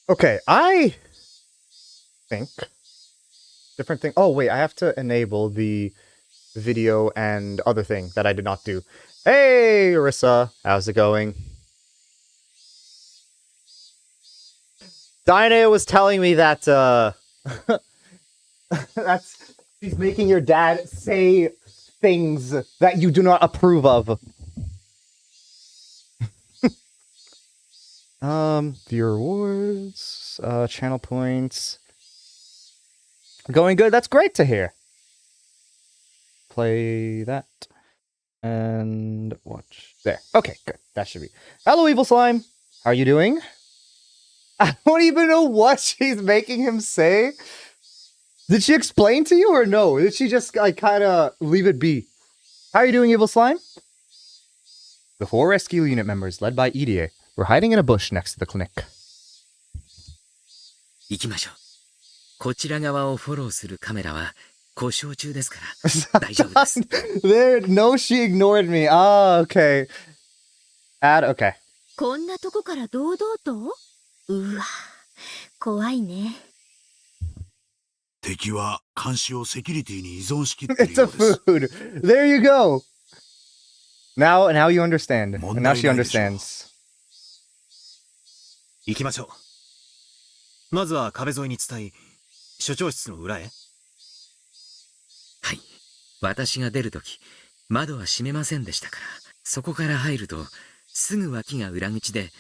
Okay, I think different thing. Oh wait, I have to enable the video and other thing that I did not do. Hey, Arissa, how's it going? Dinah was telling me that that's she's making your dad say things that you do not approve of. Viewer rewards, channel points. Going good. That's great to hear. Play that. And watch. There. Okay, good. That should be. Hello, Evil Slime. How are you doing? I don't even know what she's making him say. Did she explain to you or no? Did she just like kind of leave it be? How are you doing, Evil Slime? The 4 rescue unit members, led by EDA, were hiding in a bush next to the clinic. 行きましょう。こちら側をフォローするカメラは故障中ですから大丈夫です。There, no, she ignored me. Ah, okay. Add, okay. こんなとこから堂々と？うわ、怖いね。敵は監視をセキュリティに依存しきっている It's a ようです。 food. There you go. Now you understand. And now she understands. 行きましょう。まずは壁沿いに伝い、所長室の裏へ。はい。私が出るとき、窓は閉めませんでしたから、そこから入ると、すぐ脇が裏口で、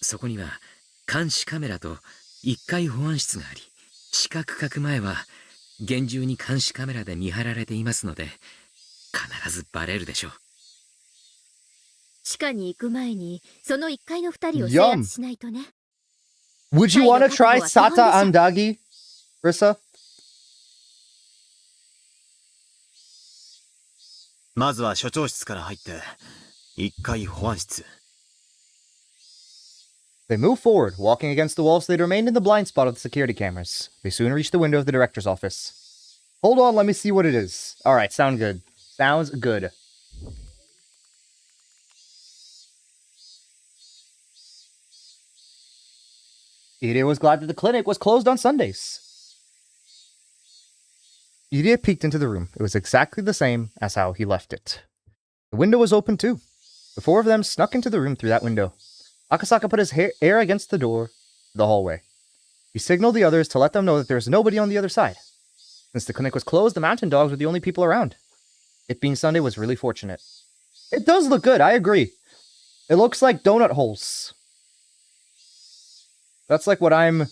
そこには監視カメラと1階保安室があり、四角角前は厳重に監視カメラで見張られていますので、必ずバレるでしょう。地下に行く前に、その1階の2人を制圧しないとね。Would you want to try Sata Andagi, Rissa? まずは所長室から入って、1階保安室。They moved forward, walking against the wall so they remained in the blind spot of the security cameras. They soon reached the window of the director's office. Hold on, let me see what it is. Alright, sound good. Sounds good. Idia was glad that the clinic was closed on Sundays. Idia peeked into the room. It was exactly the same as how he left it. The window was open too. The 4 of them snuck into the room through that window. Akasaka put his ear against the door to the hallway. He signaled the others to let them know that there was nobody on the other side. Since the clinic was closed, the mountain dogs were the only people around. It being Sunday was really fortunate. It does look good, I agree. It looks like donut holes. That's like what I'm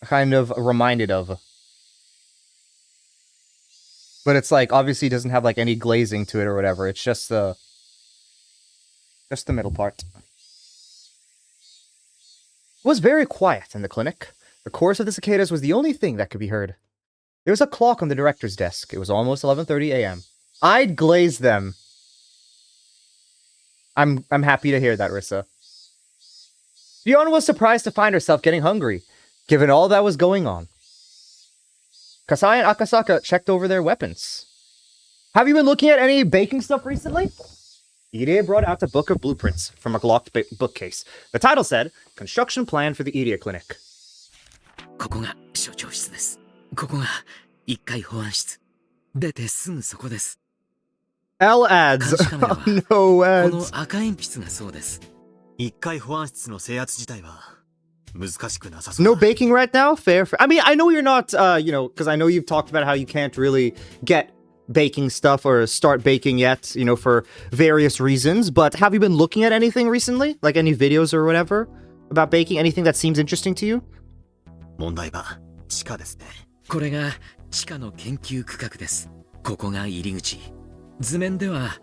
kind of reminded of. But it's like, obviously doesn't have like any glazing to it or whatever. It's just the middle part. It was very quiet in the clinic. The chorus of the cicadas was the only thing that could be heard. There was a clock on the director's desk. It was almost 11:30 a.m. I'd glaze them. I'm happy to hear that, Rissa. Fiona was surprised to find herself getting hungry, given all that was going on. Kasai and Akasaka checked over their weapons. Have you been looking at any baking stuff recently? Idia brought out a book of blueprints from a locked bookcase. The title said, Construction Plan for the Idia Clinic. ここが所長室です。ここが1階保安室。出てすぐそこです。L ads. 監視カメラは No こ ads. の赤鉛筆がそうです。1階保安室の制圧自体は難しくなさそう No だ。 baking right now? Fair. I mean, I know you're not, because I know you've talked about how you can't really get baking stuff or start baking yet, for various reasons. But have you been looking at anything recently? Like any videos or whatever about baking? Anything that seems interesting to you? 問題は地下ですね。これが地下の研究区画です。ここが入り口。図面では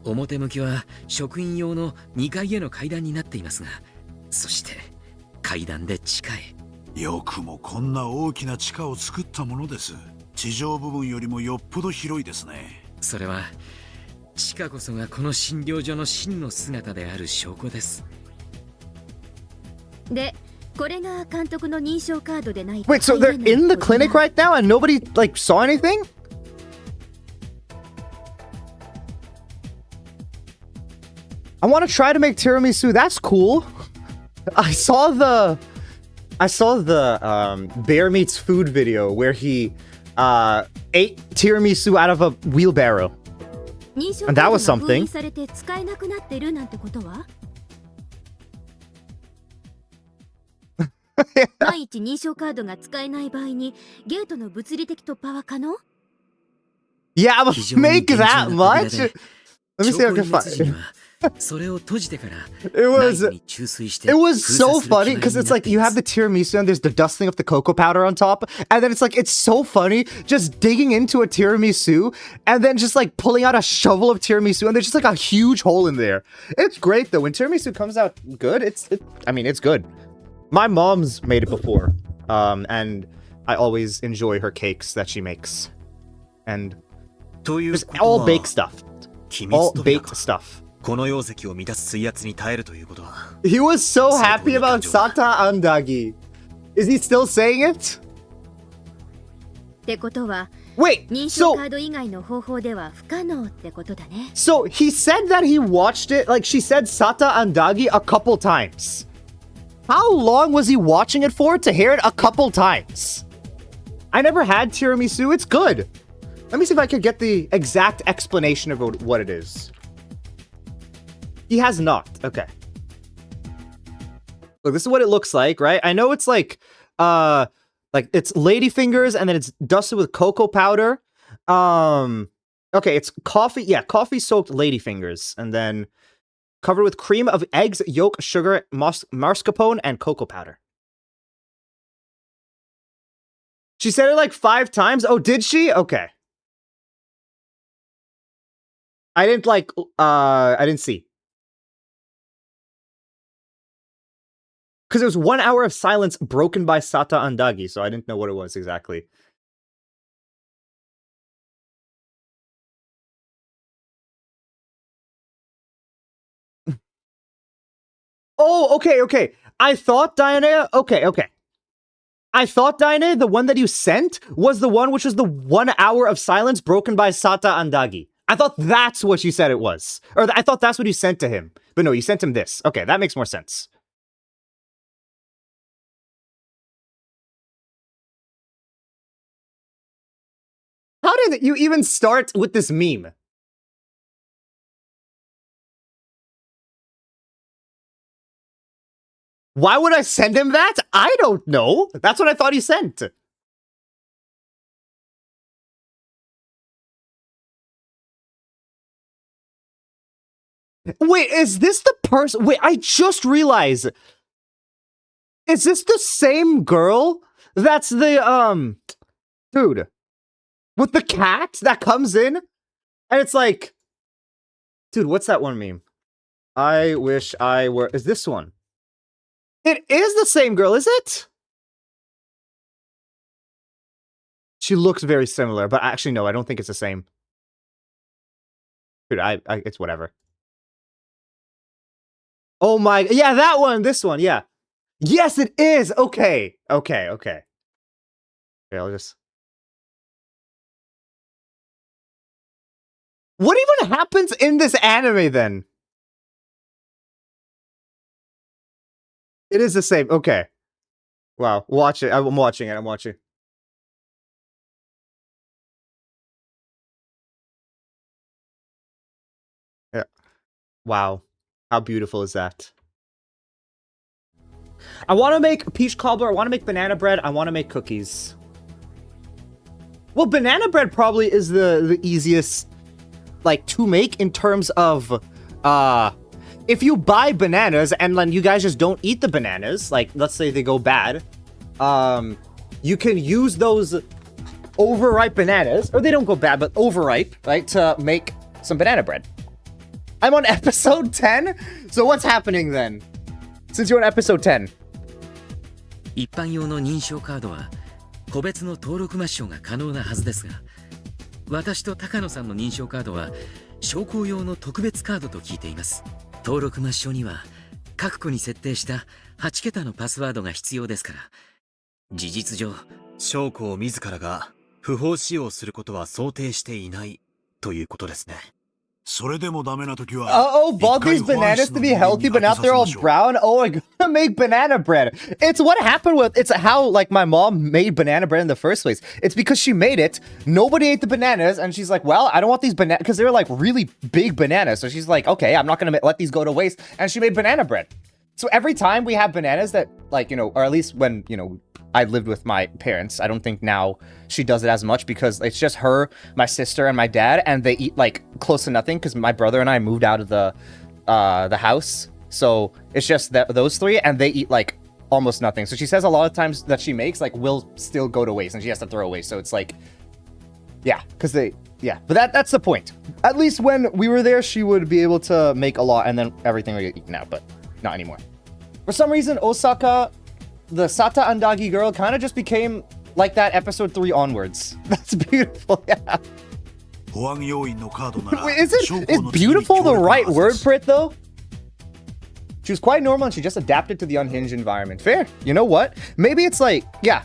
表向きは職員用の2階への階段になっていますが、そして階段で地下へ。よくもこんな大きな地下を作ったものです。地上部分よりもよっぽど広いですね。それは地下こそがこの診療所の真の姿である証拠です。で、これが監督の認証カードでないと。 Wait, so they're in the clinic right now and nobody, saw anything? I want to try to make tiramisu. That's cool. I saw I saw the Bear Meets Food video where he ate tiramisu out of a wheelbarrow. 認証 And カ that ード was が封 something. 印されて使えなくなってるなんてことは万一認証カードが使えない場合にゲートの物理的突破は可能 Yeah, but 非常に make 厳重 that な扉 much? で Let me see if I 証拠 can 隠滅時に find はそれを閉じてから it 内 was 部に注水して it 封 was 鎖 so する funny 決まり because に it's なっ like てい you ま have す the tiramisu and there's the dusting of the cocoa powder on top, and then it's like it's so funny just digging into a tiramisu and then just like pulling out a shovel of tiramisu and there's just like a huge hole in there. It's great though when tiramisu comes out good. I mean it's good. My mom's made it before, and I always enjoy her cakes that she makes, and という just こと all は baked stuff, 機 all 密扉 baked か stuff. この溶石を満たす水圧に耐えるということは He was so 最高 happy に about 感情が Sata Andagi. Is he still saying it? ってことは Wait, 認証 so カード以外の方法では不可能ってことだね so he said that he watched it, like she said Sata Andagi a couple times. How long was he watching it for to hear it a couple times? I never had tiramisu, it's good. Let me see if I could get the exact explanation of what it is. He has not. Okay. Look, this is what it looks like, right? I know it's like it's ladyfingers and then it's dusted with cocoa powder. Okay, it's coffee, yeah, coffee soaked ladyfingers and then covered with cream of eggs, yolk, sugar, mascarpone, and cocoa powder. She said it like 5 times. Oh, did she? Okay. I didn't see. Because it was 1 hour of silence broken by Sata Andagi, so I didn't know what it was exactly. Oh, okay. I thought Diana. Okay. I thought Diana, the one that you sent, was the one which was the 1 hour of silence broken by Sata Andagi. I thought that's what you said it was. Or I thought that's what you sent to him. But no, you sent him this. Okay, that makes more sense. How did you even start with this meme? Why would I send him that? I don't know. That's what I thought he sent. Wait, is this the person? Wait, I just realized. Is this the same girl? That's the, dude. With the cat that comes in? And it's like, dude, what's that one meme? I wish I were, is this one? It is the same girl, is it? She looks very similar, but actually, no, I don't think it's the same. Dude, it's whatever. Oh my, yeah, that one, this one, yeah. Yes, it is! Okay. Okay, I'll just... What even happens in this anime, then? It is the same, okay. Wow, watch it, I'm watching it. Yeah. Wow. How beautiful is that? I want to make peach cobbler, I want to make banana bread, I want to make cookies. Well, banana bread probably is the easiest, like, to make in terms of, if you buy bananas and then you guys just don't eat the bananas, like, let's say they go bad, you can use those overripe bananas, or they don't go bad, but overripe, right, to make some banana bread. I'm on episode 10? So what's happening then? Since you're on episode 10. 一般用の認証カードは個別の登録抹消が可能なはずですが、私と高野さんの認証カードは商工用の特別カードと聞いています。登録抹消には各個に設定した8桁のパスワードが必要ですから、事実上将校自らが不法使用することは想定していないということですね。それでもダメな時は Oh, bought these 一回保安 bananas 室 to の be 人間 healthy, に but now 当てさ they're せ all ましょう。 brown. Oh, I'm gonna make banana bread. It's what happened with. It's how like my mom made banana bread in the first place. It's because she made it. Nobody ate the bananas, and she's like, "Well, I don't want these bananas because they're like really big bananas." So she's like, "Okay, I'm not gonna let these go to waste." And she made banana bread. So every time we have bananas that like or at least when I lived with my parents. I don't think now she does it as much because it's just her, my sister, and my dad, and they eat like close to nothing because my brother and I moved out of the house. So it's just those three, and they eat like almost nothing. So she says a lot of times that she makes like will still go to waste, and she has to throw away. So it's like, yeah, because but that's the point. At least when we were there, she would be able to make a lot, and then everything would get eaten out, but not anymore. For some reason, Osaka, the Sata Andagi girl, kind of just became like that episode 3 onwards. That's beautiful, yeah. 保安要員のカードなら Is 証拠 is の次に beautiful 強 the 力な right はず word です for it, though? She was quite normal and she just adapted to the unhinged environment. Fair. You know what? Maybe it's like, yeah.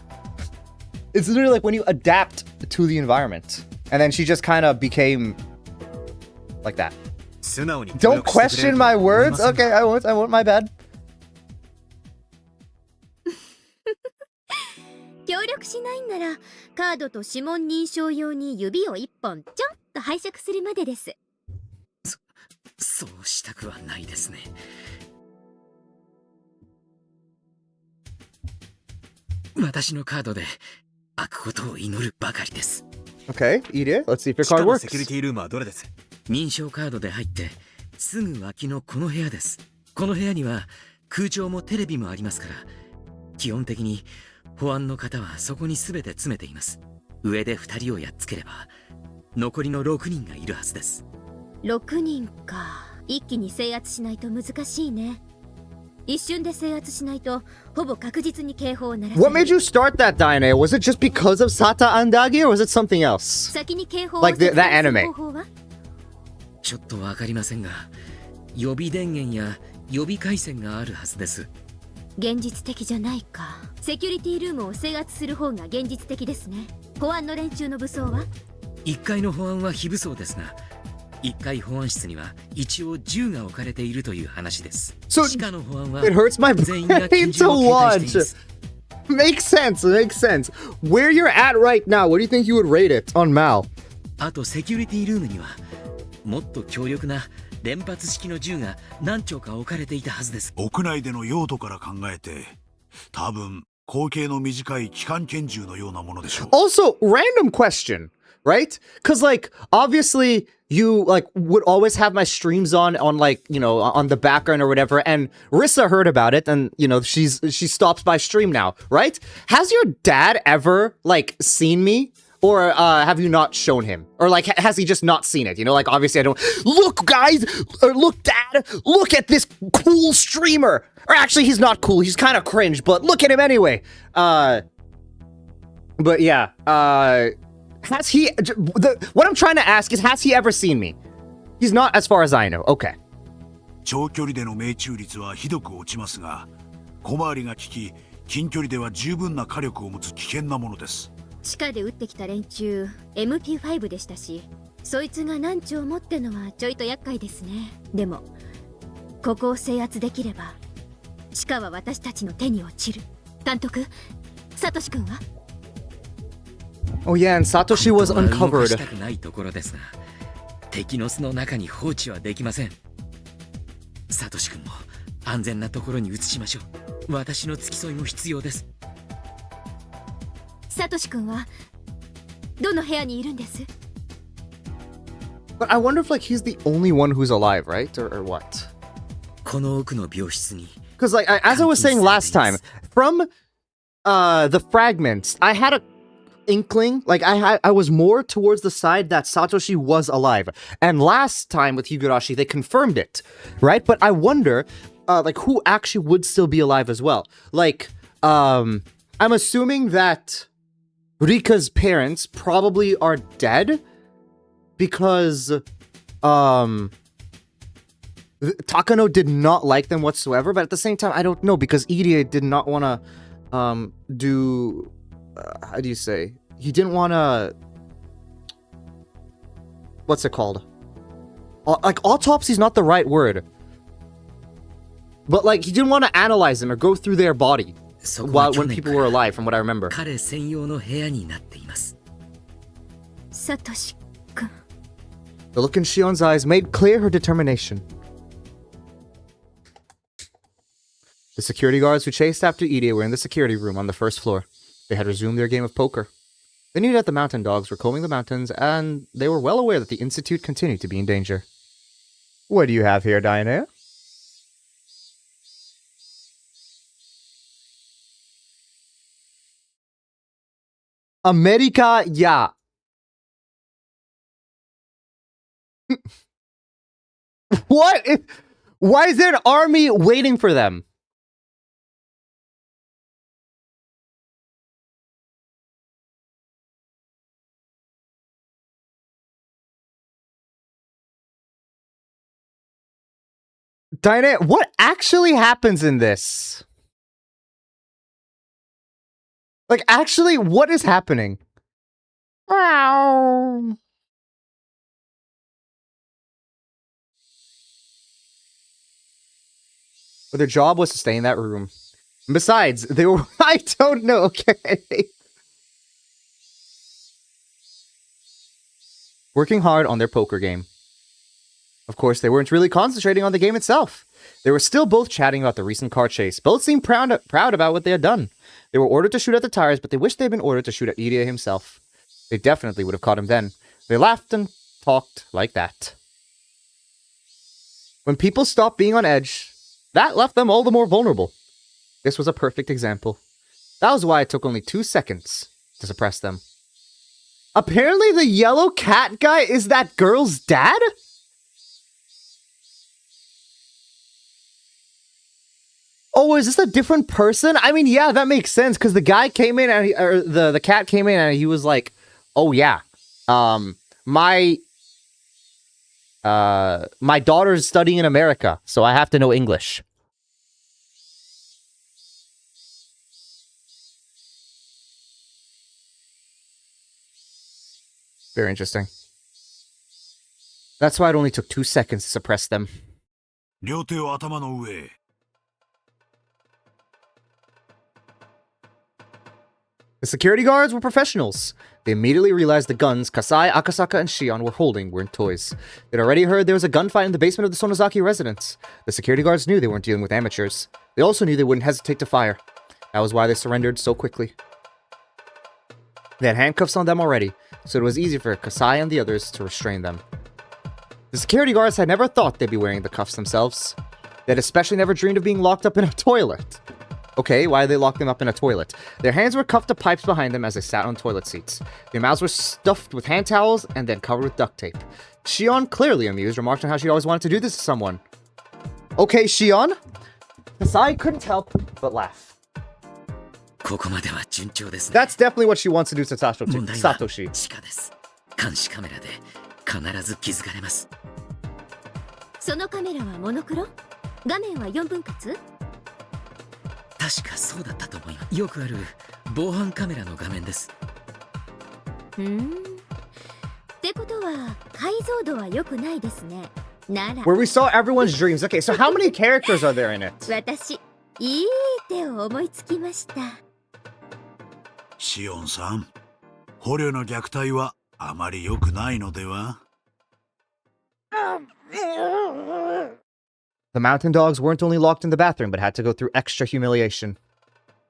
It's literally like when you adapt to the environment. And then she just kind of became like that. 素直に協 Don't 力してくれ question ると my 思い words. ません Okay, I won't, my bad. 協力しないんならカードと指紋認証用に指を一本ちょんと拝借するまでです。そうしたくはないですね。私のカードで開くことを祈るばかりです。Okay, eat it. Let's see if your 地下 card の works. セキュリティルームはどれです？認証カードで入ってすぐ脇のこの部屋です。この部屋には空調もテレビもありますから、基本的に保安の方はそこに全て詰めています。上で2人をやっつければ残りの6人がいるはずです。6人か。一気に制圧しないと難しいね。一瞬で制圧しないとほぼ確実に警報を鳴らせる。 What made you start that, Diane? Was it just because of Sata Andagi or was it something else? 先に警報を Like that 切断する anime. 方法は？ちょっとわかりませんが、予備電源や予備回線があるはずです。現実的じゃないか。セキュリティルームを制圧する方が現実的ですね。保安の連中の武装は1階の保安は非武装ですが、1階保安室には一応銃が置かれているという話です。 So 地下の保安は it hurts my 全員が brain 拳銃 to を携帯してい watch. ます。 Makes sense. Where you're at right now, what do you think you would rate it on Mal? あとセキュリティルームにはもっと強力な連発式の銃が何丁か置かれていたはずです。屋内での用途から考えて多分口径の短い機関拳銃のようなものでしょう。 Also, random question, right? Because like obviously you like would always have my streams on like on the background or whatever, and Rissa heard about it, and she stops by stream now, right? Has your dad ever like seen me? Or have you not shown him? Or like has he just not seen it? Like obviously I don't. Look, guys, or look, dad, look at this cool streamer. Or actually, he's not cool. He's kind of cringe, but look at him anyway. But yeah, has he? What I'm trying to ask is, has he ever seen me? He's not, as far as I know. Okay. 長距離での命中率はひどく落ちますが、小回りが利き、近距離では十分な火力を持つ危険なものです。地下で撃ってきた連中 MP5 でしたし、そいつが何丁持ってのはちょいと厄介ですね。でもここを制圧できれば地下は私たちの手に落ちる。監督、サトシ君は？ Oh yeah, and Satoshi was 動かし uncovered. たくないところですが、敵の巣の中に放置はできません。サトシ君も安全なところに移しましょう。私の付き添いも必要です。サトシ君はどの部屋にいるんです？ But I wonder if like he's the only one who's alive, right? Or what? この奥の病室に Because like as I was saying last time, from the fragments, I had a inkling, like I was more towards the side that Satoshi was alive. And last time with Higurashi, they confirmed it, right? But I wonder like who actually would still be alive as well. Like I'm assuming that Rika's parents probably are dead because Takano did not like them whatsoever, but at the same time, I don't know, because Irie did not want to do... how do you say? He didn't want to... What's it called? Like, autopsy is not the right word. But, like, he didn't want to analyze them or go through their body そこは while 去 when 年 people か were ら alive, from what I remember. 彼専用の部屋になっています。サトシ君。 The look in Shion's eyes made clear her determination. The security guards who chased after Irie were in the security room on the first floor. They had resumed their game of poker. They knew that the mountain dogs were combing the mountains, and they were well aware that the Institute continued to be in danger. What do you have here, Diana? America, yeah. What? Why is there an army waiting for them? Diana, what actually happens in this? Like, actually, what is happening? Well, their job was to stay in that room. And besides, they were... I don't know, okay? Working hard on their poker game. Of course, they weren't really concentrating on the game itself. They were still both chatting about the recent car chase. Both seemed proud about what they had done. They were ordered to shoot at the tires, but they wished they had been ordered to shoot at Irie himself. They definitely would have caught him then. They laughed and talked like that. When people stopped being on edge, that left them all the more vulnerable. This was a perfect example. That was why it took only 2 seconds to suppress them. Apparently the yellow cat guy is that girl's dad? Oh, is this a different person? I mean, yeah, that makes sense, because the guy came in, and the cat came in, and he was like, oh, yeah, my daughter's studying in America, so I have to know English. Very interesting. That's why it only took 2 seconds to suppress them. 両手を頭の上へ。 The security guards were professionals. They immediately realized the guns Kasai, Akasaka, and Shion were holding weren't toys. They'd already heard there was a gunfight in the basement of the Sonozaki residence. The security guards knew they weren't dealing with amateurs. They also knew they wouldn't hesitate to fire. That was why they surrendered so quickly. They had handcuffs on them already, so it was easy for Kasai and the others to restrain them. The security guards had never thought they'd be wearing the cuffs themselves. They had especially never dreamed of being locked up in a toilet. Okay, why did they lock them up in a toilet? Their hands were cuffed to pipes behind them as they sat on toilet seats. Their mouths were stuffed with hand towels and then covered with duct tape. Shion, clearly amused, remarked on how she always wanted to do this to someone. Okay, Shion? Kasai couldn't help but laugh. ここまでは順調ですね。 That's definitely what she wants to do to 問題は Satoshi. 地下です。監視カメラで必ず気づかれます。そのカメラはモノクロ？画面は4分割？確かそうだったと思います。よくある防犯カメラの画面です。ってことは解像度は良くないですね。なら Where we saw everyone's dreams. Okay, so how many characters are there in it? 私いい手を思いつきました。シオンさん、捕虜の虐待はあまり良くないのでは？ The mountain dogs weren't only locked in the bathroom, but had to go through extra humiliation.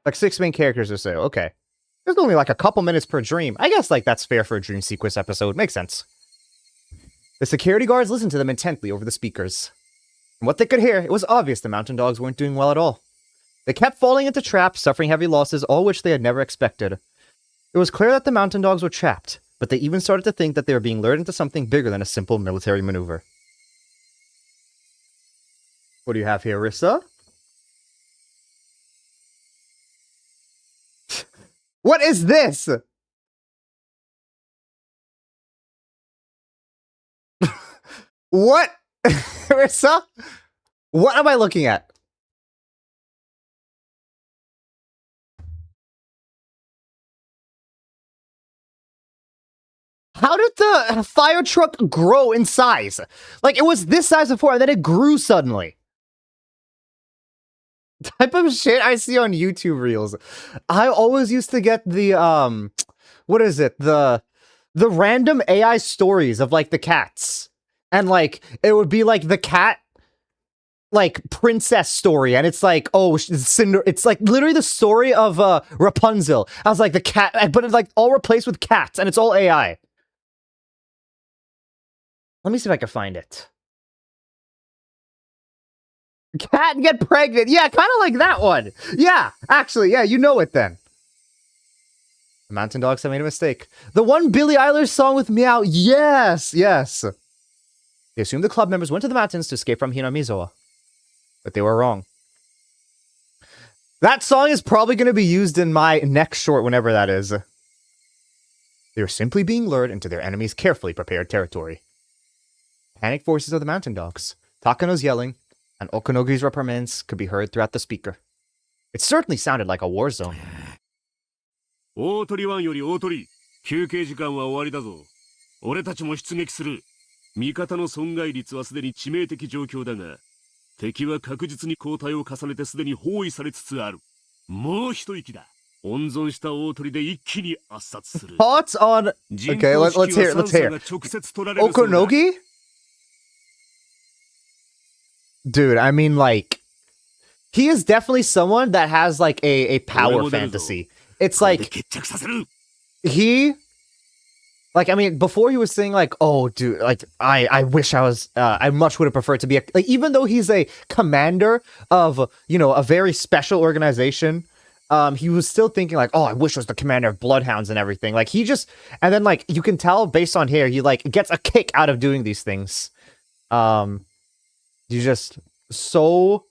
Like 6 main characters or so, okay. There's only like a couple minutes per dream. I guess like that's fair for a dream sequence episode. Makes sense. The security guards listened to them intently over the speakers. From what they could hear, it was obvious the mountain dogs weren't doing well at all. They kept falling into traps, suffering heavy losses, all which they had never expected. It was clear that the mountain dogs were trapped, but they even started to think that they were being lured into something bigger than a simple military maneuver. What do you have here, Rissa? What is this? What? Rissa? What am I looking at? how did the fire truck grow in size? Like, it was this size before, and then it grew suddenly. Type of shit I see on YouTube Reels. I always used to get the, what is it? The random AI stories of, like, the cats. And, like, it would be, like, the cat, like, princess story, and it's like, oh, it's like literally the story of Rapunzel. I was like, the cat, but it's like all replaced with cats, and it's all AI. Let me see if I can find it. Cat get pregnant. Yeah, kind of like that one. Yeah, actually, yeah, you know it then. The Mountain Dogs have made a mistake. The one Billie Eilish song with Meow. Yes, yes. They assumed the club members went to the mountains to escape from Hinamizawa. But they were wrong. That song is probably going to be used in my next short, whenever that is. They were simply being lured into their enemy's carefully prepared territory. Panicked voices of the Mountain Dogs, Takano's yelling, and Okunogi's reprimands could be heard throughout the speaker. It certainly sounded like a war zone. 大鳥湾より大鳥、休憩時間は終わりだぞ。俺たちも出撃する。味方の損害率はすでに致命的状況だが、敵は確実に交代を重ねてすでに包囲されつつある。もう一息だ。温存した大鳥で一気に圧殺する。Thoughts on... Okay, let's hear it, let's hear it. Okunogi? Dude, I mean, like... He is definitely someone that has, like, a power fantasy. It's like... He... Like, I mean, before he was saying, like, oh, dude, like, I wish I was... I much would have preferred to be a... Like, even though he's a commander of, you know, a very special organization... he was still thinking like, oh, I wish I was the commander of Bloodhounds and everything. Like, he just, and then like, you can tell based on here, he like gets a kick out of doing these things. He's just so,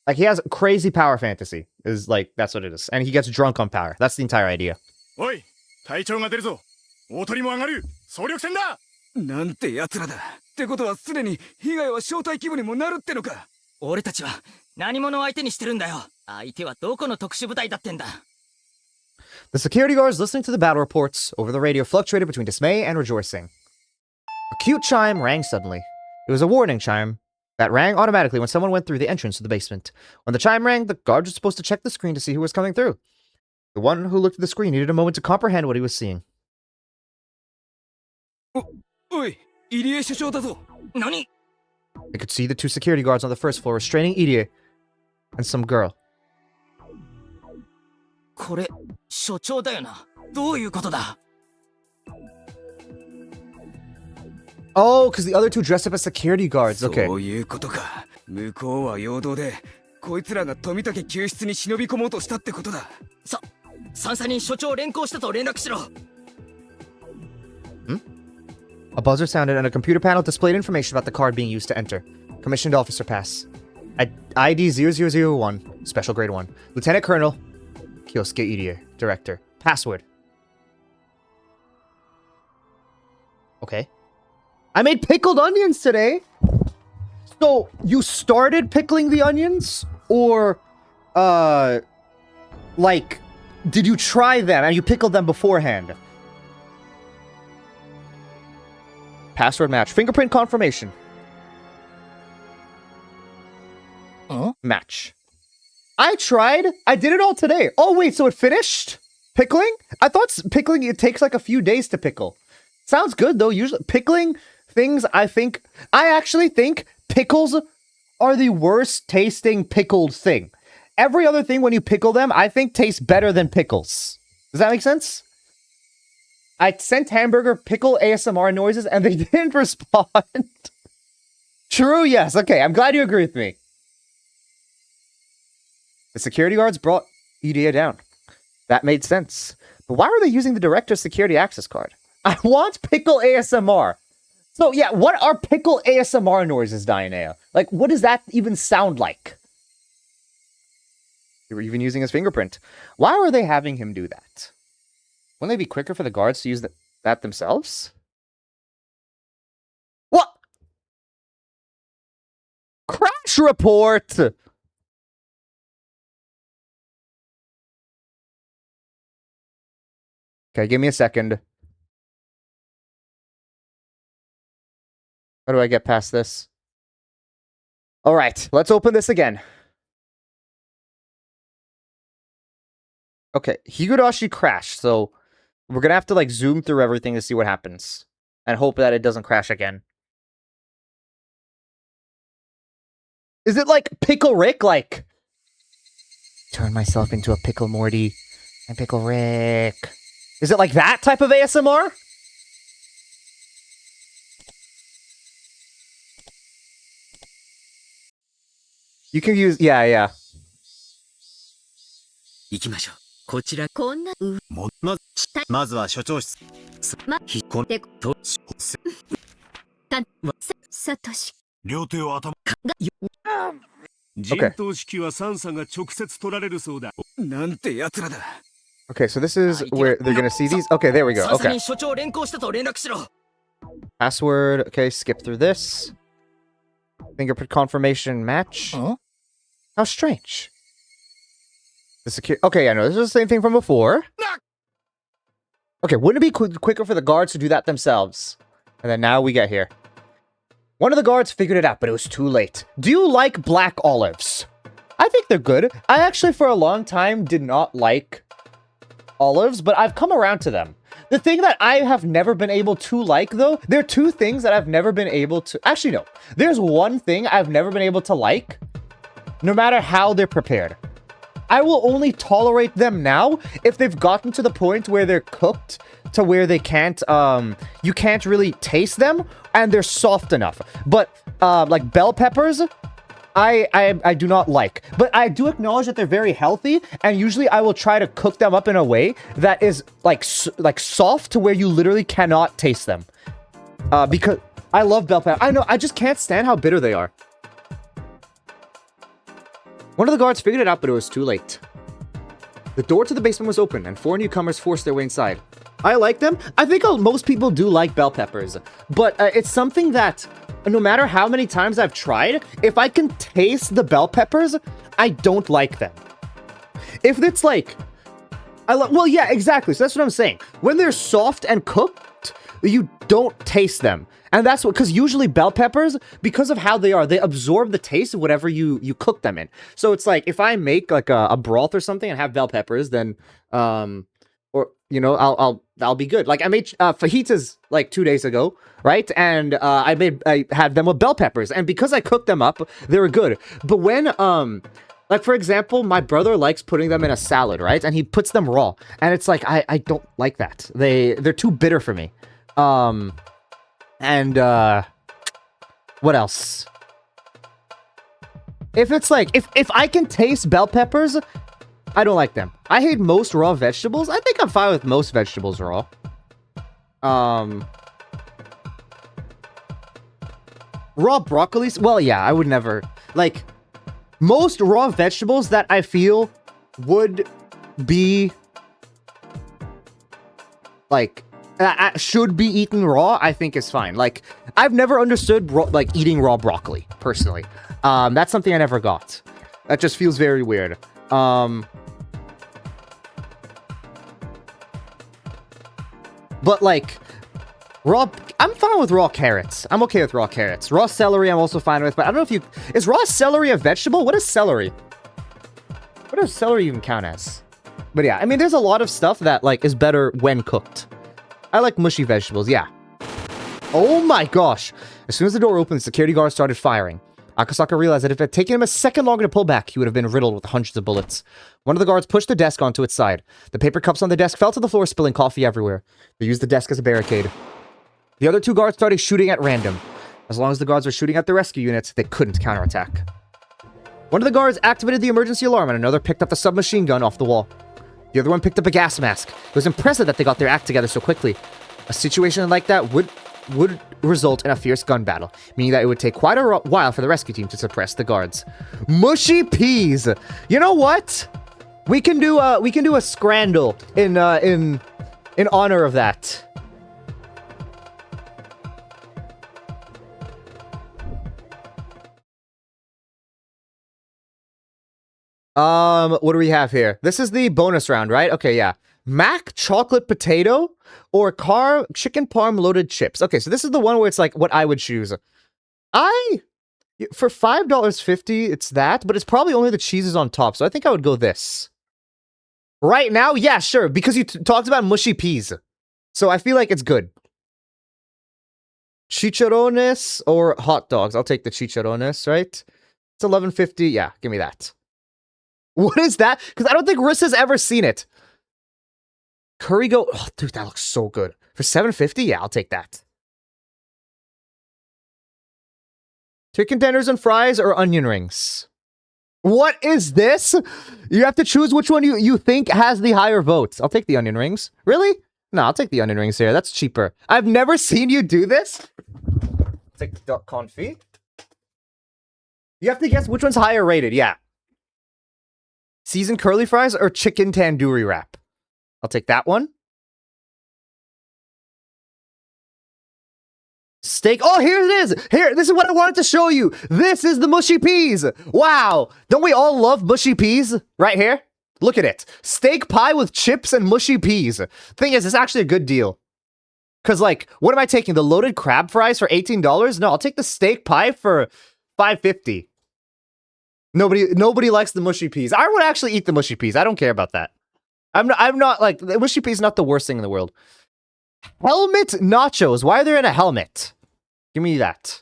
like, he has crazy power fantasy, is like, that's what it is. And he gets drunk on power. That's the entire idea. Oi, 隊長が出るぞ。大鳥も上がる。総力戦だ。なんて奴らだ。ってことはすでに被害は小隊規模にもなるってのか。俺たちは何者を相手にしてるんだよ。相手はどこの特殊部隊だってんだ。The security guards listening to the battle reports over the radio fluctuated between dismay and rejoicing. A cute chime rang suddenly. It was a warning chime that rang automatically when someone went through the entrance to the basement. When the chime rang, the guards were supposed to check the screen to see who was coming through. The one who looked at the screen needed a moment to comprehend what he was seeing. おい、入江所長だぞ。何? They could see the two security guards on the first floor restraining Irie and some girl. これ、所長だよな。どういうことだ? Oh, because the other two dressed up as security guards. Okay. そういうことか。向こうは陽動で、こいつらが富武救出に忍び込もうとしたってことだ。三々に所長を連行したと連絡しろ。A buzzer sounded and a computer panel displayed information about the card being used to enter. Commissioned Officer Pass. ID 0001, Special Grade 1. Lieutenant Colonel Kyosuke Irie, Director. Password. Okay. I made pickled onions today! So, you started pickling the onions? Or, like, did you try them and you pickled them beforehand? Password match. Fingerprint confirmation. Match. I tried. I did it all today. Oh, wait, so it finished? Pickling? I thought pickling, it takes like a few days to pickle. Sounds good, though. Usually, pickling things, I actually think pickles are the worst tasting pickled thing. Every other thing, when you pickle them, I think tastes better than pickles. Does that make sense? I sent Hamburger pickle ASMR noises, and they didn't respond. True, yes. Okay, I'm glad you agree with me. The security guards brought Irie down. That made sense. But why were they using the director's security access card? I want pickle ASMR. So, yeah, what are pickle ASMR noises, Dianea? Like, what does that even sound like? They were even using his fingerprint. Why were they having him do that? Wouldn't they be quicker for the guards to use that themselves? What? Crash report! Okay, give me a second. How do I get past this? All right, let's open this again. Okay, Higurashi crashed, so we're gonna have to like zoom through everything to see what happens and hope that it doesn't crash again. Is it like Pickle Rick? Like, turn myself into a Pickle Morty and Pickle Rick. Is it like that type of ASMR? You can use, yeah. 行きましょう。こちら、こんなまずは所長室。ひこんてと、サトシ両手を頭。陣頭指揮はサンサが直接取られるそうだ。なんて奴らだ。 Okay, so this is where they're gonna see these. Okay, there we go. ささ Okay. に所長を連行したと連絡しろ。 Password. Okay, skip through this. Fingerprint confirmation match. Huh? How strange. The secure. Okay, yeah, no, this is the same thing from before. Okay, wouldn't it be quicker for the guards to do that themselves? And then now we get here. One of the guards figured it out, but it was too late. Do you like black olives? I think they're good. I actually, for a long time, did not like olives, but I've come around to them. The thing that I have never been able to like, though, there are two things that I've never been able to... Actually, no. There's one thing I've never been able to like, no matter how they're prepared. I will only tolerate them now if they've gotten to the point where they're cooked to where they can't, you can't really taste them, and they're soft enough. But, like bell peppers... I do not like, but I do acknowledge that they're very healthy, and usually I will try to cook them up in a way that is like soft to where you literally cannot taste them. Because I love bell pepper. I know, I just can't stand how bitter they are. One of the guards figured it out, but it was too late. The door to the basement was open, and 4 newcomers forced their way inside. I like them. I think most people do like bell peppers, but it's something that... No matter how many times I've tried, if I can taste the bell peppers, I don't like them. If it's like... well, yeah, exactly. So that's what I'm saying. When they're soft and cooked, you don't taste them. And that's what... Because usually bell peppers, because of how they are, they absorb the taste of whatever you cook them in. So it's like, if I make like a broth or something and have bell peppers, then... or, you know, I'll be good. Like, I made fajitas like 2 days ago, right? And I had them with bell peppers, and because I cooked them up, they were good. But when like, for example, my brother likes putting them in a salad, right? And he puts them raw, and it's like I don't like that. They're too bitter for me. And what else? If it's like if I can taste bell peppers, I don't like them. I hate most raw vegetables. I think I'm fine with most vegetables raw. Raw broccoli. Well, yeah, I would never... Like, most raw vegetables that I feel would be... Like, should be eaten raw, I think is fine. Like, I've never understood, like, eating raw broccoli, personally. That's something I never got. That just feels very weird. But like, I'm fine with raw carrots. I'm okay with raw carrots. Raw celery I'm also fine with, but I don't know if you... Is raw celery a vegetable? What is celery? What does celery even count as? But yeah, I mean, there's a lot of stuff that like is better when cooked. I like mushy vegetables, yeah. Oh my gosh. As soon as the door opened, the security guard started firing. Akasaka realized that if it had taken him a second longer to pull back, he would have been riddled with hundreds of bullets. One of the guards pushed the desk onto its side. The paper cups on the desk fell to the floor, spilling coffee everywhere. They used the desk as a barricade. The other 2 guards started shooting at random. As long as the guards were shooting at the rescue units, they couldn't counterattack. One of the guards activated the emergency alarm, and another picked up a submachine gun off the wall. The other one picked up a gas mask. It was impressive that they got their act together so quickly. A situation like that would result in a fierce gun battle, meaning that it would take quite a while for the rescue team to suppress the guards. Mushy peas. You know what? We can do a scrandle in honor of that. What do we have here? This is the bonus round, right? Okay, yeah. Mac chocolate potato or chicken parm loaded chips. Okay, so this is the one where it's like what I would choose. For $5.50, it's that, but it's probably only the cheeses on top, so I think I would go this. Right now, yeah, sure, because you talked about mushy peas. So I feel like it's good. Chicharrones or hot dogs? I'll take the chicharrones, right? It's $11.50. Yeah, give me that. What is that? Because I don't think Rissa's ever seen it. Curry goat. Oh, dude, that looks so good. For $7.50? Yeah, I'll take that. Chicken tenders and fries or onion rings? What is this? You have to choose which one you think has the higher votes. I'll take the onion rings. Really? No, I'll take the onion rings here. That's cheaper. I've never seen you do this. Take the duck confit. You have to guess which one's higher rated. Yeah. Seasoned curly fries or chicken tandoori wrap? I'll take that one. Steak. Oh, here it is. Here, this is what I wanted to show you. This is the mushy peas. Wow. Don't we all love mushy peas? Right here. Look at it. Steak pie with chips and mushy peas. Thing is, it's actually a good deal. Because, like, what am I taking? The loaded crab fries for $18? No, I'll take the steak pie for $5.50. Nobody likes the mushy peas. I would actually eat the mushy peas. I don't care about that. I'm not like, the mushy peas is not the worst thing in the world. Helmet nachos. Why are they in a helmet? Give me that.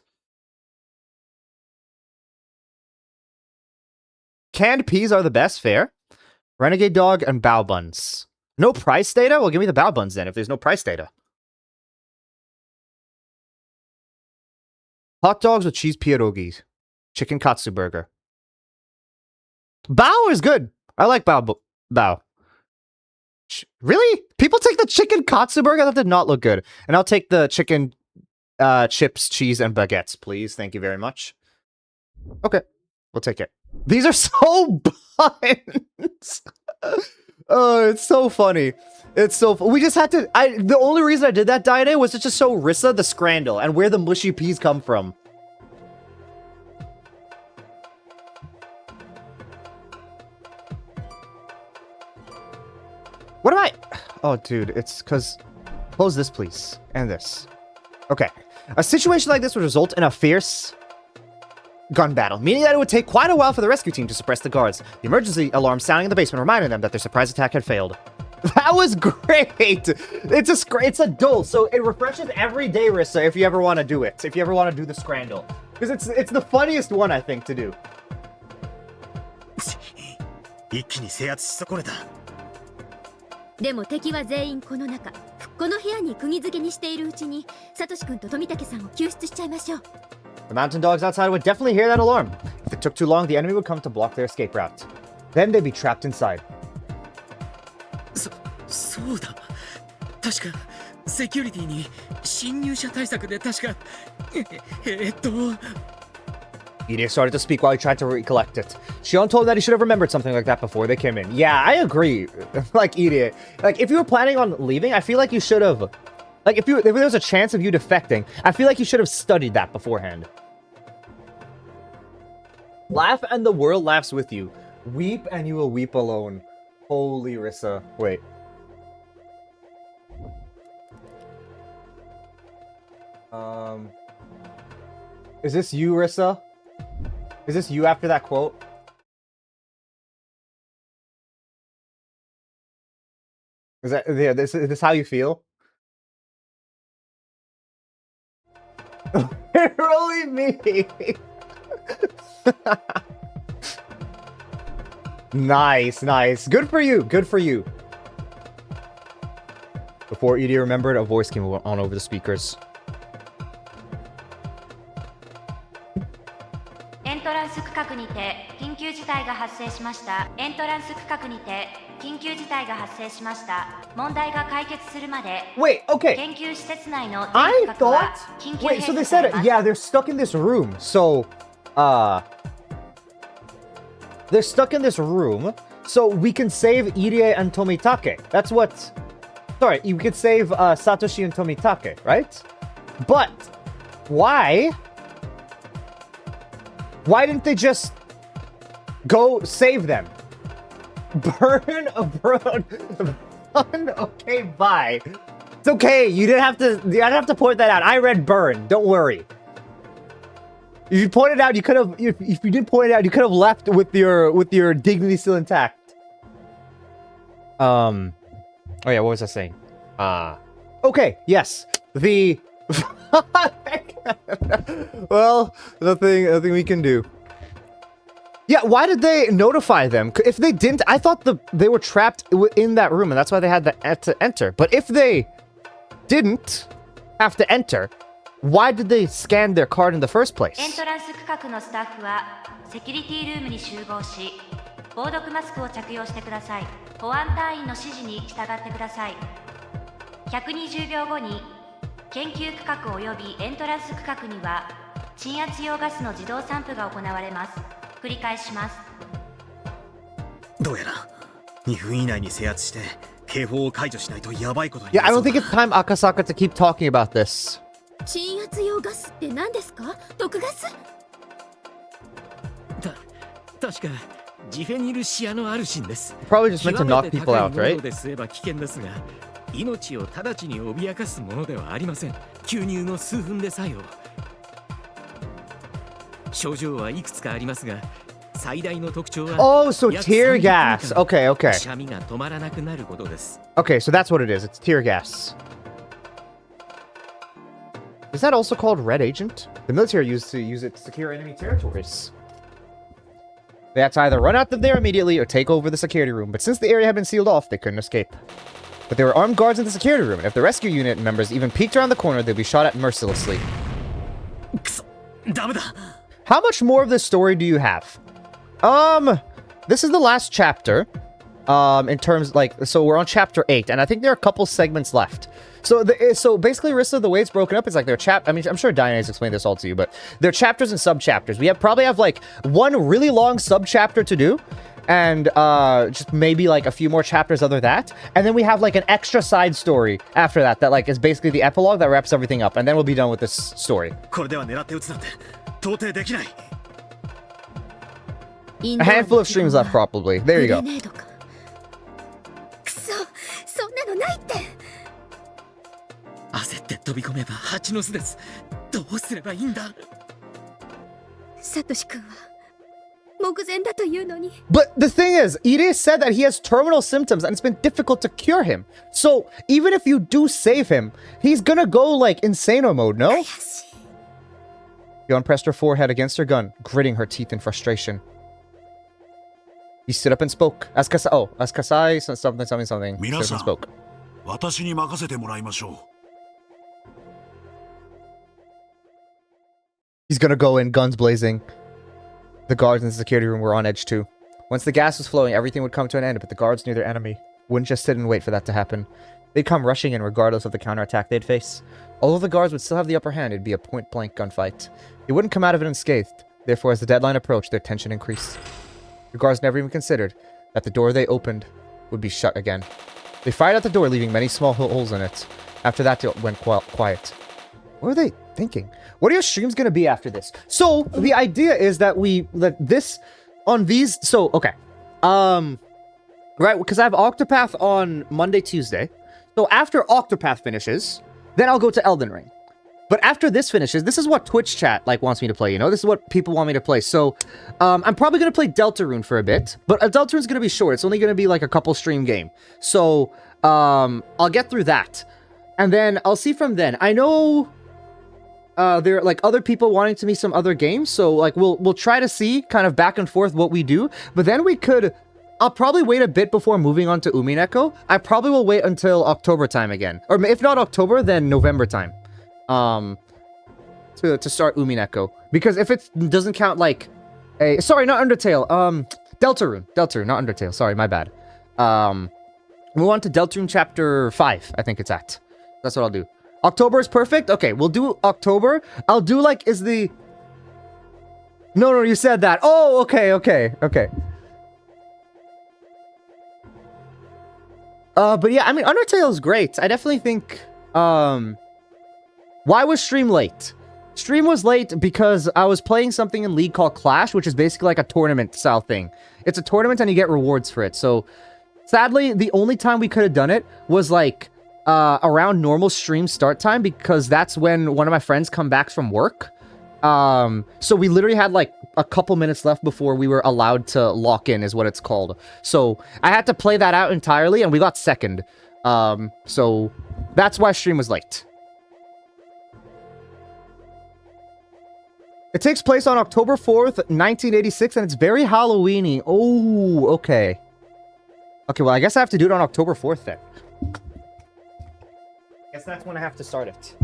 Canned peas are the best. Fair. Renegade dog and bao buns. No price data? Well, give me the bao buns then if there's no price data. Hot dogs with cheese pierogies. Chicken katsu burger. Bao is good. I like bao. Really? People take the chicken katsu burger? That did not look good. And I'll take the chicken chips, cheese, and baguettes, please. Thank you very much. Okay. We'll take it. These are so buns. Oh, it's so funny. It's so we just had to the only reason I did that Diane was to just show Rissa the scrandle and where the mushy peas come from. What am I? Oh, dude, it's because close this, please, and this. Okay, a situation like this would result in a fierce gun battle, meaning that it would take quite a while for the rescue team to suppress the guards. The emergency alarm sounding in the basement reminded them that their surprise attack had failed. That was great! It's a duel, so it refreshes every day, Rissa, if you ever want to do it. If you ever want to do the scrandle. Because it's the funniest one, I think, to do. 一気に制圧し損ねた。でも敵は全員この中。この部屋に釘付けにしているうちに、サトシ君と富武さんを救出しちゃいましょう。The mountain dogs outside would definitely hear that alarm. If it took too long, the enemy would come to block their escape route. Then they'd be trapped inside. そうだ。確かセキュリティに侵入者対策で確かIde started to speak while he tried to recollect it. Shion told him that he should have remembered something like that before they came in. Yeah, I agree. Like, Ide. Like, if you were planning on leaving, I feel like you should have... Like, if there was a chance of you defecting, I feel like you should have studied that beforehand. Laugh and the world laughs with you. Weep and you will weep alone. Holy Rissa. Wait. Is this you, Rissa? Is this you after that quote? Is this how you feel? Really me. Nice. Good for you. Before Edie remembered, a voice came on over the speakers. エントランス区画にて緊急事態が発生しました。エントランス区画にて緊急事態が発生しました。問題が解決するまで Wait, okay. 研究施設内の I thought... Wait, so they said, yeah, they're stuck in this room. So, they're stuck in this room, so we can save Irie and Tomitake. That's what... Sorry, you could save Satoshi and Tomitake, right? But, why? Why didn't they just go save them? Burn? Okay, bye. It's okay, you didn't have to point that out. I read burn, don't worry. If you pointed out, you could have. If you didn't point it out, you could have left with your dignity still intact. Oh yeah, what was I saying? Okay, yes. The well, nothing we can do. Yeah, why did they notify them? If they didn't, I thought they were trapped in that room, and that's why they had to enter. But if they didn't have to enter, why did they scan their card in the first place? エントランス区画のスタッフはセキュリティルームに集合し、防毒マスクを着用してください。保安隊員の指示に従ってください。120秒後に研究区画及びエントランス区画には鎮圧用ガスの自動散布が行われます。繰り返します。どうやら2分以内に制圧して警報を解除しないとやばいことに Yeah, な I り don't そう think だ。 it's time, Akasaka, to keep talking about this. 鎮圧用ガスって何ですか？毒ガス？確かジフェニルシアノアルシンです。 Probably just meant to 極 knock めて people 高い out, 濃度 right? で吸えば危険ですが、命を直ちに脅かすものではありません。吸入の数分で作用。症状はいくつかありますが、最大の特徴は Oh, so 約 tear 30分間 gas. Okay, okay. くしゃみが止まらなくなることです。 Okay, so that's what it is. It's tear gas. Is that also called red agent? The military used to use it to secure enemy territories. They had to either run out of there immediately or take over the security room, but since the area had been sealed off, they couldn't escape. But there were armed guards in the security room, and if the rescue unit members even peeked around the corner, they'd be shot at mercilessly. くそ、ダメだ。 How much more of this story do you have? This is the last chapter. In terms, like, so we're on chapter 8, and I think there are a couple segments left. So basically, Rissa, the way it's broken up is like I mean, I'm sure Diana has explained this all to you, but there are chapters and sub-chapters. We probably have like one really long sub-chapter to do, and just maybe like a few more chapters other that, and then we have like an extra side story after that like is basically the epilogue that wraps everything up, and then we'll be done with this story. これでは狙って撃つなんて到底できない。A handful of streams left, probably. There you go. グレネードか。くそ、そんなのないって。焦って飛び込めば蜂の巣です。どうすればいいんだ。サトシ君は目前だというのに。 But the thing is, Ide said that he has terminal symptoms and it's been difficult to cure him. So even if you do save him, he's gonna go like insano mode, no? 怪しい。 Yon pressed her forehead against her gun, gritting her teeth in frustration. He stood up and spoke. As Kasai, something. Stood up and spoke. 私に任せてもらいましょう。 He's gonna go in, guns blazing. The guards in the security room were on edge too. Once the gas was flowing, everything would come to an end, but the guards knew their enemy wouldn't just sit and wait for that to happen. They'd come rushing in regardless of the counterattack they'd face. Although the guards would still have the upper hand, it'd be a point-blank gunfight. They wouldn't come out of it unscathed. Therefore, as the deadline approached, their tension increased. The guards never even considered that the door they opened would be shut again. They fired at the door, leaving many small holes in it. After that, it went quiet. What are they thinking? What are your streams going to be after this? So, the idea is that right, because I have Octopath on Monday, Tuesday. So after Octopath finishes, then I'll go to Elden Ring. But after this finishes, this is what Twitch chat wants me to play, you know? This is what people want me to play. So, I'm probably going to play Deltarune for a bit, but Deltarune's going to be short. It's only going to be like a couple stream game. So, I'll get through that. And then I'll see from then. I know there are like other people wanting to meet some other games, so like we'll try to see kind of back and forth what we do. But then I'll probably wait a bit before moving on to Umineko. I probably will wait until October time again. Or if not October, then November time. To start Umineko. Because if it doesn't count like sorry, not Undertale. Deltarune, not Undertale. Sorry, my bad. Move on to Deltarune chapter 5, I think it's at. That's what I'll do. October is perfect? Okay, we'll do October. I'll do like, No, you said that. Oh, okay. But yeah, I mean, Undertale is great. I definitely think, why was stream late? Stream was late because I was playing something in League called Clash, which is basically like a tournament style thing. It's a tournament and you get rewards for it. So, sadly, the only time we could have done it was like, around normal stream start time, because that's when one of my friends come back from work. So we literally had like a couple minutes left before we were allowed to lock in, is what it's called. So I had to play that out entirely, and we got second. So that's why stream was late. It takes place on October 4th, 1986, and it's very Halloween-y. Oh, okay. Okay, well, I guess I have to do it on October 4th then. Guess that's when I have to start it.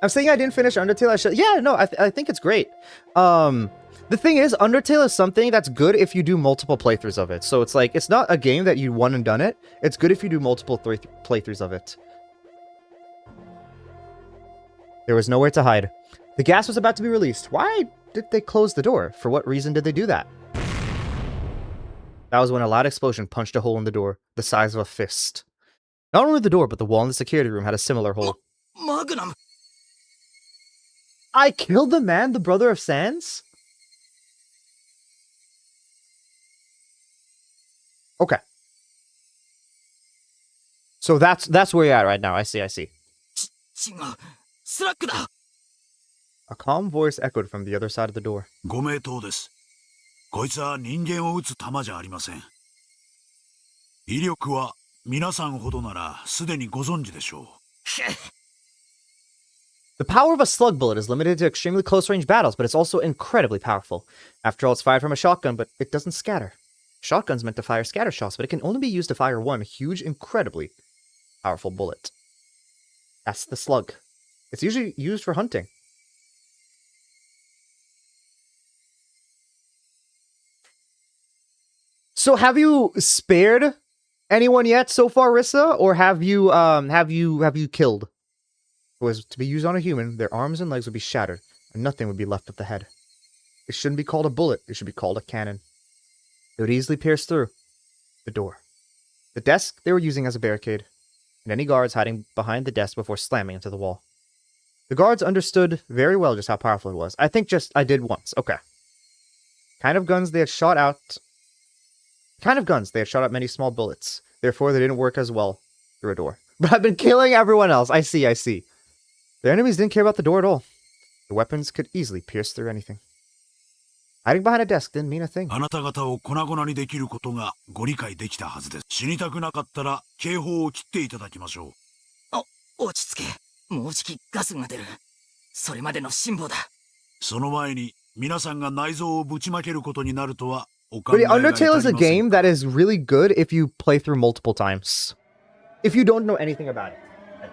I'm saying I didn't finish Undertale. I should. Yeah, no, I think it's great. The thing is, Undertale is something that's good if you do multiple playthroughs of it. So it's like, it's not a game that you won and done it. It's good if you do multiple playthroughs of it. There was nowhere to hide. The gas was about to be released. Why did they close the door? For what reason did they do that? That was when a loud explosion punched a hole in the door, the size of a fist. Not only the door, but the wall in the security room had a similar hole. Magnum! I killed the man, the brother of Sans? Okay. So that's where you're at right now. I see. A calm voice echoed from the other side of the door. ご名答です。こいつは人間を撃つ弾じゃありません。威力は皆さんほどならすでにご存知でしょう。The power of a slug bullet is limited to extremely close-range battles, but it's also incredibly powerful. After all, it's fired from a shotgun, but it doesn't scatter. Shotgun's meant to fire scatter shots, but it can only be used to fire one huge, incredibly powerful bullet. That's the slug. It's usually used for hunting. So have you spared anyone yet so far, Rissa? Or have you killed? If it was to be used on a human, their arms and legs would be shattered, and nothing would be left of the head. It shouldn't be called a bullet, it should be called a cannon. It would easily pierce through the door. The desk they were using as a barricade, and any guards hiding behind the desk before slamming into the wall. The guards understood very well just how powerful it was. I think I did once. Okay. Kind of guns they had shot out many small bullets. Therefore, they didn't work as well through a door. But I've been killing everyone else. I see. The enemies didn't care about the door at all. The weapons could easily pierce through anything. Hiding behind a desk didn't mean a thing. あなた方を粉々にできることがご理解できたはずです。死にたくなかったら警報を切っていただきましょう。落ち着け。もうじきガスが出る。それまでの辛抱だ。その前に皆さんが内臓をぶちまけることになるとはお考 But えが Undertale is a 至りません。 game that is really good if you play through multiple times. If you don't know anything about it.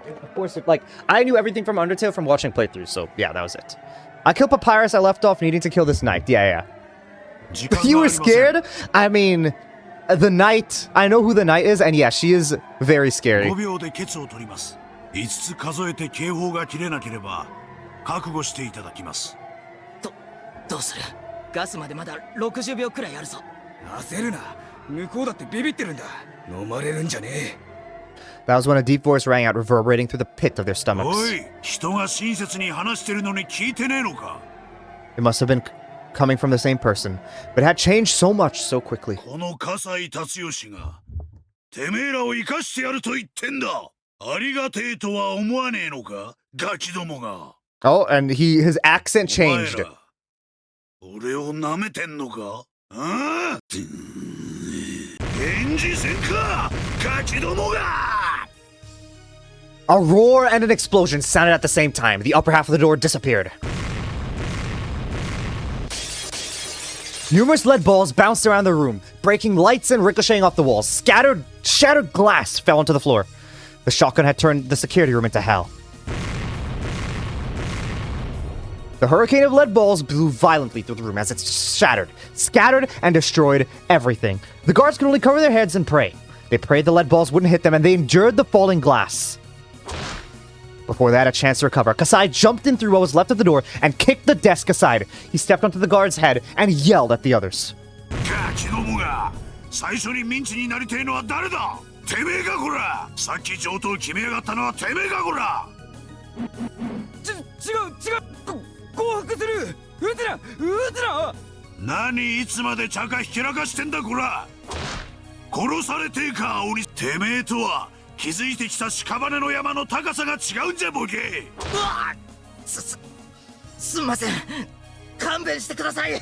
Of course, I knew everything from Undertale from watching playthroughs, so yeah, that was it. I killed Papyrus, I left off needing to kill this knight. Yeah. 時間があり You ま were せん。 scared? I mean, the knight, I know who the knight is, and yeah, she is very scary. 5秒でケツを取ります。5つ数えて警報が切れなければ覚悟していただきます。どうする？ガスまでまだ60秒くらいあるぞ。焦るな。向こうだってビビってるんだ。飲まれるんじゃねえ。 That was when a deep voice rang out, reverberating through the pit of their お stomachs. い、人が親切に話してるのに聞いてねえのか。 It must have been coming from the same person, but it had changed so much so quickly. この葛西達義がてめえらを生かしてやると言ってんだ。ありがてえとは思わねえのか、ガキどもが。 Oh, and his accent お前 changed. ら俺を舐めてんのか。ああ、返事せんか、ガキどもが。 A roar and an explosion sounded at the same time. The upper half of the door disappeared. Numerous lead balls bounced around the room, breaking lights and ricocheting off the walls. Shattered glass fell onto the floor. The shotgun had turned the security room into hell. The hurricane of lead balls blew violently through the room as it shattered, scattered, and destroyed everything. The guards could only cover their heads and pray. They prayed the lead balls wouldn't hit them, and they endured the falling glass. Before they had a chance to recover, Kasai jumped in through what was left of the door and kicked the desk aside. He stepped onto the guard's head and yelled at the others. ガキどもが最初にミンチになりてえのは誰だ。てめえかこら。さっき上等決めやがったのはてめえかこら。違う。降伏する。撃つな。何いつまで茶化ひけらかしてんだこら。殺されてえか鬼。てめえとは築いてきた屍の山の高さが違うんじゃボケ。すんません。勘弁してください。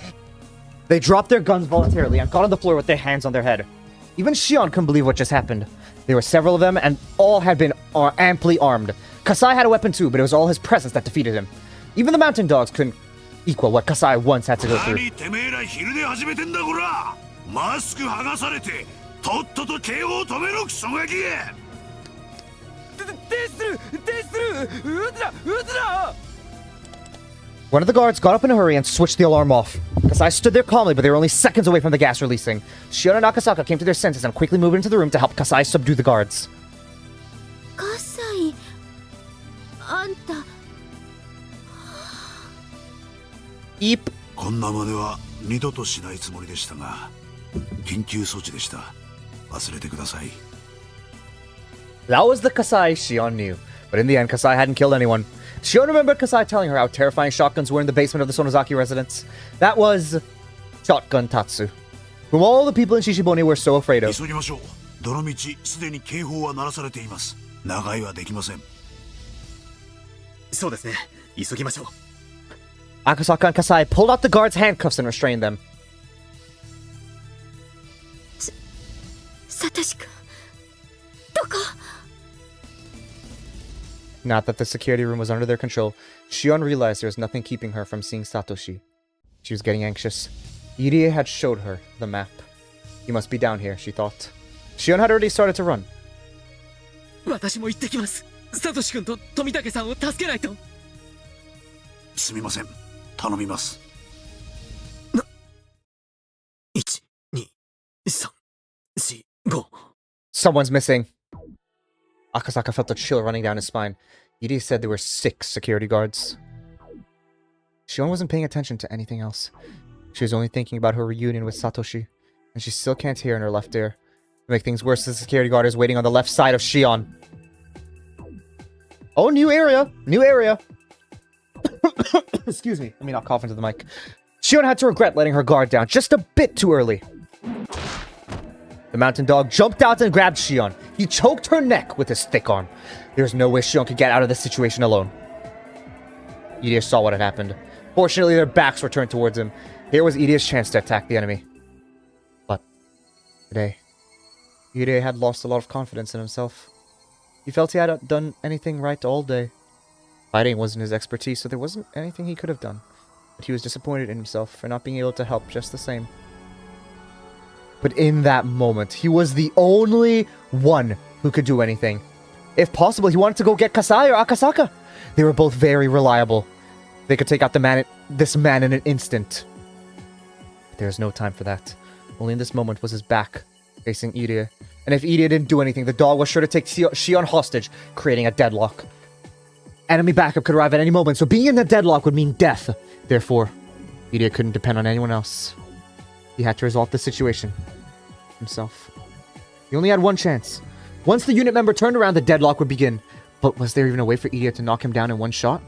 They dropped their guns voluntarily and got on the floor with their hands on their head. Even Shion couldn't believe what just happened. There were several of them, and all had been amply armed. Kasai had a weapon too, but it was all his presence that defeated him. Even the mountain dogs couldn't equal what Kasai once had to go through. 何てめえら昼で始めてんだこら。マスク剥がされてとっとと警報を止めろクソガキ。One of the guards got up in a hurry and switched the alarm off. Kasai stood there calmly, but they were only seconds away from the gas releasing. Shion and Akasaka came to their senses and quickly moved into the room to help Kasai subdue the guards. 葛西あんた Eep. こんな真似は二度としないつもりでしたが、緊急措置でした。忘れてください。That was the Kasai Shion knew. But in the end, Kasai hadn't killed anyone. Shion remembered Kasai telling her how terrifying shotguns were in the basement of the Sonozaki residence. That was Shotgun Tatsu, whom all the people in Shishibone were so afraid of. 急ぎましょう。どの道すでに警報は鳴らされています。長居はできません。そうですね。急ぎましょう。 Akasaka and Kasai pulled out the guards' handcuffs and restrained them. サトシ君どこ Not that the security room was under their control, Shion realized there was nothing keeping her from seeing Satoshi. She was getting anxious. Irie had showed her the map. He must be down here, she thought. Shion had already started to run. 私も行ってきます。サトシ君と富武さんを助けないと。すみません。頼みます。1、2、3、4、5。 Someone's missing. Akasaka felt a chill running down his spine. Irie said there were 6 security guards. Shion wasn't paying attention to anything else. She was only thinking about her reunion with Satoshi, and she still can't hear in her left ear. To make things worse, the security guard is waiting on the left side of Shion. Oh, new area! New area! Excuse me. Let me not cough into the mic. Shion had to regret letting her guard down just a bit too early. The mountain dog jumped out and grabbed Shion. He choked her neck with his thick arm. There was no way Shion could get out of this situation alone. Irie saw what had happened. Fortunately, their backs were turned towards him. Here was Irie's chance to attack the enemy. But today, Irie had lost a lot of confidence in himself. He felt he hadn't done anything right all day. Fighting wasn't his expertise, so there wasn't anything he could have done. But he was disappointed in himself for not being able to help just the same. But in that moment, he was the only one who could do anything. If possible, he wanted to go get Kasai or Akasaka. They were both very reliable. They could take out this man in an instant. But there was no time for that. Only in this moment was his back facing Irie. And if Irie didn't do anything, the dog was sure to take Shion hostage, creating a deadlock. Enemy backup could arrive at any moment, so being in a deadlock would mean death. Therefore, Irie couldn't depend on anyone else. He had to resolve the situation himself. He only had one chance. Once the unit member turned around, the deadlock would begin. But was there even a way for Irie to knock him down in one shot?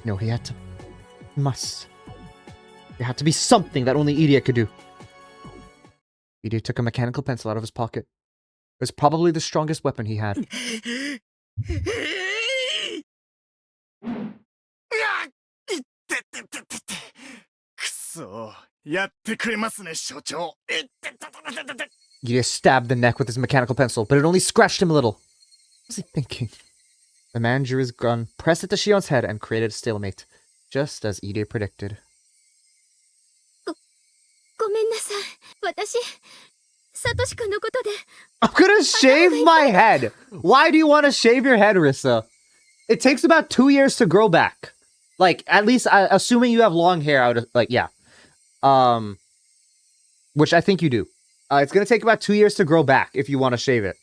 No, he had to. He must. There had to be something that only Irie could do. Irie took a mechanical pencil out of his pocket. It was probably the strongest weapon he had. くそ、やってくれますね、所長。 Irie stabbed the neck with his mechanical pencil, but it only scratched him a little. What was he thinking? The man drew his gun, pressed it to Shion's head, and created a stalemate, just as Irie predicted. ごめんなさい。私、サトシ君のことで。 I'm gonna shave my head! Why do you want to shave your head, Rissa? It takes about 2 years to grow back. Like, at least, assuming you have long hair, I would, like, yeah. Which I think you do. It's gonna take about 2 years to grow back if you want to shave it.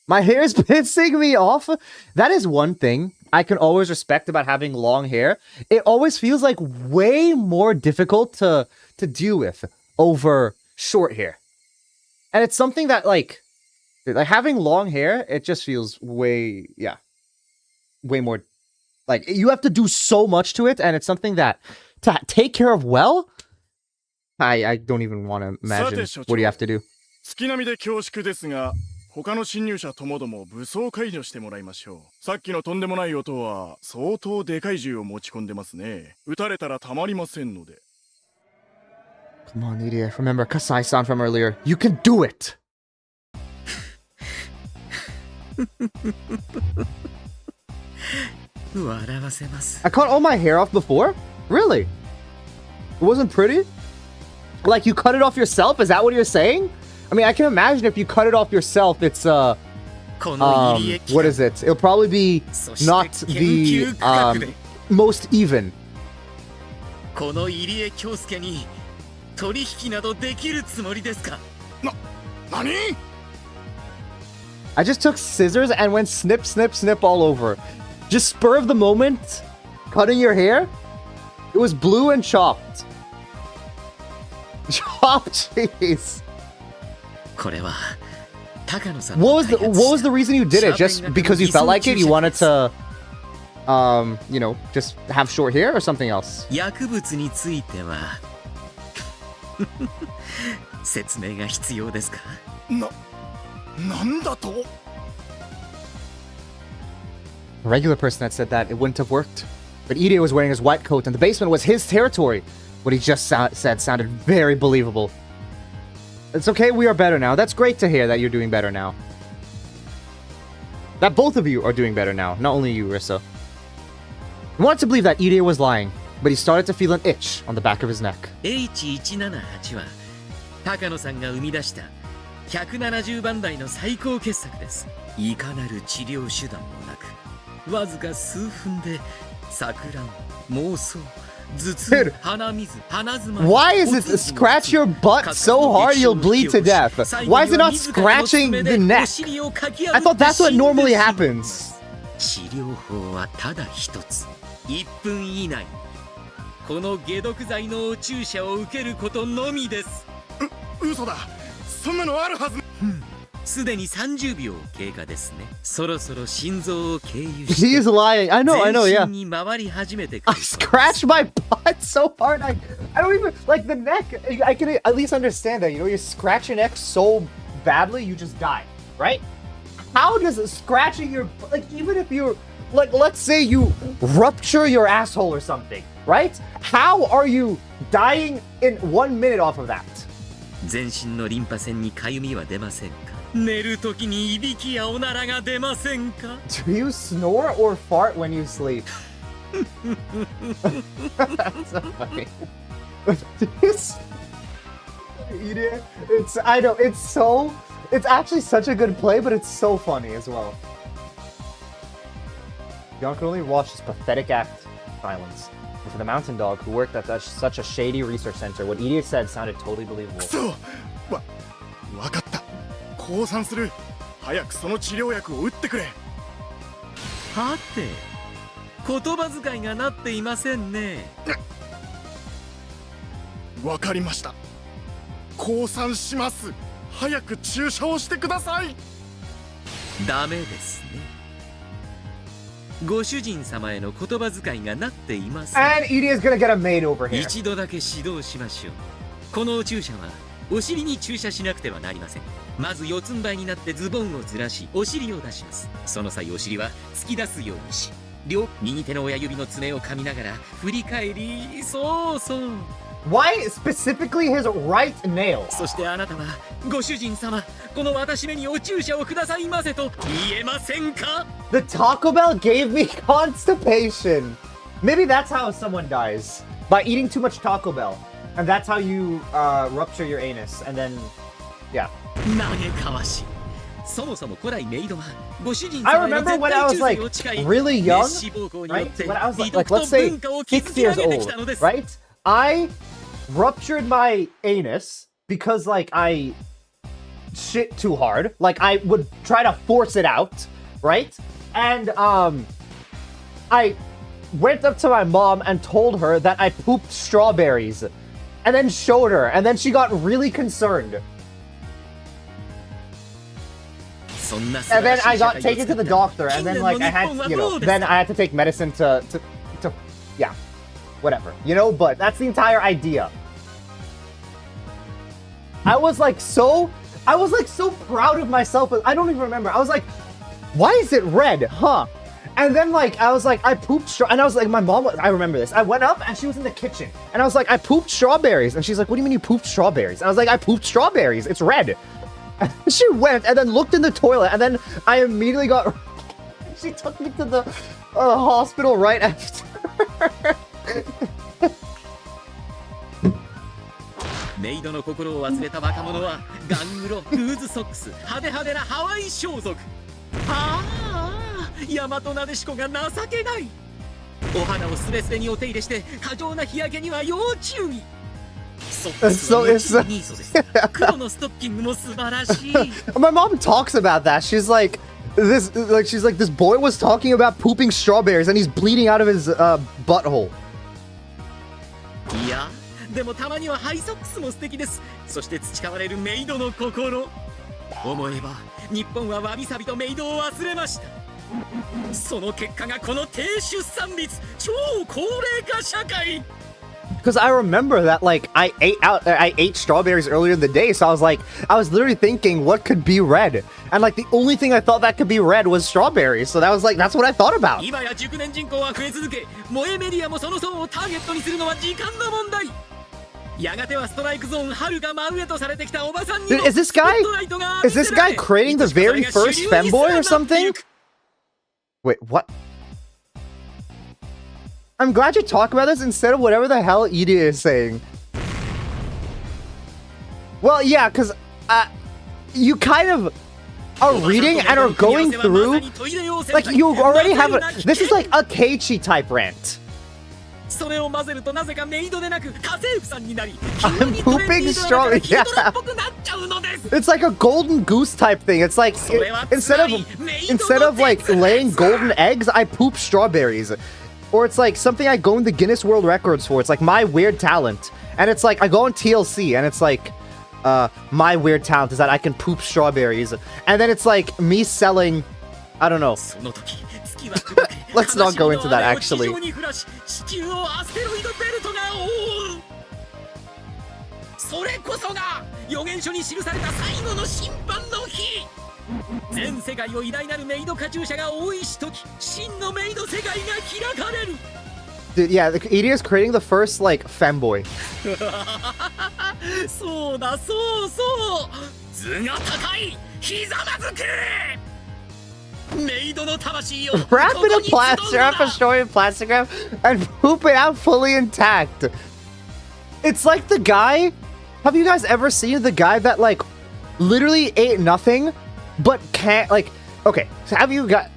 My hair is pissing me off. That is one thing I can always respect about having long hair. It always feels like way more difficult to deal with over short hair. And it's something that, like having long hair, it just feels way more, like, you have to do so much to it, and it's something that, to take care of well, I don't even want to imagine what you have to do. 月並みで恐縮ですが、他の侵入者ともども武装解除してもらいましょう。さっきのとんでもない音は相当でかい銃を持ち込んでますね。撃たれたらたまりませんので。Come on, idiot. Remember Kasai-san from earlier. You can do it! I cut all my hair off before? Really? It wasn't pretty? Like, you cut it off yourself? Is that what you're saying? I mean, I can imagine if you cut it off yourself, it's, what is it? It'll probably be not the, most even. この入江京介に取引などできるつもりですか？何？ I just took scissors and went snip, snip, snip all over. Just spur of the moment, cutting your hair. It was blue and chopped. Chopped, jeez. これは高野さん What was the reason you did it? Just because you felt like it? You wanted to, you know, just have short hair or something else? 薬物については説明が必要ですか？なんだと？ A regular person had said that it wouldn't have worked. But Irie was wearing his white coat and the basement was his territory. What he just said sounded very believable. It's okay, we are better now. That's great to hear that you're doing better now. That both of you are doing better now, not only you, Rissa. He wanted to believe that Irie was lying, but he started to feel an itch on the back of his neck. H178 は高野さんが生み出した170番台の最高傑作です。いかなる治療手段もなく、わずか数分で錯乱、妄想、頭痛、鼻水、鼻づまり。 Why is it scratch your butt so hard you'll bleed to death? Why is it not scratching the neck? I thought that's what normally happens. 治療法はただ一つ。1分以内、この解毒剤のお注射を受けることのみです。嘘だ。そんなのあるはず。すでに30秒経過ですね。そろそろ心臓を経由して He is lying. I know, yeah. 全身に回り始めてくる。 I scratched my butt so hard. I don't even like the neck. I can at least understand that. You know, you scratch your neck so badly, you just die, right? How does scratching your like even if you're like let's say you rupture your asshole or something, right? How are you dying in 1 minute off of that? 全身のリンパ腺にかゆみは出ませんか？寝るときにいびきやおならが出ませんか？ Do you snore or fart when you sleep? That's so funny. Idiot. I know, it's actually such a good play, but it's so funny as well. John could only watch this pathetic act in silence. And for the mountain dog who worked at such a shady research center, what Idiot said sounded totally believable. わかった。降参する。早くその治療薬を打ってくれ。はて、言葉遣いがなっていませんね。わかりました。降参します。早く注射をしてください。ダメですね。ご主人様への言葉遣いがなっていません。 And Edie is gonna get a maid over here. 一度だけ指導しましょう。このお注射はお尻に注射しなくてはなりません。まず四つん這いになってズボンをずらし、お尻を出します。その際お尻は突き出すようにし、両右手の親指の爪を噛みながら振り返り、そうそう。Why specifically his right nail? そしてあなたはご主人様、この私めにお注射をくださいませと言えませんか？ The Taco Bell gave me constipation. Maybe that's how someone dies. By eating too much Taco Bell. And that's how you rupture your anus. And then, yeah. 嘆かわしい。そもそも古来メイドはご主人 I 様への remember 絶 when I 対 was 忠 like 誠を誓い、 really young, 熱死暴行によっ right? て When I was 美 like 徳 let's と say 文化を 6築き上 years げて old, きたのです。 right? I ruptured my anus because like I shit too hard. Like I would try to force it out, right? And I went up to my mom and told her that I pooped strawberries and then showed her and then she got really concerned. And then I got taken to the doctor and then like I had, you know, then I had to take medicine to yeah, whatever, you know, but that's the entire idea. I was like so, I was like so proud of myself. I don't even remember. I was like, why is it red? Huh? And then like, I was like, I pooped and I was like, my mom, I remember this. I went up and she was in the kitchen and I was like, I pooped strawberries. And she's like, what do you mean you pooped strawberries? And I was like, I pooped strawberries. It's red. And she went and then looked in the toilet and then I immediately got, she took me to the hospital right after. メイドの心を忘れた若者はガングロ、ルーズソックス、派手派手なハワイ装束。ああ、大和なでしこが情けない。お肌をスレスレにお手入れして過剰な日焼けには要注意。ソックスはもちろんニーソです。黒のストッキングも素晴らしい。My mom talks about that. She's like, this boy was talking about pooping strawberries and he's bleeding out of his butthole. いや。でもたまにはハイソックスも素敵です。そして培われるメイドの心。思えば日本はわびさびとメイドを忘れました。その結果がこの低出産率、超高齢化社会。Because I remember that like I ate strawberries earlier in the day, so I was literally thinking what could be red, and like the only thing I thought that could be red was strawberries. So that's what I thought about. 今や熟年人口は増え続け、萌えメディアもその層をターゲットにするのは時間の問題。やがてはストライクゾーン春が真上とされてきたおばさんに Is this guy creating the very first femboy or something? Wait, what? I'm glad you talk about this instead of whatever the hell Edie is saying. Well, yeah, because you kind of are reading and are going through, like, you already have this is like a Keiichi type rant. I'm pooping straw. Yeah. It's like a golden goose type thing. It's like instead of like laying golden eggs, I poop strawberries. Or it's like something I go in the Guinness World Records for. It's like my weird talent. And it's like I go on TLC and it's like my weird talent is that I can poop strawberries. And then it's like me selling, I don't know. Let's not go into that actually. Dude, yeah, Edie is creating the first like femboy. Wrap it in plastic, wrap a story in plastic wrap, and poop it out fully intact. It's like the guy. Have you guys ever seen the guy that like literally ate nothing, but can't like? Okay, so have you got?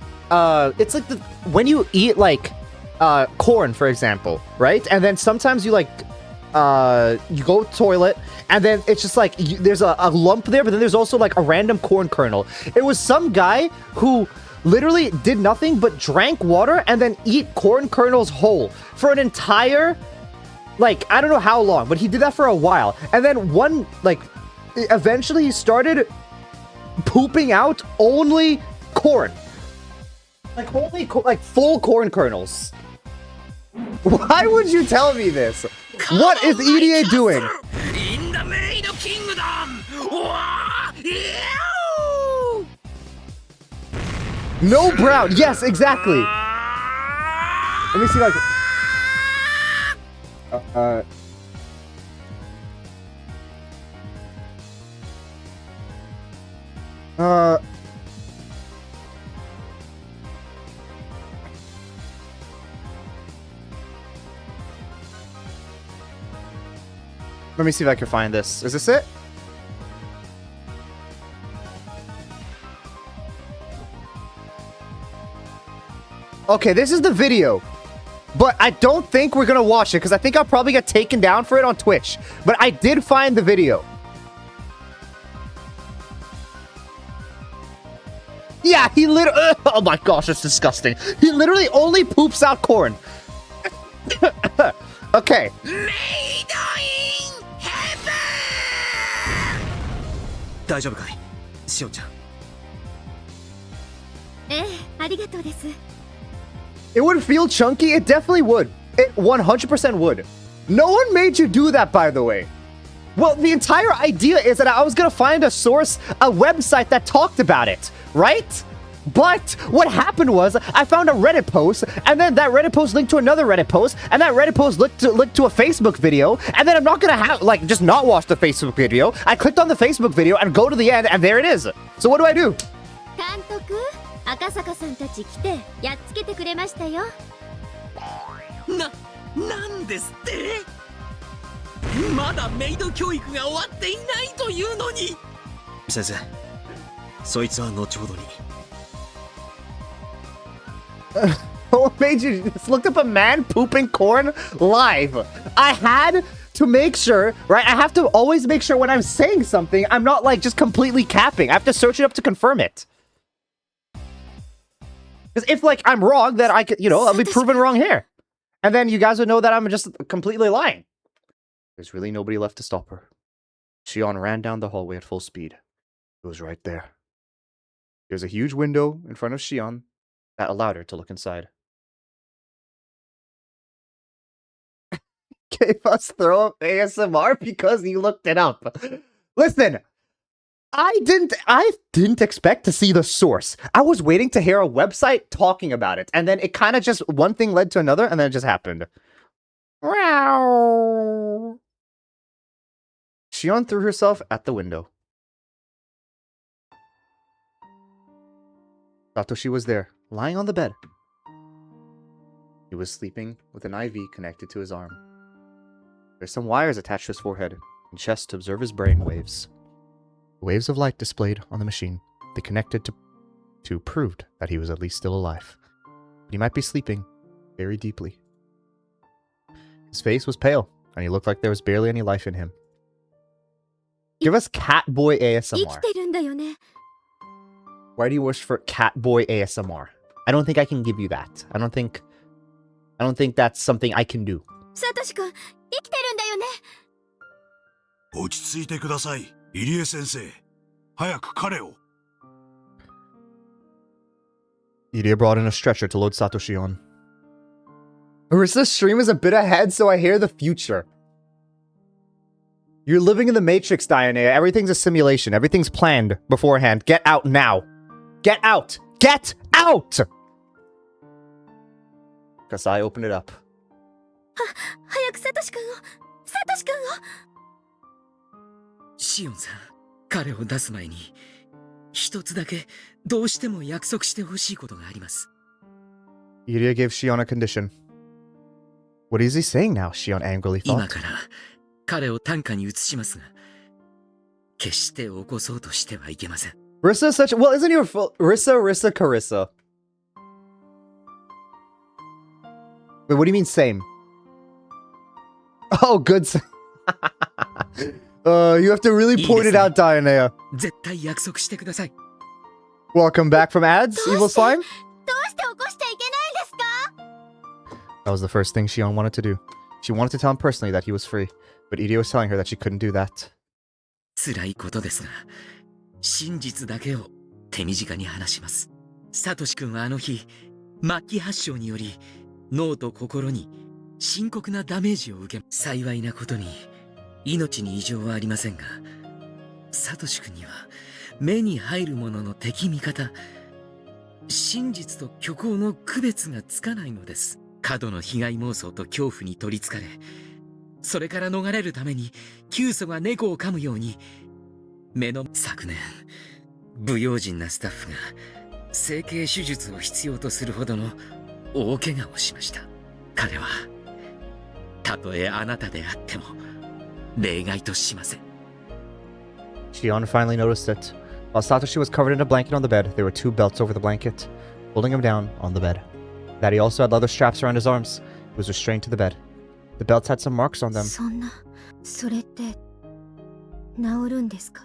It's like when you eat like corn, for example, right? And then sometimes you like you go to the toilet, and then it's just like there's a lump there, but then there's also like a random corn kernel. It was some guy who literally did nothing but drank water and then eat corn kernels whole for an entire, like, I don't know how long, but he did that for a while. And then eventually he started pooping out only corn. Like, only like full corn kernels. Why would you tell me this? What is EDA doing? In the Maid Kingdom! No brown. Yes, exactly. Let me see like. Let me see if I can find this. Is this it? Okay, this is the video. But I don't think we're gonna watch it because I think I'll probably get taken down for it on Twitch. But I did find the video. Yeah, he literally... Oh my gosh, that's disgusting. He literally only poops out corn. Okay. Made in heaven! 大丈夫かい、しおちゃん。ええ、ありがとうです。It would feel chunky? It definitely would. It 100% would. No one made you do that, by the way. Well, the entire idea is that I was gonna find a source, a website that talked about it, right? But what happened was I found a Reddit post, and then that Reddit post linked to another Reddit post, and that Reddit post linked to a Facebook video, and then I'm not gonna have, like, just not watch the Facebook video. I clicked on the Facebook video and go to the end, and there it is. So what do I do? 監督、赤坂さんたち来てやっつけてくれましたよ。なんですって？まだメイド教育が終わっていないというのに。先生、そいつは後ほどに。What made you just looked up a man pooping corn live? I had to make sure, right? I have to always make sure when I'm saying something, I'm not like just completely capping. I have to search it up to confirm it. Because if like I'm wrong, then I could, you know, I'll be proven wrong here. And then you guys would know that I'm just completely lying. There's really nobody left to stop her. Shion ran down the hallway at full speed. It was right there. There's a huge window in front of Shion that allowed her to look inside. Gave us throw up ASMR because he looked it up. Listen, I didn't expect to see the source. I was waiting to hear a website talking about it, and then it kind of just one thing led to another, and then it just happened. Shion threw herself at the window. Satoshi was there, lying on the bed. He was sleeping with an IV connected to his arm. There's some wires attached to his forehead and chest to observe his brain waves. The waves of light displayed on the machine, they connected to proved that he was at least still alive. But he might be sleeping very deeply. His face was pale, and he looked like there was barely any life in him. Give us Catboy 生 ASMR. きてるんだよね。 Why do you wish for Catboy ASMR? I don't think I can give you that. I don't think that's something I can do. サトシ君、生きてるんだよね。落ち着いてください、入江先生。早く彼を。Iria brought in a stretcher to load Satoshi on. Arisa's stream is a bit ahead, so I hear the future. You're living in the Matrix, Dianea. Everything's a simulation. Everything's planned beforehand. Get out now. Get out! Get out! Kasai opened it up. 早くサトシ君を、サトシ君を。シオンさん、彼を出す前に一つだけどうしても約束してほしいことがあります。Iria gave Shion a condition. What is he saying now? Shion angrily 今 thought. から彼を担架に移しますが、決して起こそうとしてはいけません。Rissa is such. Well, isn't your full Rissa Carissa? Wait, what do you mean same? Oh, good. You have to really point it out, Dianea. 絶対約束してください。Welcome back from ads, Evil Slime. どうして起こしちゃいけないんですか？ That was the first thing Shion wanted to do. She wanted to tell him personally that he was free, but Iria was telling her that she couldn't do that. 辛いことですが、真実だけを手短に話します。サトシ君はあの日、末期発症により脳と心に深刻なダメージを受け、幸いなことに命に異常はありませんが、サトシ君には目に入るものの敵味方、真実と虚構の区別がつかないのです。過度の被害妄想と恐怖に取りつかれ、それから逃れるために急祖が猫を噛むように昨年不用心なスタッフが整形手術を必要とするほどの大怪我をしました。彼はたとえあなたであっても例外としません。 Shion finally noticed it. While Satoshi was covered in a blanket on the bed, there were two belts over the blanket, holding him down on the bed. That he also had leather straps around his arms. He was restrained to the bed. The belts had some marks on them. そんな、それって治るんですか？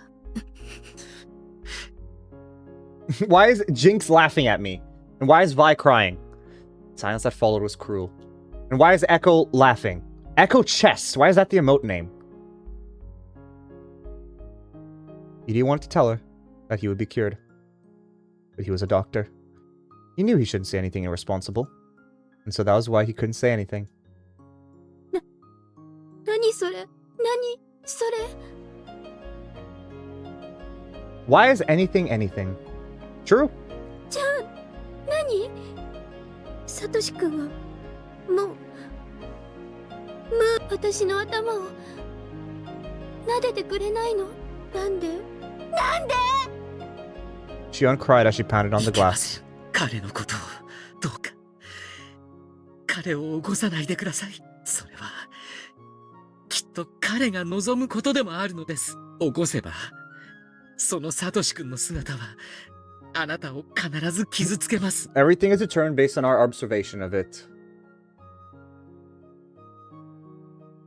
Why is Jinx laughing at me? And why is Vi crying? The silence that followed was cruel. And why is Echo laughing? Echo Chess. Why is that the emote name? Iria wanted to tell her that he would be cured. But he was a doctor. He knew he shouldn't say anything irresponsible. And so that was why he couldn't say anything. 何それ？何？それ Why is anything anything? True. じゃあ何？サトシ君はもう私の頭を撫でてくれないの？なんで？なんで？ Shion cried as she pounded on the いけま glass. せん。彼のことをどうか彼を起こさないでください。それはきっと彼が望むことでもあるのです。起こせばそのサトシ君の姿はあなたを必ず傷つけます。 Everything is determined based on our observation of it.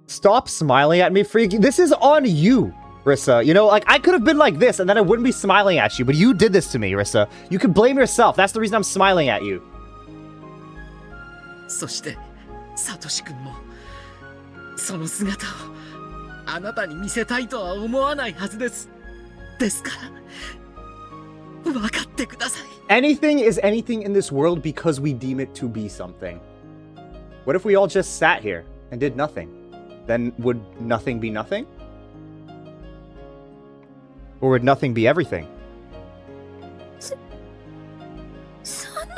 Stop smiling at me, freaky. This is on you, Rissa. You know, like, I could have been like this and then I wouldn't be smiling at you, but you did this to me, Rissa. You can blame yourself. That's the reason I'm smiling at you. そしてサトシ君もその姿をあなたに見せたいとは思わないはずです。ですから分かってください。 Anything is anything in this world because we deem it to be something. What if we all just sat here and did nothing? Then would nothing be nothing? Or would nothing be everything? そんな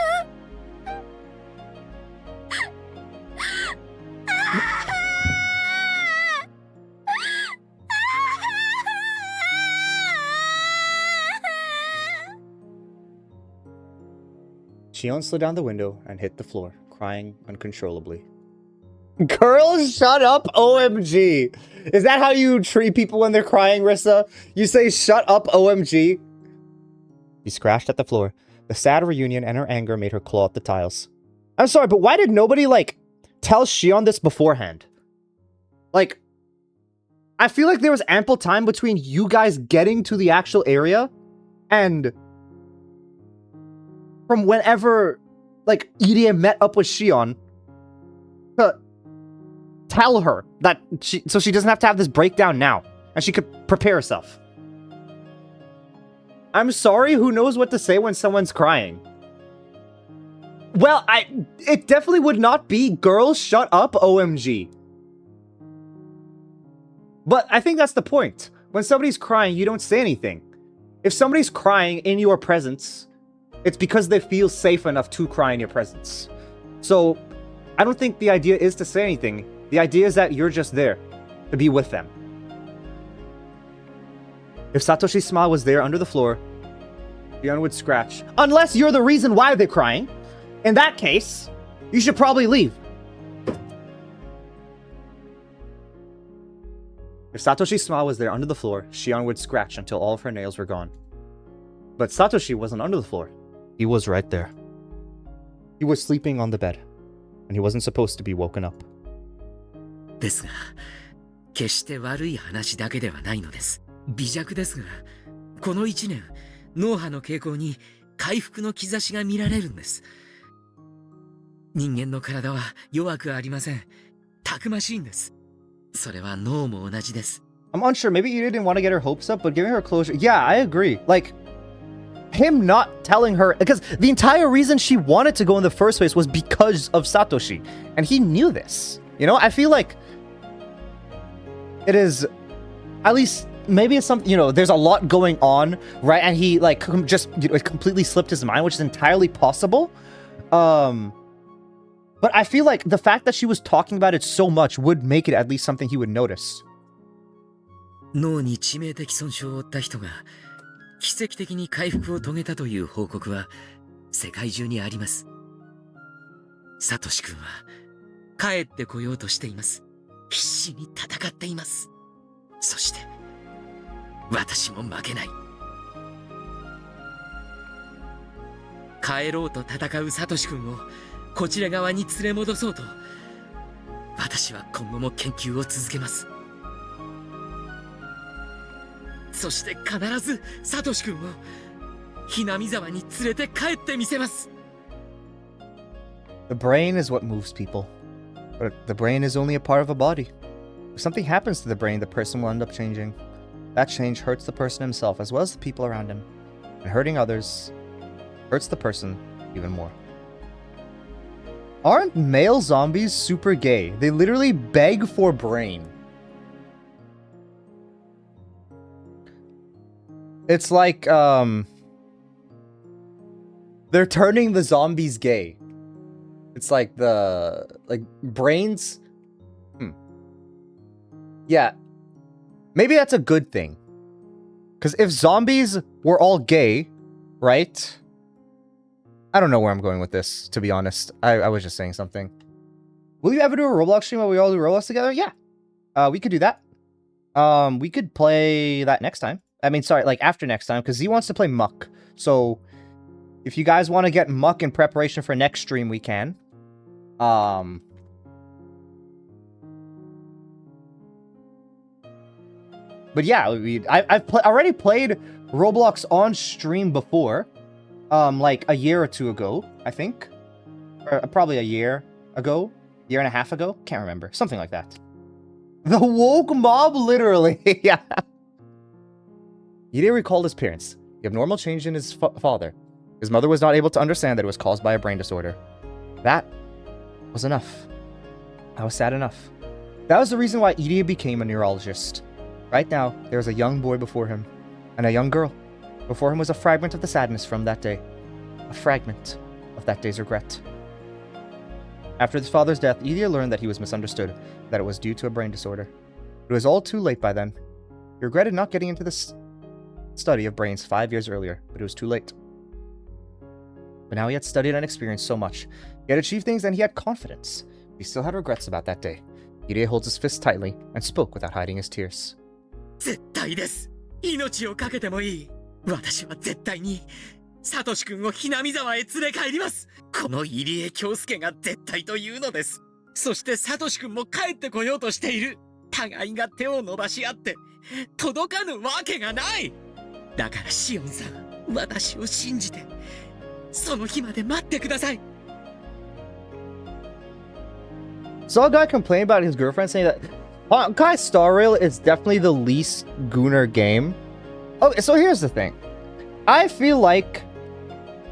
Shion slid down the window and hit the floor, crying uncontrollably. Girls, shut up, OMG! Is that how you treat people when they're crying, Rissa? You say, shut up, OMG? She scratched at the floor. The sad reunion and her anger made her claw at the tiles. I'm sorry, but why did nobody, like, tell Shion this beforehand? Like, I feel like there was ample time between you guys getting to the actual area and from whenever, like, Irie met up with Shion to tell her that so she doesn't have to have this breakdown now and she could prepare herself. I'm sorry, who knows what to say when someone's crying? Well, it definitely would not be girls shut up, OMG. But I think that's the point. When somebody's crying, you don't say anything. If somebody's crying in your presence, it's because they feel safe enough to cry in your presence. So, I don't think the idea is to say anything. The idea is that you're just there, to be with them. If Satoshi's smile was there under the floor, Shion would scratch. Unless you're the reason why they're crying. In that case, you should probably leave. If Satoshi's smile was there under the floor, Shion would scratch until all of her nails were gone. But Satoshi wasn't under the floor. He was right there. He was sleeping on the bed, and he wasn't supposed to be woken up. ですが、決して悪い話だけではないのです。微弱ですが、この1年、脳波の傾向に回復の兆しが見られるんです。人間の体は弱くありません。たくましいんです。それは脳も同じです。 I'm unsure. Maybe you didn't want to get her hopes up, but giving her closure. Yeah, I agree. Like, him not telling her, because the entire reason she wanted to go in the first place was because of Satoshi, and he knew this. You know, I feel like it is, at least maybe it's something, you know, there's a lot going on, right? And he like just, you know, completely slipped his mind, which is entirely possible. But I feel like the fact that she was talking about it so much would make it at least something he would notice. 脳に致命的損傷を負った人が奇跡的に回復を遂げたという報告は世界中にあります。サトシ君は帰ってこようとしています。必死に戦っています。そして私も負けない。帰ろうと戦うサトシ君をこちら側に連れ戻そうと私は今後も研究を続けます。そして必ずサトシ君をひなみ沢に連れて帰ってみせます。 The brain is what moves people. But the brain is only a part of a body. If something happens to the brain, the person will end up changing. That change hurts the person himself as well as the people around him. And hurting others hurts the person even more. Aren't male zombies super gay? They literally beg for brain. It's like, they're turning the zombies gay. It's like brains. Yeah. Maybe that's a good thing. Because if zombies were all gay, right? I don't know where I'm going with this, to be honest. I was just saying something. Will you ever do a Roblox stream where we all do Roblox together? Yeah. We could do that. We could play that next time. I mean, sorry, like after next time, because Z wants to play Muck. So, if you guys want to get Muck in preparation for next stream, we can. But yeah, I've already played Roblox on stream before. Like a year or two ago, I think. Or probably a year ago. Year and a half ago? Can't remember. Something like that. The woke mob, literally. Yeah. Ide recalled his parents. The abnormal change in his father. His mother was not able to understand that it was caused by a brain disorder. That was enough. That was sad enough. That was the reason why Ide became a neurologist. Right now, there was a young boy before him, and a young girl. Before him was a fragment of the sadness from that day. A fragment of that day's regret. After his father's death, Ide learned that he was misunderstood, that it was due to a brain disorder. It was all too late by then. He regretted not getting into the study of brains 5 years earlier, but it was too late. But now he had studied and experienced so much. He had achieved things and he had confidence. He still had regrets about that day. Ide holds his fist tightly and spoke without hiding his tears. 絶対です。命をかけてもいい。私は絶対にサトシ君をひなみ沢へ連れ帰ります。この入江京介が絶対というのです。そしてサトシ君も帰ってこようとしている。互いが手を伸ばし合って届かぬわけがない。だからシオンさん、私を信じてその日まで待ってください。Saw a guy complain about his girlfriend saying that Honkai Star Rail is definitely the least Gooner game. Oh, so here's the thing. I feel like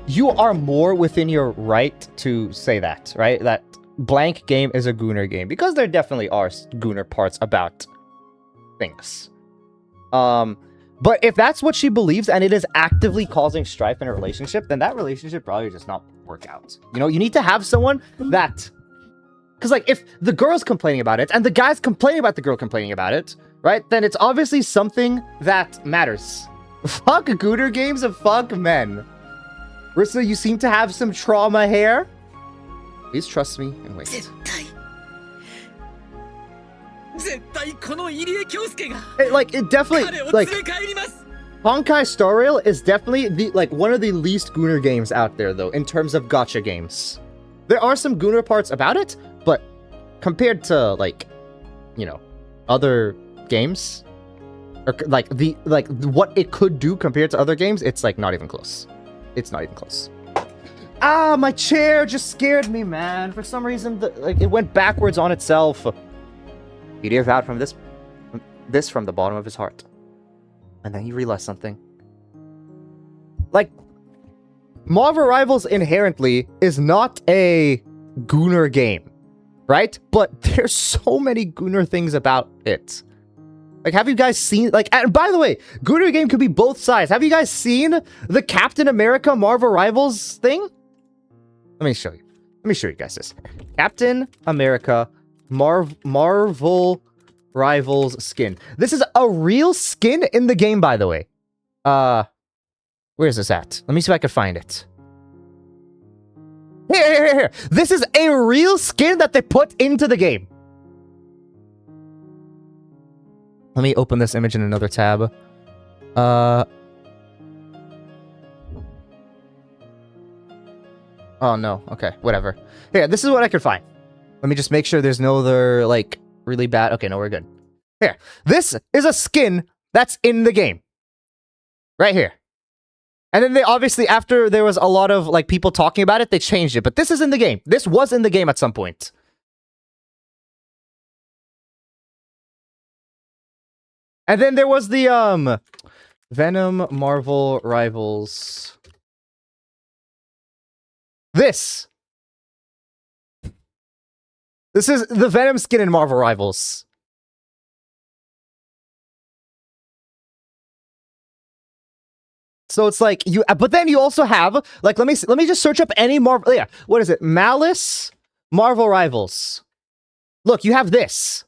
you are more within your right to say that, right? That blank game is a Gooner game. Because there definitely are Gooner parts about things. But if that's what she believes and it is actively causing strife in a relationship, then that relationship probably just not work out. You know, you need to have someone that... Because, like, if the girl's complaining about it, and the guy's complaining about the girl complaining about it, right, then it's obviously something that matters. Fuck Gooner games and fuck men. Rissa, you seem to have some trauma here. Please trust me and wait. It definitely, like, Honkai Star Rail is definitely, one of the least Gooner games out there, though, in terms of gacha games. There are some Gooner parts about it, but compared to, like, you know, other games, or what it could do compared to other games, it's like not even close. It's not even close. Ah, my chair just scared me, man. For some reason, it went backwards on itself. He vowed from this from the bottom of his heart, and then he realized something. Like, Marvel Rivals inherently is not a Gooner game, right? But there's so many Gooner things about it. Like, have you guys seen, like, and by the way, Gooner game could be both sides. Have you guys seen the Captain America Marvel Rivals thing? Let me show you. Let me show you guys this. Captain America Marvel Rivals skin. This is a real skin in the game, by the way. Where's this at? Let me see if I can find it. Here. This is a real skin that they put into the game. Let me open this image in another tab. Oh no, okay, whatever. Here, this is what I could find. Let me just make sure there's no other, like, really bad... Okay, no, we're good. Here, this is a skin that's in the game. Right here. And then they obviously, after there was a lot of, like, people talking about it, they changed it. But this is in the game. This was in the game at some point. And then there was the, Venom Marvel Rivals. This is the Venom skin in Marvel Rivals. So it's like you, but then you also have like let me just search up any Marvel. Yeah, what is it? Malice, Marvel Rivals. Look, you have this.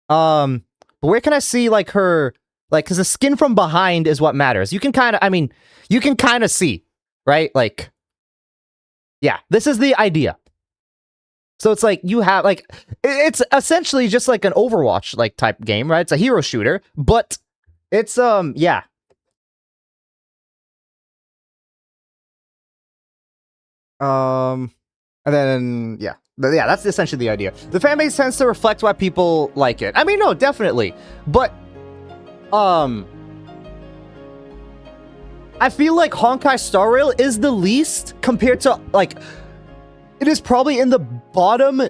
But where can I see like her? Like, because the skin from behind is what matters. You can kind of, I mean, you can kind of see, right? Like, yeah, this is the idea. So it's like you have like it's essentially just like an Overwatch like type game, right? It's a hero shooter, but it's yeah. And then yeah. But yeah, that's essentially the idea. The fan base tends to reflect why people like it. I mean, no, definitely. But I feel like Honkai Star Rail is the least compared to like it is probably in the bottom,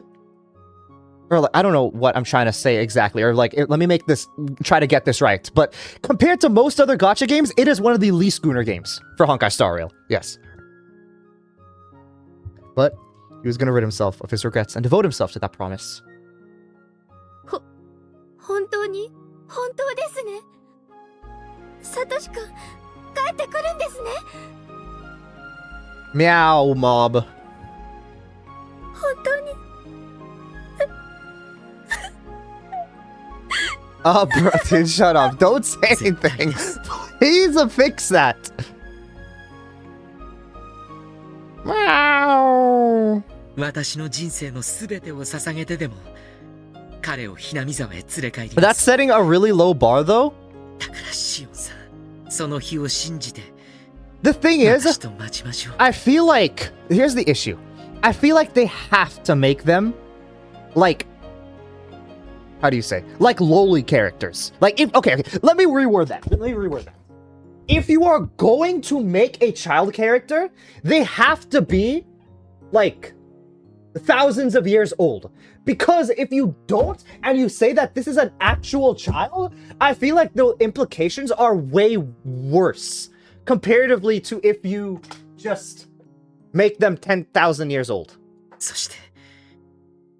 or like, I don't know what I'm trying to say exactly, or like let me make this try to get this right. But compared to most other gacha games, it is one of the least Gunner games for Honkai Star Rail. Yes. But he was gonna rid himself of his regrets and devote himself to that promise. 本当に本当ですね。サトシ君帰ってくるんですね。 Meow mob. 本当に。Oh, bro, dude, shut up. Don't say anything. Please fix that. Meow. 私の人生のすべてを捧げてでも彼をひなみ沢へ連れ帰り That's ます。 setting a really low bar, though. だからシオンさん、その日を信じて The thing is, 私と待ちましょう。 I feel like here's the issue. I feel like they have to make them like how do you say? Like lowly characters. Like if okay, let me reword that. If you are going to make a child character, they have to be like thousands of years old. Because if you don't, and you say that this is an actual child, I feel like the implications are way worse comparatively to if you just make them 10,000 years old. そして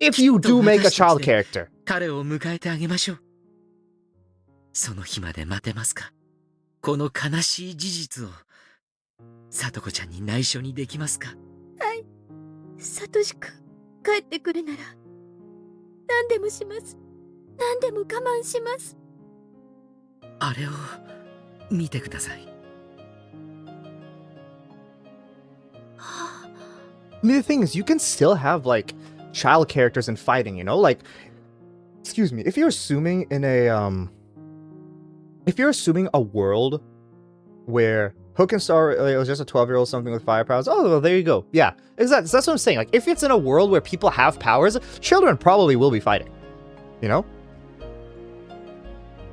If you do make a child character. 彼を迎えてあげましょう。その日まで待てますか？この悲しい事実をさとこちゃんに内緒にできますか？はい。サトシ君帰ってくるなら何でもします。何でも我慢します。あれを見てください。I mean, the thing is, you can still have like child characters in fighting, you know? Like, excuse me, if you're assuming in a world where Hook and Star was just a 12-year-old something with fire powers, oh, well, there you go. Yeah, exactly. That's what I'm saying. Like, if it's in a world where people have powers, children probably will be fighting, you know?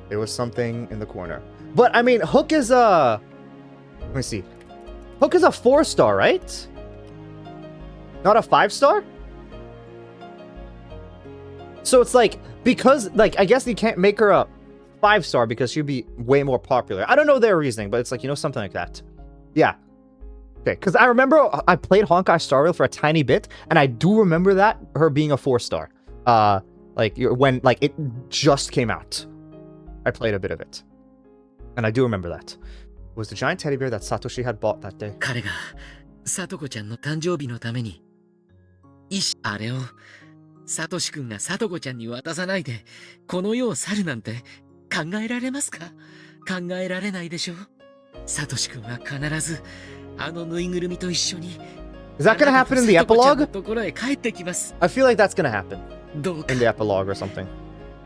There was something in the corner. But, I mean, Hook is a... Let me see. Hook is a 4-star, right? Not a 5-star? So it's like, because, like, I guess you can't make her a 5-star because she'd be way more popular. I don't know their reasoning, but it's like, you know, something like that. Yeah. Okay, because I remember I played Honkai Star Rail for a tiny bit, and I do remember that, her being a 4-star. Like, when, like, it just came out. I played a bit of it. And I do remember that. It was the giant teddy bear that Satoshi had bought that day. 彼がさとこちゃんの誕生日のためにあれをサトシ君がさとこちゃんに渡さないでこの世を去るなんて考えられますか？考えられないでしょう。サトシ君は必ずあのぬいぐるみと一緒に Is that gonna happen in the epilogue? ところへ帰ってきます。 I feel like that's gonna happen どうか in the epilogue or something.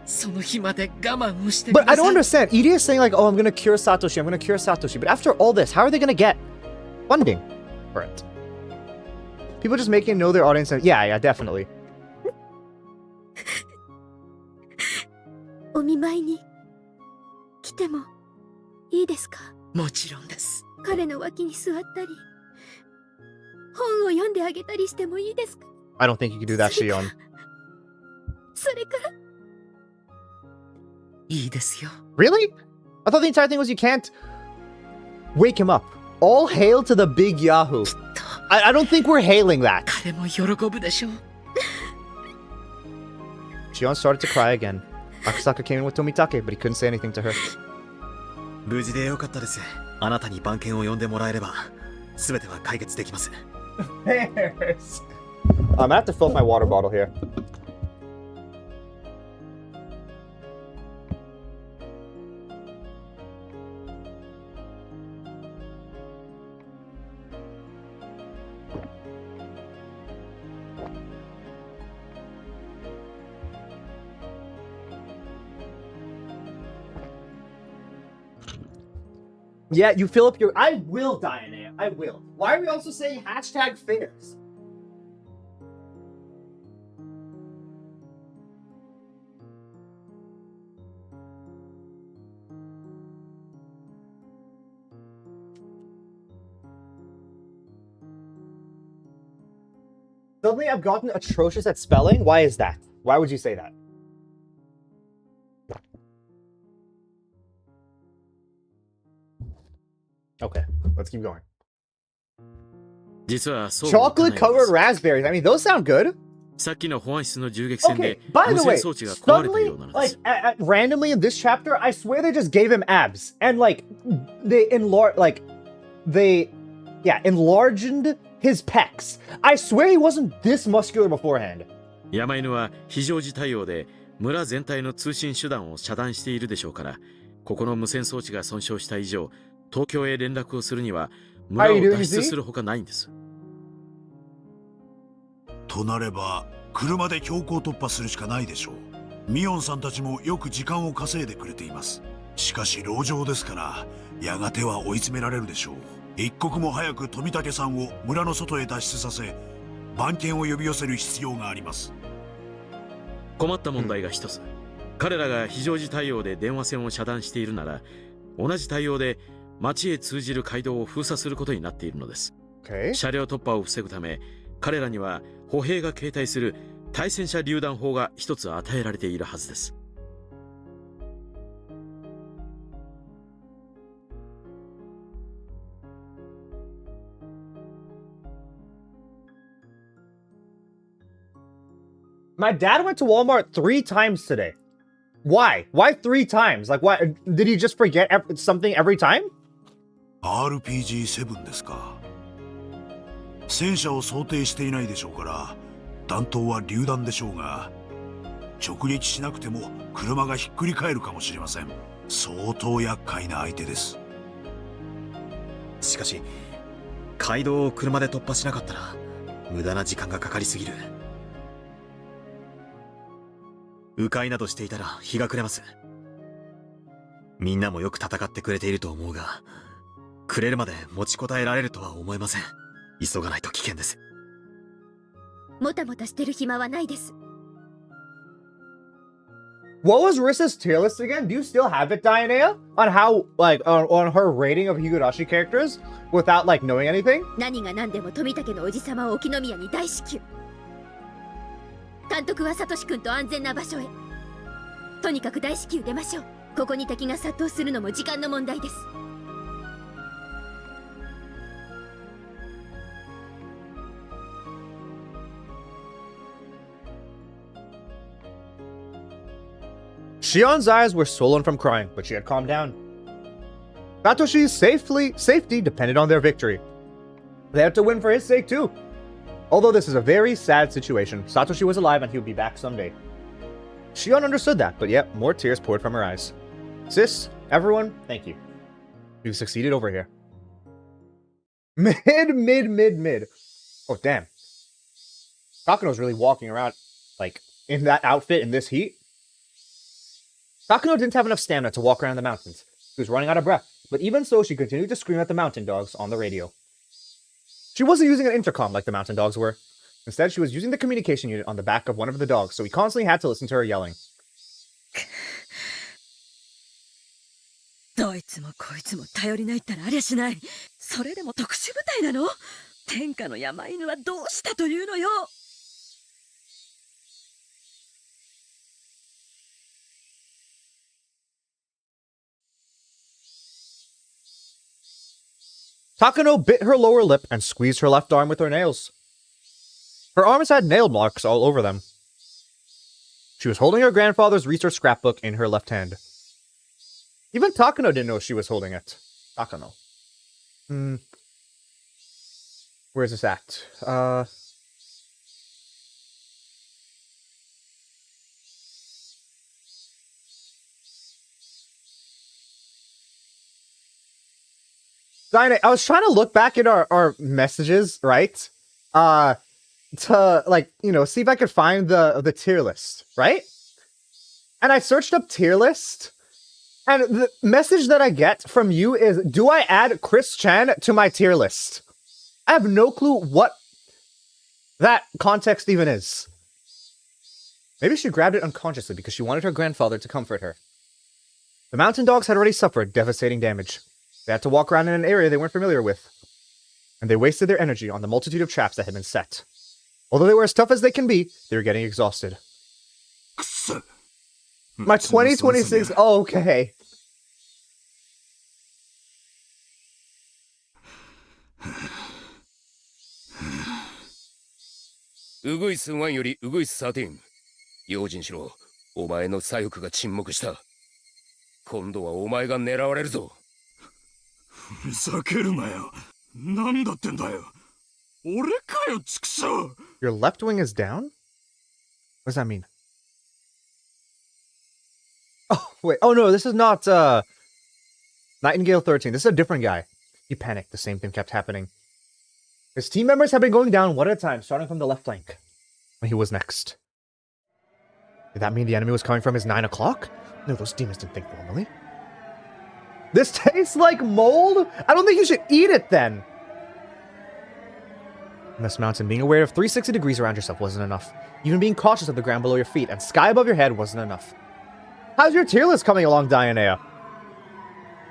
その日まで我慢をしてく But だ I さ don't い。 understand. Edie is saying like, oh, I'm gonna cure Satoshi, I'm gonna cure Satoshi. But after all this, how are they gonna get funding for it? People just making know their audience and yeah, definitely. お見舞いに来てもいいですか？もちろんです。彼の脇に座ったり本を読んであげたりしてもいいですか？ I don't think you can do that, Shion. それからいいですよ。 Really? I thought the entire thing was you can't wake him up. All hail to the big Yahoo. I don't think we're hailing that. 彼も喜ぶでしょう。 Shion started to cry again. Akasaka came in with Tomitake, but he couldn't say anything to her. 無事でよかったです。あなたに番犬を呼んでもらえれば全ては解決できます。Bears. I have to fill up my water bottle here. Yeah, you fill up your... I will, Diana. I will. Why are we also saying hashtag fairs? Suddenly I've gotten atrocious at spelling? Why is that? Why would you say that? Okay, let's keep going. 実はそうもいかない Chocolate んです covered raspberries. I mean, those sound good. さっきの保安室の銃撃戦 Okay, で by 無 the 線 way, 装置が壊れた suddenly, ようなので like, す。 randomly in this chapter, I swear they just gave him abs. And, like, they enlarged his pecs. I swear he wasn't this muscular beforehand. 山犬は非常時対応で村全体の通信手段を遮断しているでしょうから、ここの無線装置が損傷した以上、東京へ連絡をするには村を脱出するほかないんです。となれば車で強行突破するしかないでしょう。ミオンさんたちもよく時間を稼いでくれています。しかし籠城ですからやがては追い詰められるでしょう。一刻も早く富武さんを村の外へ脱出させ番犬を呼び寄せる必要があります。困った問題が一つ、彼らが非常時対応で電話線を遮断しているなら、同じ対応で町へ通じる街道を封鎖することになっているのです。Okay. 車両突破を防ぐため、彼らには歩兵が携帯する対戦車榴弾砲が一つ与えられているはずです。My dad went to Walmart 3 times today. Why? Why 3 times? Like, why? Did he just forget something every time? RPG-7 ですか。戦車を想定していないでしょうから弾頭は榴弾でしょうが、直撃しなくても車がひっくり返るかもしれません。相当厄介な相手です。しかし街道を車で突破しなかったら無駄な時間がかかりすぎる。迂回などしていたら日が暮れます。みんなもよく戦ってくれていると思うが、暮れるまで持ちこたえられるとは思えません。急がないと危険です。もたもたしてる暇はないです。 What was Rissa's tier list again? Do you still have it, Diana? On how, like, on her rating of Higurashi characters without, like, knowing anything? 何が何でも富武のおじさまを沖宮に大至急。監督はサトシ君と安全な場所へ。とにかく大至急出ましょう。ここに敵が殺到するのも時間の問題です。Shion's eyes were swollen from crying, but she had calmed down. Satoshi's safety depended on their victory. They had to win for his sake too. Although this is a very sad situation, Satoshi was alive and he would be back someday. Shion understood that, but yet more tears poured from her eyes. Sis, everyone, thank you. You succeeded over here. Mid. Oh, damn. Takano's really walking around, like, in that outfit in this heat. Takano didn't have enough stamina to walk around the mountains. She was running out of breath, but even so, she continued to scream at the mountain dogs on the radio. She wasn't using an intercom like the mountain dogs were. Instead, she was using the communication unit on the back of one of the dogs, so he constantly had to listen to her yelling. どいつもこいつも頼りないったらありゃしない。それでも特殊部隊なの？天下の山犬はどうしたというのよ。Takano bit her lower lip and squeezed her left arm with her nails. Her arms had nail marks all over them. She was holding her grandfather's research scrapbook in her left hand. Even Takano didn't know she was holding it. Takano. Where's this at? Diana, I was trying to look back at our messages, right? To like, see if I could find the tier list, right? And I searched up tier list, and the message that I get from you is, do I add Chris Chan to my tier list? I have no clue what that context even is. Maybe she grabbed it unconsciously because she wanted her grandfather to comfort her. The mountain dogs had already suffered devastating damage. They had to walk around in an area they weren't familiar with, and they wasted their energy on the multitude of traps that had been set. Although they were as tough as they can be, they were getting exhausted. My 2026... Oh, okay.ウグイス1よりウグイス13。用心しろ。お前の左翼が沈黙した。今度はお前が狙われるぞ。ふざけるなよ。なんだってんだよ。俺かよ、畜生。Your left wing is down? What does that mean? Oh, wait. Oh, no, this is not, Nightingale 13. This is a different guy. He panicked. The same thing kept happening. His team members have been going down one at a time, starting from the left flank. When he was next. Did that mean the enemy was coming from his 9 o'clock? No, those demons didn't think normally. This tastes like mold? I don't think you should eat it then. In this mountain, being aware of 360 degrees around yourself wasn't enough. Even being cautious of the ground below your feet and sky above your head wasn't enough. How's your tier list coming along, Dianea?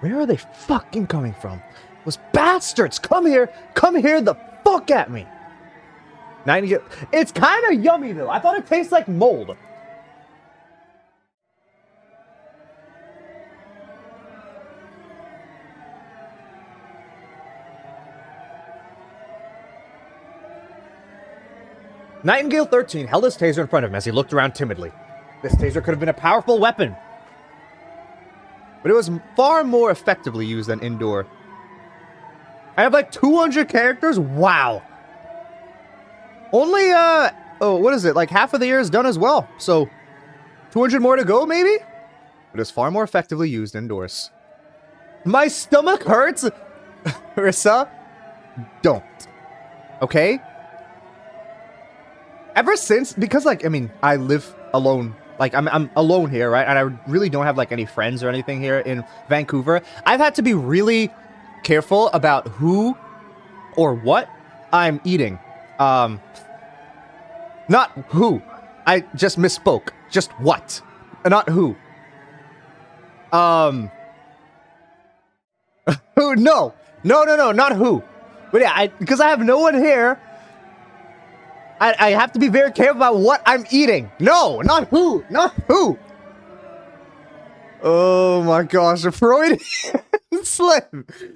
Where are they fucking coming from? Those bastards! Come here the fuck at me! Nightingale... It's kind of yummy, though. I thought it tastes like mold. Nightingale 13 held his taser in front of him as he looked around timidly. This taser could have been a powerful weapon, but it was far more effectively used than indoor. I have like 200 characters? Wow. Only, what is it? Like half of the year is done as well. So, 200 more to go, maybe? But it's far more effectively used indoors. My stomach hurts! Rissa, don't. Okay? Ever since, because like, I mean, I live alone. Like, I'm alone here, right? And I really don't have like any friends or anything here in Vancouver. I've had to be really careful about who or what I'm eating. Not who. I just misspoke. Just what. Not who. Who? No, not who. But yeah, because I have no one here, I have to be very careful about what I'm eating. No, not who. Not who. Oh my gosh, a Freudian slip.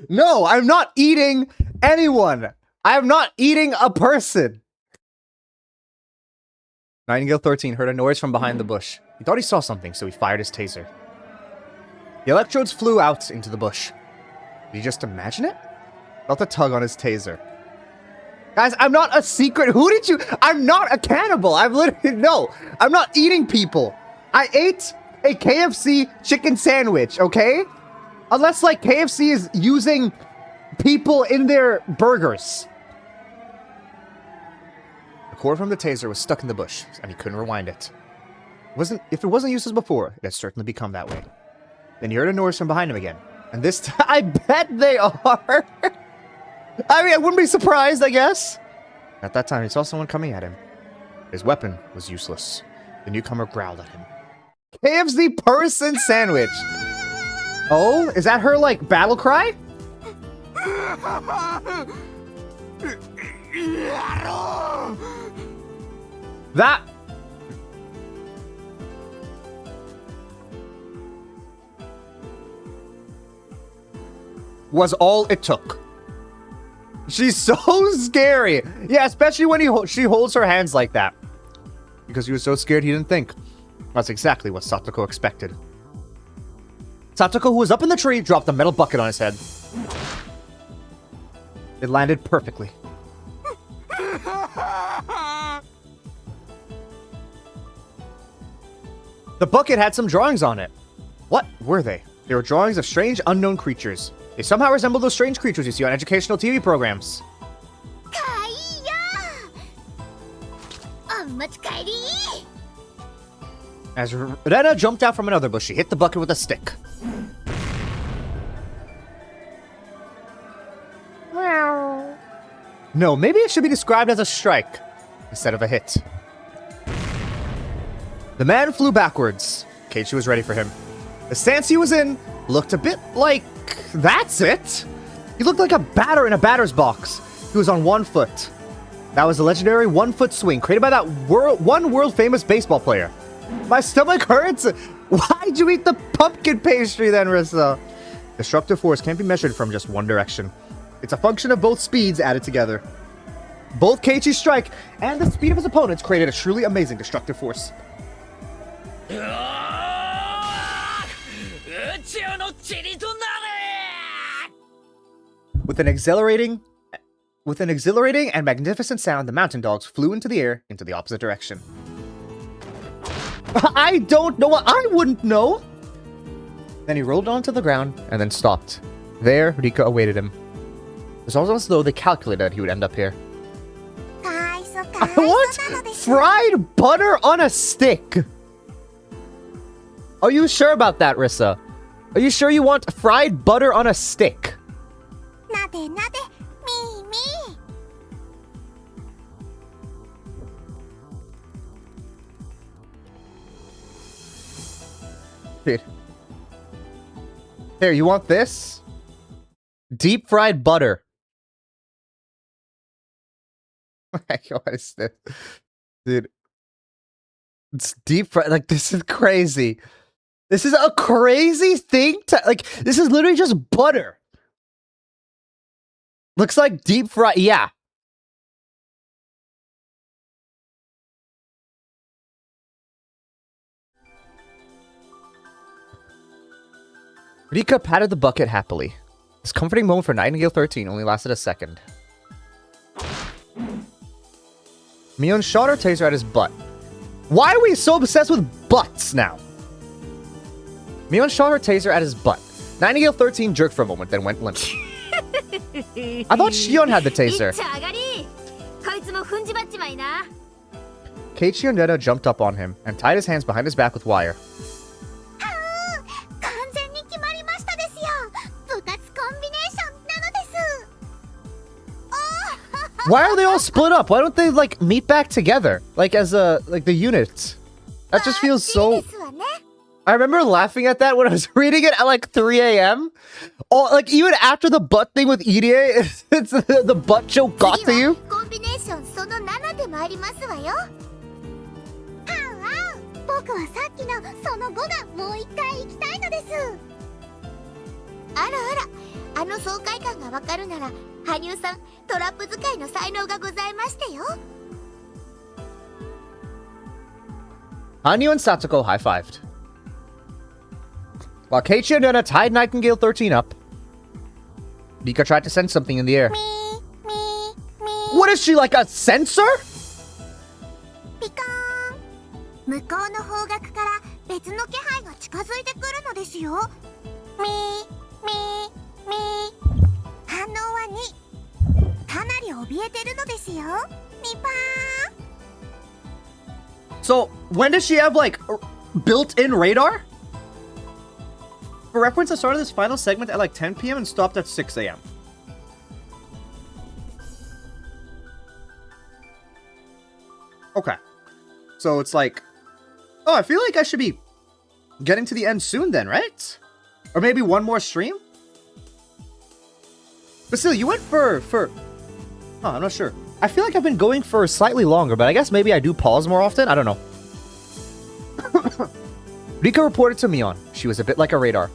No, I'm not eating anyone. I am not eating a person. Nightingale 13 heard a noise from behind the bush. He thought he saw something, so he fired his taser. The electrodes flew out into the bush. Did he just imagine it? Felt a tug on his taser. Guys, I'm not a secret. Who did you... I'm not a cannibal. I'm literally... No, I'm not eating people. I ate a KFC chicken sandwich, okay? Unless, like, KFC is using people in their burgers. The cord from the taser was stuck in the bush, and he couldn't rewind it. If it wasn't used as before, it had certainly become that way. Then he heard a noise from behind him again. And this time, I bet they are. I mean, I wouldn't be surprised, I guess. At that time, he saw someone coming at him. His weapon was useless. The newcomer growled at him. KFC person sandwich. Oh, is that her, like, battle cry? That... was all it took. She's so scary. Yeah, especially when she holds her hands like that. Because he was so scared he didn't think. That's exactly what Satoko expected. Satoko, who was up in the tree, dropped a metal bucket on his head. It landed perfectly. The bucket had some drawings on it. What were they? They were drawings of strange, unknown creatures. They somehow resemble those strange creatures you see on educational TV programs. As Rena jumped out from another bush, she hit the bucket with a stick. No, maybe it should be described as a strike instead of a hit. The man flew backwards. Keiichi was ready for him. The stance he was in looked a bit like... That's it! He looked like a batter in a batter's box. He was on 1 foot. That was the legendary 1-foot swing created by that one world-famous baseball player. My stomach hurts! Why'd you eat the pumpkin pastry then, Rissa? Destructive force can't be measured from just one direction. It's a function of both speeds added together. Both Keiichi's strike and the speed of his opponents created a truly amazing destructive force. With an exhilarating and magnificent sound, the mountain dogs flew into the air into the opposite direction. I don't know. I wouldn't know. Then he rolled onto the ground and then stopped. There, Rika awaited him. It was almost as though they calculated he would end up here. What? Fried butter on a stick? Are you sure about that, Rissa? Are you sure you want fried butter on a stick? Dude. Here, you want this? Deep fried butter. What is this? Dude. It's deep fried. Like, this is crazy. This is a crazy thing to... Like, this is literally just butter. Looks like deep fried... Yeah. Rika patted the bucket happily. This comforting moment for Nightingale 13 only lasted a second. Mion shot her taser at his butt. Why are we so obsessed with butts now? Mion shot her taser at his butt. Nightingale 13 jerked for a moment, then went limp. I thought Shion had the taser. Keiichi and Rena jumped up on him and tied his hands behind his back with wire. Why are they all split up? Why don't they, like, meet back together? Like, as a, like, the unit. That just feels so... I remember laughing at that when I was reading it at, like, 3 a.m. Oh, like, even after the butt thing with Irie, it's the butt joke got to you. Hanyu and Satsuko high-fived. While Keiichi and Rena tied Nightingale 13 up, Rika tried to send something in the air. What is she, like a sensor? So, when does she have, like, built-in radar? For reference, I started this final segment at, like, 10 p.m. and stopped at 6 a.m. Okay. So, it's like... Oh, I feel like I should be getting to the end soon then, right? Or maybe one more stream? But still, you went for... Huh, I'm not sure. I feel like I've been going for slightly longer, but I guess maybe I do pause more often? I don't know. Rika reported to Mion. She was a bit like a radar.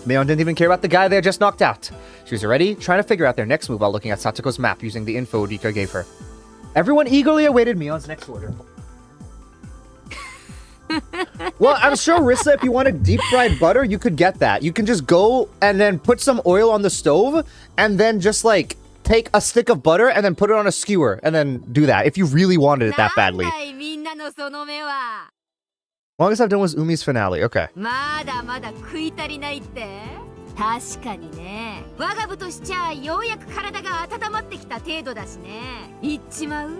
Mion didn't even care about the guy they had just knocked out. She was already trying to figure out their next move while looking at Satsuko's map using the info Rika gave her. Everyone eagerly awaited Mion's next order. Well, I'm sure, Rissa, if you wanted deep fried butter, you could get that. You can just go and then put some oil on the stove and then just like take a stick of butter and then put it on a skewer and then do that if you really wanted it that badly. Longest I've done was Umi's finale. Okay. まだまだ食い足りないって。確かにね。我が部としちゃようやく体が温まってきた程度だしね。行っちまう？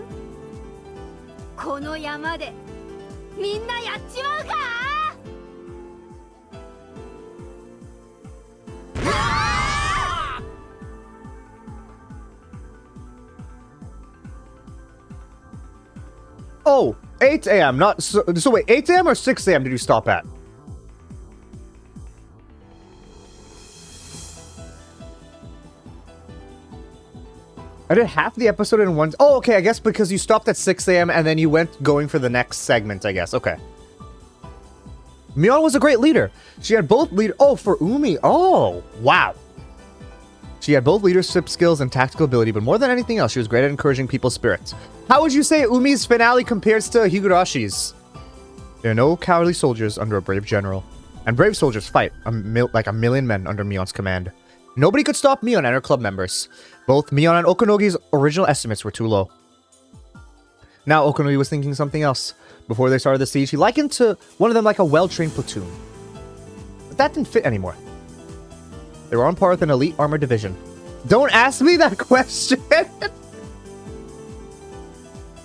この山でみんなやっちまうかOh, 8 a.m. Not so wait, 8 a.m. or 6 a.m. did you stop at? I did half the episode in one. Oh, okay. I guess because you stopped at 6 a.m. and then you went going for the next segment, I guess. Okay. Mion was a great leader. She had both leader. Oh, for Umi. Oh, wow. She had both leadership skills and tactical ability, but more than anything else, she was great at encouraging people's spirits. How would you say Umi's finale compares to Higurashi's? There are no cowardly soldiers under a brave general, and brave soldiers fight like a million men under Mion's command. Nobody could stop Mion and her club members. Both Mion and Okunogi's original estimates were too low. Now Okunogi was thinking something else. Before they started the siege, he likened to one of them like a well-trained platoon. But that didn't fit anymore. They were on par with an elite armored division. Don't ask me that question!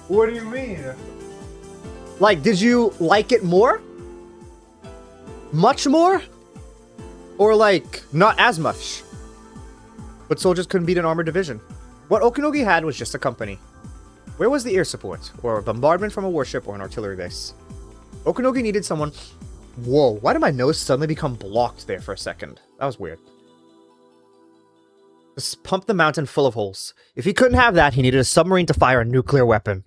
What do you mean? Like, did you like it more? Much more? Or like, not as much? But soldiers couldn't beat an armored division. What Okunogi had was just a company. Where was the air support? Or a bombardment from a warship or an artillery base? Okunogi needed someone... Whoa, why did my nose suddenly become blocked there for a second? That was weird. Just pump the mountain full of holes. If he couldn't have that, he needed a submarine to fire a nuclear weapon.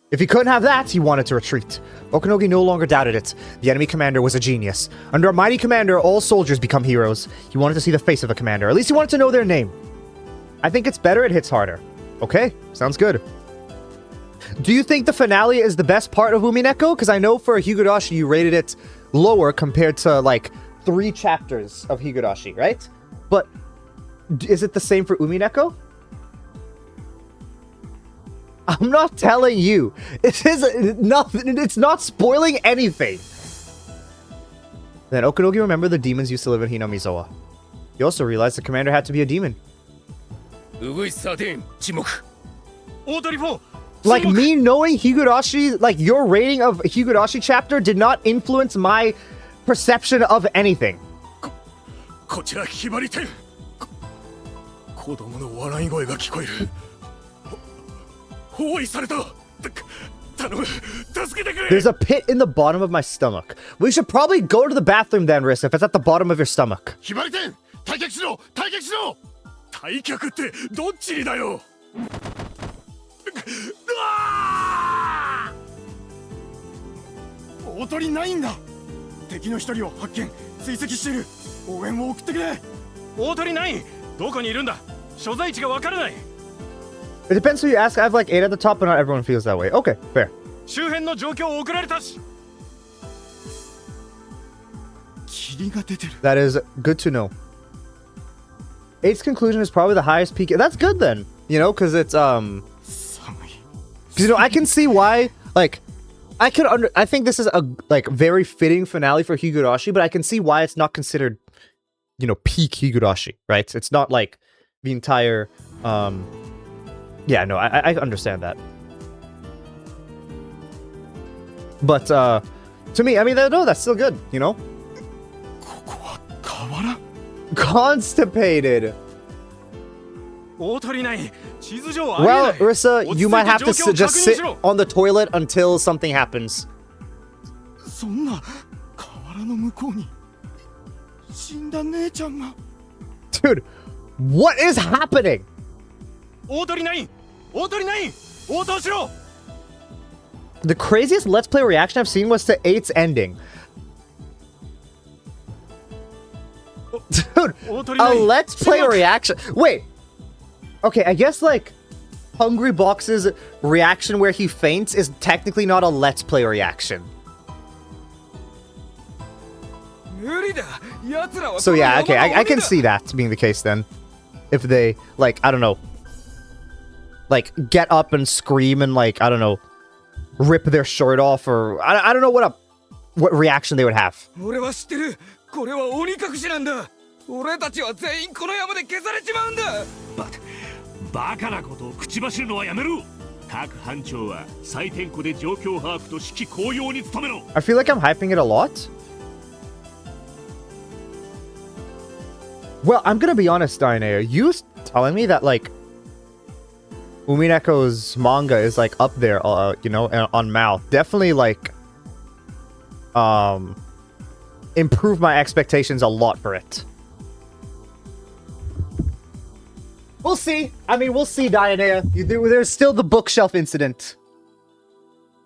If he couldn't have that, he wanted to retreat. Okunogi no longer doubted it. The enemy commander was a genius. Under a mighty commander, all soldiers become heroes. He wanted to see the face of a commander. At least he wanted to know their name. I think it's better, it hits harder. Okay, sounds good. Do you think the finale is the best part of Umineko? Because I know for Higurashi, you rated it lower compared to, like, 3 chapters of Higurashi, right? But is it the same for Umineko? I'm not telling you. It is nothing. It's not spoiling anything. Then Okunogi remembered the demons used to live in Hinamizawa. He also realized the commander had to be a demon. Like me knowing Higurashi, like your rating of Higurashi chapter did not influence my perception of anything. There's a pit in the bottom of my stomach. We should probably go to the bathroom then, Riss, if it's at the bottom of your stomach. It depends who you ask. I have like 8 at the top, but not everyone feels that way. Okay, fair. That is good to know. 8's conclusion is probably the highest peak. That's good then, you know, because it's you know, I can see why. Like, I think this is a like very fitting finale for Higurashi, but I can see why it's not considered, you know, peak Higurashi, right? It's not like the entire. Yeah, no, I understand that. But to me, I mean, no, that's still good, you know. Constipated. Well, Rissa, you might have to just sit on the toilet until something happens. Dude, what is happening? The craziest Let's Play reaction I've seen was to 8's ending. Dude, a Let's Play reaction. Wait. Okay, I guess like Hungry Box's reaction where he faints is technically not a Let's Play reaction. So yeah, okay, I can see that being the case then. If they, like, I don't know, like, get up and scream and, like, I don't know, rip their shirt off, or I don't know what reaction they would have. 俺は知ってる。これは鬼隠しなんだ。俺たちは全員この山で消されちまうんだ。バカなことを口走るのはやめろ。各班長は採点庫で状況把握と指揮公用に努めろ。I feel like I'm hyping it a lot. Well, I'm gonna be honest, Daineo. You telling me that, like, Umineko's manga is, like, up there, you know, on mouth. Definitely, like, improve my expectations a lot for it. We'll see. I mean, we'll see, Daineo. There's still the bookshelf incident.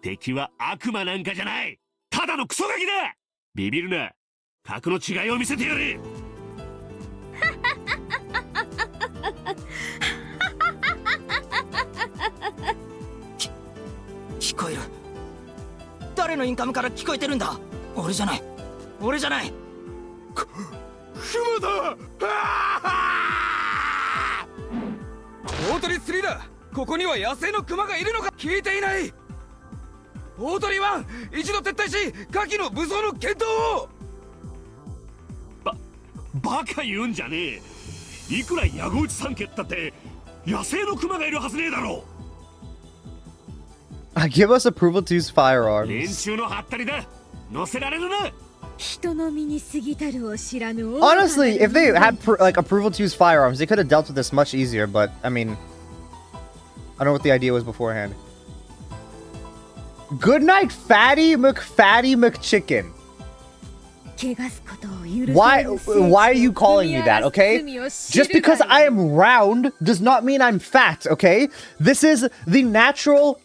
敵は悪魔なんかじゃない。ただのクソガキだ。ビビるな。格の違いを見せてやれ。聞こえる。誰のインカムから聞こえてるんだ。俺じゃない。俺じゃない。クマだ。大鳥3だ。ここには野生のクマがいるのか聞いていない。大鳥1、一度撤退し下記の武装の検討を。バカ言うんじゃねえ。いくら矢口三家ったって野生のクマがいるはずねえだろ。Give us approval to use firearms. 連中のハッタリだ。乗せられるな。Honestly, if they had like approval to use firearms, they could have dealt with this much easier. But I mean, I don't know what the idea was beforehand. Good night, Fatty McChicken. Why are you calling me that? Okay, just because I am round does not mean I'm fat. Okay, this is the natural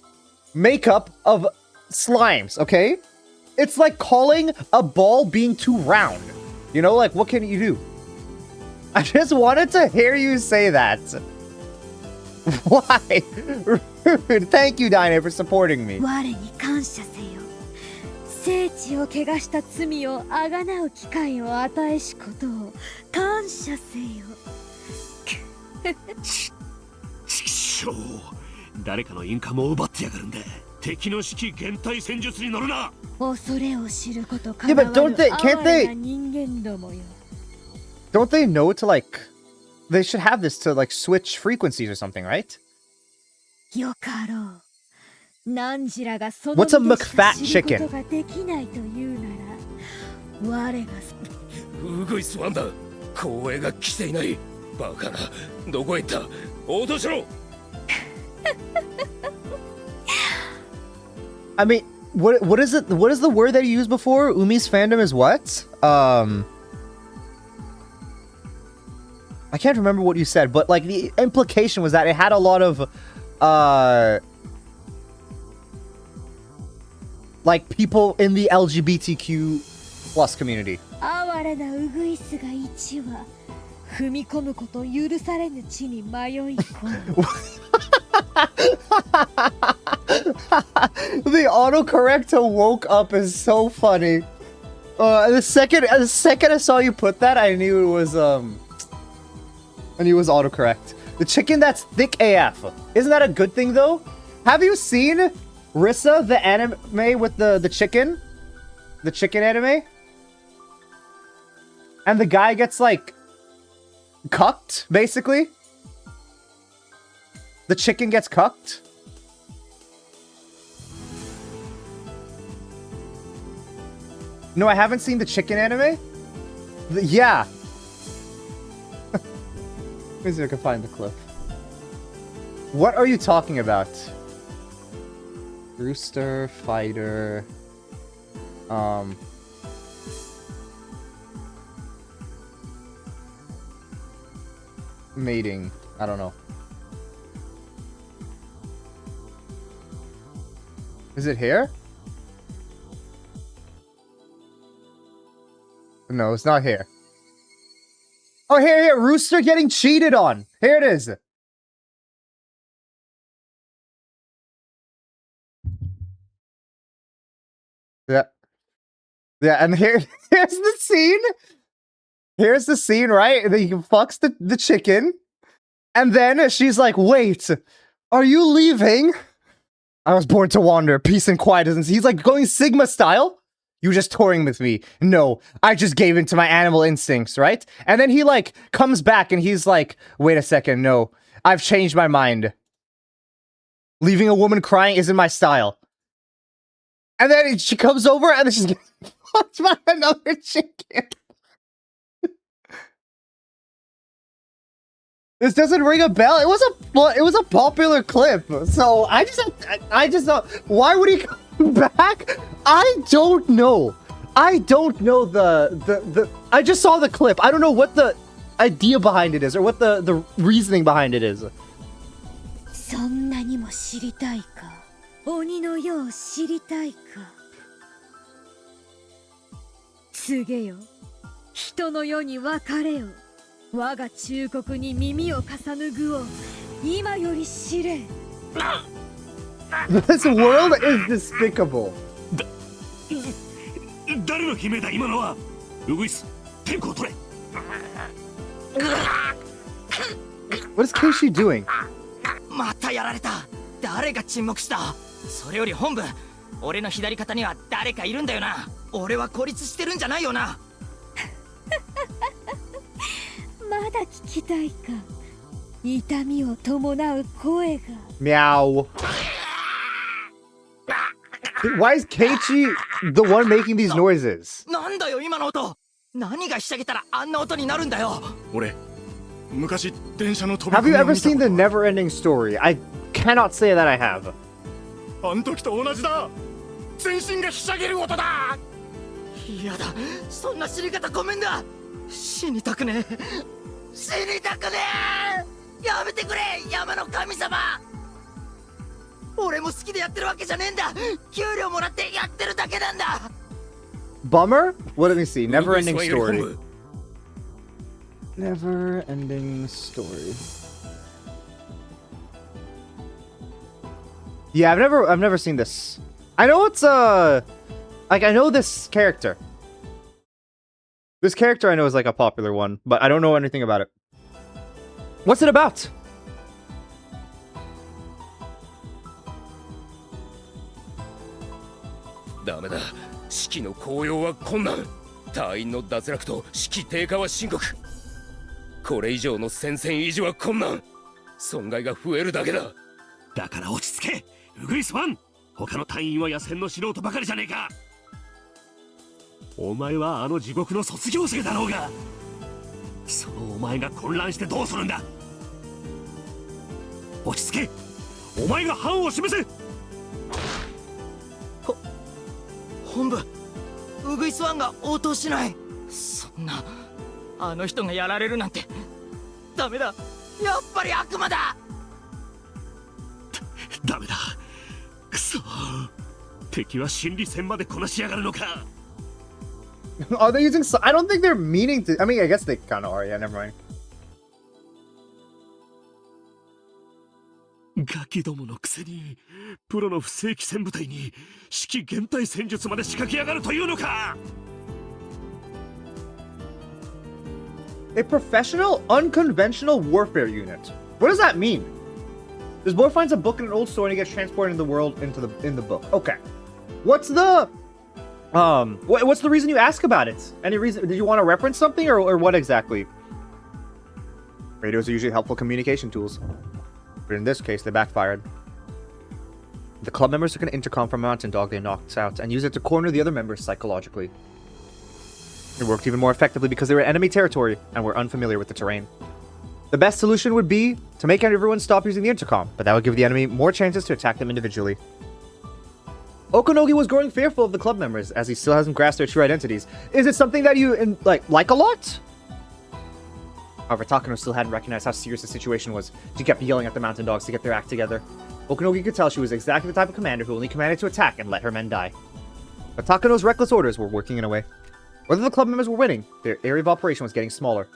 makeup of slimes. Okay. It's like calling a ball being too round. You know, like, what can you do? I just wanted to hear you say that. Why? Rude. Thank you, Daineo, for supporting me. Chikshou. 誰かのインカムを奪ってやがるんだ。敵の指揮減退戦術に乗るな。Yeah, but don't they know to, like, they should have this to, like, switch frequencies or something, right? What's a McFat chicken? ウグイスワンだ。光栄が来ていない。バカな。どこへ行った。応答しろ。I mean, what is it? What is the word that you used before? Umi's fandom is what? I can't remember what you said, but like the implication was that it had a lot of like people in the LGBTQ plus community. The autocorrect to woke up is so funny. The second I saw you put that, I knew it was autocorrect. The chicken that's thick AF. Isn't that a good thing though? Have you seen Rissa, the anime with the chicken? The chicken anime? And the guy gets like cucked, basically. The chicken gets cucked. No, I haven't seen the chicken anime. Yeah. Let me see if I can find the clip. What are you talking about? Rooster, fighter, mating. I don't know. Is it here? No, it's not here. Oh, here. Rooster getting cheated on. Here it is. Yeah. Yeah, and here's the scene. Here's the scene, right? And then he fucks the chicken. And then she's like, wait, are you leaving? I was born to wander, peace and quiet. He's like going Sigma style. You just touring with me. No, I just gave in to my animal instincts, right? And then he like comes back and he's like, wait a second, no, I've changed my mind. Leaving a woman crying isn't my style. And then she comes over and then she's getting fucked by another chicken. This doesn't ring a bell. It was a popular clip. So I just thought, why would he come back? I don't know. I don't know the I just saw the clip. I don't know what the idea behind it is or what the reasoning behind it is. そんなにも知りたいか。鬼の世を知りたいか。告げよ。人の世に別れよ。我が忠告に耳を重ぬ具を今より知れ。This world is despicable. 誰の悲鳴だ今のは。ウグイス、天候を取れ。What is Keishi doing? またやられた。誰が沈黙した。それより本部、俺の左肩には誰かいるんだよな。俺は孤立してるんじゃないよな。まだ聞きたいか。痛みを伴う声が。Meow. Why is Keiichi the one making these noises? なんだよ今の音。何がひしゃげたらあんな音になるんだよ。俺、昔電車の飛び Have 込み you を ever 見た seen the never-ending story? I cannot say that I have. あん時と同じだ。全身がひしゃげる音だ。やだ、そんな死に方ごめんだ。死にたくねえ。死にたくねえ。やめてくれ、山の神様。俺も好きでやってるわけじゃねえんだ。給料もらってやってるだけなんだ。Bummer? What did we see? Never-ending story. Never-ending story. Yeah, I've never seen this. I know it's like I know this character. This character I know is like a popular one, but I don't know anything about it. What's it about? Damn. 士気の高揚は困難。隊員の脱落と士気低下は深刻。これ以上の戦線維持は困難。損害が増えるだけだ。だから落ち着け、ウグイスファン。他の隊員は野戦の素人ばかりじゃねえか。お前はあの地獄の卒業生だろうが。そのお前が混乱してどうするんだ。落ち着け。お前が範を示せ。本部、ウグイスワンが応答しない。そんな、あの人がやられるなんて。ダメだ、やっぱり悪魔だ。ダメだ。くそ。敵は心理戦までこなしやがるのか。Are they using? I don't think they're meaning to. I mean, I guess they kind of are. Yeah, never mind. ガキどものくせにプロの不正規戦部隊に指揮減退戦術まで仕掛けやがるというのか。 A professional, unconventional warfare unit. What does that mean? This boy finds a book in an old store and he gets transported in the world in the book. Okay. What's the what's the reason you ask about it? Any reason? Did you want to reference something or what exactly? Radios are usually helpful communication tools, but in this case, they backfired. The club members took an intercom from a mountain dog they knocked out and used it to corner the other members psychologically. It worked even more effectively because they were in enemy territory and were unfamiliar with the terrain. The best solution would be to make everyone stop using the intercom, but that would give the enemy more chances to attack them individually. Okonogi was growing fearful of the club members as he still hasn't grasped their true identities. Is it something that you like a lot? However, Takano still hadn't recognized how serious the situation was. She kept yelling at the mountain dogs to get their act together. Okonogi could tell she was exactly the type of commander who only commanded to attack and let her men die. But Takano's reckless orders were working in a way. Whether the club members were winning, their area of operation was getting smaller.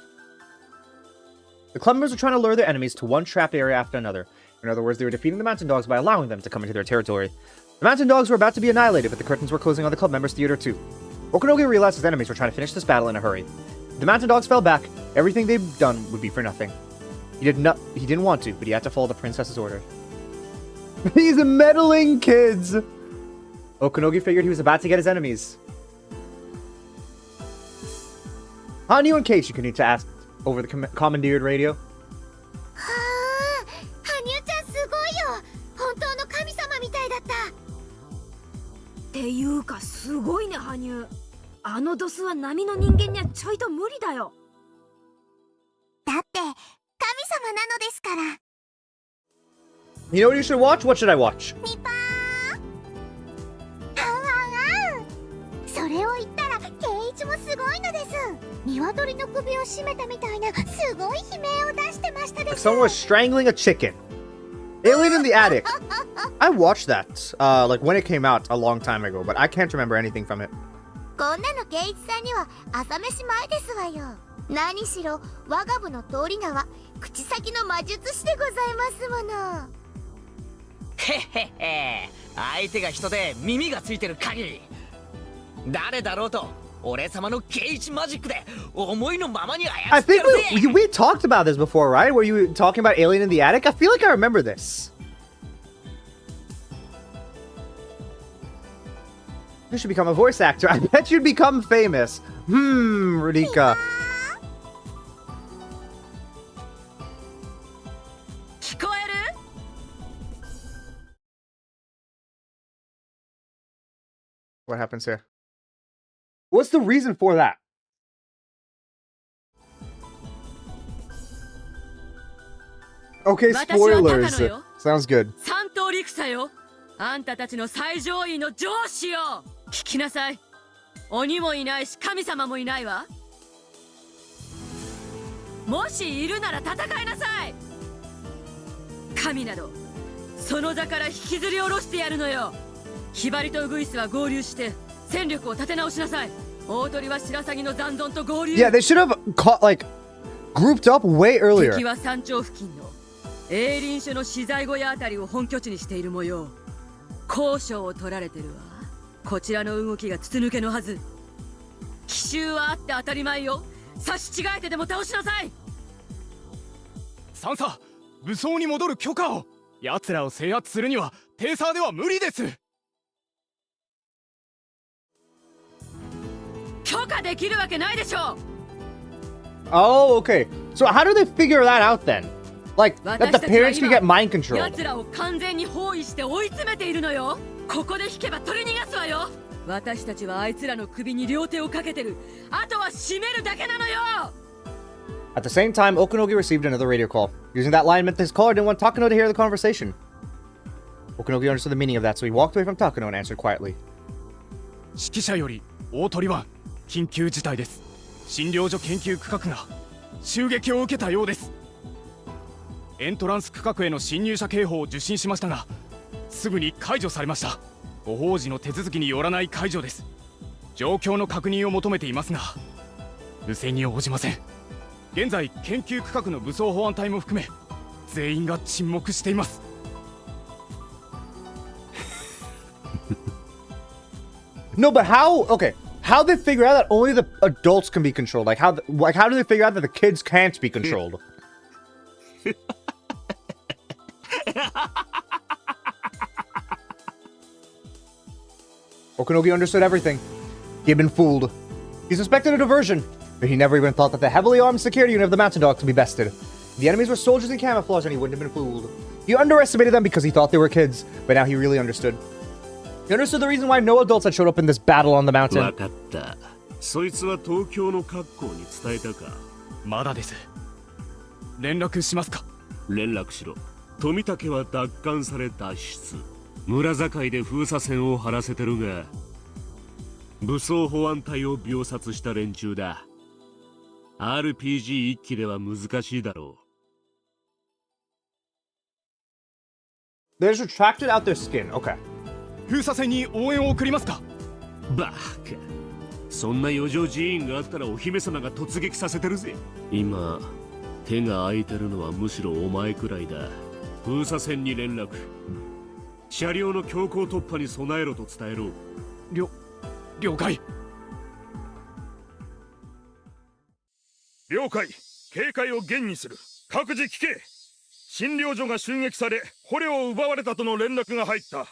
The club members were trying to lure their enemies to one trapped area after another. In other words, they were defeating the mountain dogs by allowing them to come into their territory. The mountain dogs were about to be annihilated, but the curtains were closing on the club members' theater too. Okunogi realized his enemies were trying to finish this battle in a hurry. If the mountain dogs fell back, everything they'd done would be for nothing. He didn't want to, but he had to follow the princess's order. He's meddling, kids! Okunogi figured he was about to get his enemies. Hanyu and Keiichi continued to ask over the commandeered radio. はあ、羽生ちゃんすごいよ。本当の神様みたいだった。っていうかすごいね羽生。あのドスは波の人間にはちょいと無理だよ。だって神様なのですから。You know what you should watch? What should I watch? みぱー。あんあんあん。それを言ったらケイイチもすごいのです。鶏の首を絞めたみたいなすごい悲鳴を出してましたです。 Someone was strangling a chicken. Alien in the Attic. I watched that, like when it came out a long time ago, but I can't remember anything from it. こんなのケイイチさんには朝飯前ですわよ。何しろ我が部の通り名は口先の魔術師でございますもの。へへへ、相手が人で耳がついてる限り誰だろうと俺様のケイイチマジックで思いのままに操 I ってや think るぜ。 we talked about this before, right? Were you talking about Alien in the Attic? I feel like I remember this. You should become a voice actor. I bet you'd become famous. Rika. 聞こえる？ What happens here? What's the reason for that? Okay, spoilers. Sounds good. 三頭陸さよ。あんたたちの最上位の上司よ。聞きなさい。鬼もいないし神様もいないわ。もしいるなら戦いなさい。神などその座から引きずり下ろしてやるのよ。ヒバリとウグイスは合流して戦力を立て直しなさい。大鳥は白鷺の残存と合流。 Yeah, they should have like grouped up way earlier. 敵は山頂付近の営林署の資材小屋あたりを本拠地にしている模様。交渉を取られてるわ。こちらの動きが筒抜けのはず。奇襲はあって当たり前よ。差し違えてでも倒しなさい。サンサ、武装に戻る許可を。奴らを制圧するにはテーサーでは無理です。許可できるわけないでしょう。 Oh, okay. So how do they figure that out then? Like that the parents can get mind control. 奴らを完全に包囲して追い詰めているのよ。ここで引けば取り逃がすわよ。私たちはあいつらの首に両手をかけてる。あとは締めるだけなのよ。 At the same time, Okunogi received another radio call. Using that line meant his caller didn't want Takano to hear the conversation. Okunogi understood the meaning of that, so he walked away from Takano and answered quietly. 指揮者より大鳥湾緊急事態です。診療所研究区画が襲撃を受けたようです。エントランス区画への侵入者警報を受信しましたが、すぐに解除されました。ご法事の手続きによらない解除です。状況の確認を求めていますが無線に応じません。現在研究区画の武装保安隊も含め全員が沈黙しています。No, but how? Okay, how they figure out that only the adults can be controlled? Like how do they figure out that the kids can't be controlled? Okunogi understood everything. He had been fooled. He suspected a diversion, but he never even thought that the heavily armed security unit of the Mountain Dogs could be bested. The enemies were soldiers in camouflage and he wouldn't have been fooled. He underestimated them because he thought they were kids, but now he really understood. He understood the reason why no adults had showed up in this battle on the mountain. わかった。そいつは東京の格好に伝えたか。まだです。連絡しますか。連絡しろ。富武は奪還され脱出。村境で封鎖線を張らせてるが、武装保安隊を秒殺した連中だ。RPG 一機では難しいだろう。They just retracted out their skin. Okay. 封鎖線に応援を送りますか。バカ。そんな余剰人員があったらお姫様が突撃させてるぜ。今手が空いてるのはむしろお前くらいだ。封鎖線に連絡。車両の強行突破に備えろと伝えろ。了解。了解。警戒を厳にする。各自聞け。診療所が襲撃され、捕虜を奪われたとの連絡が入った。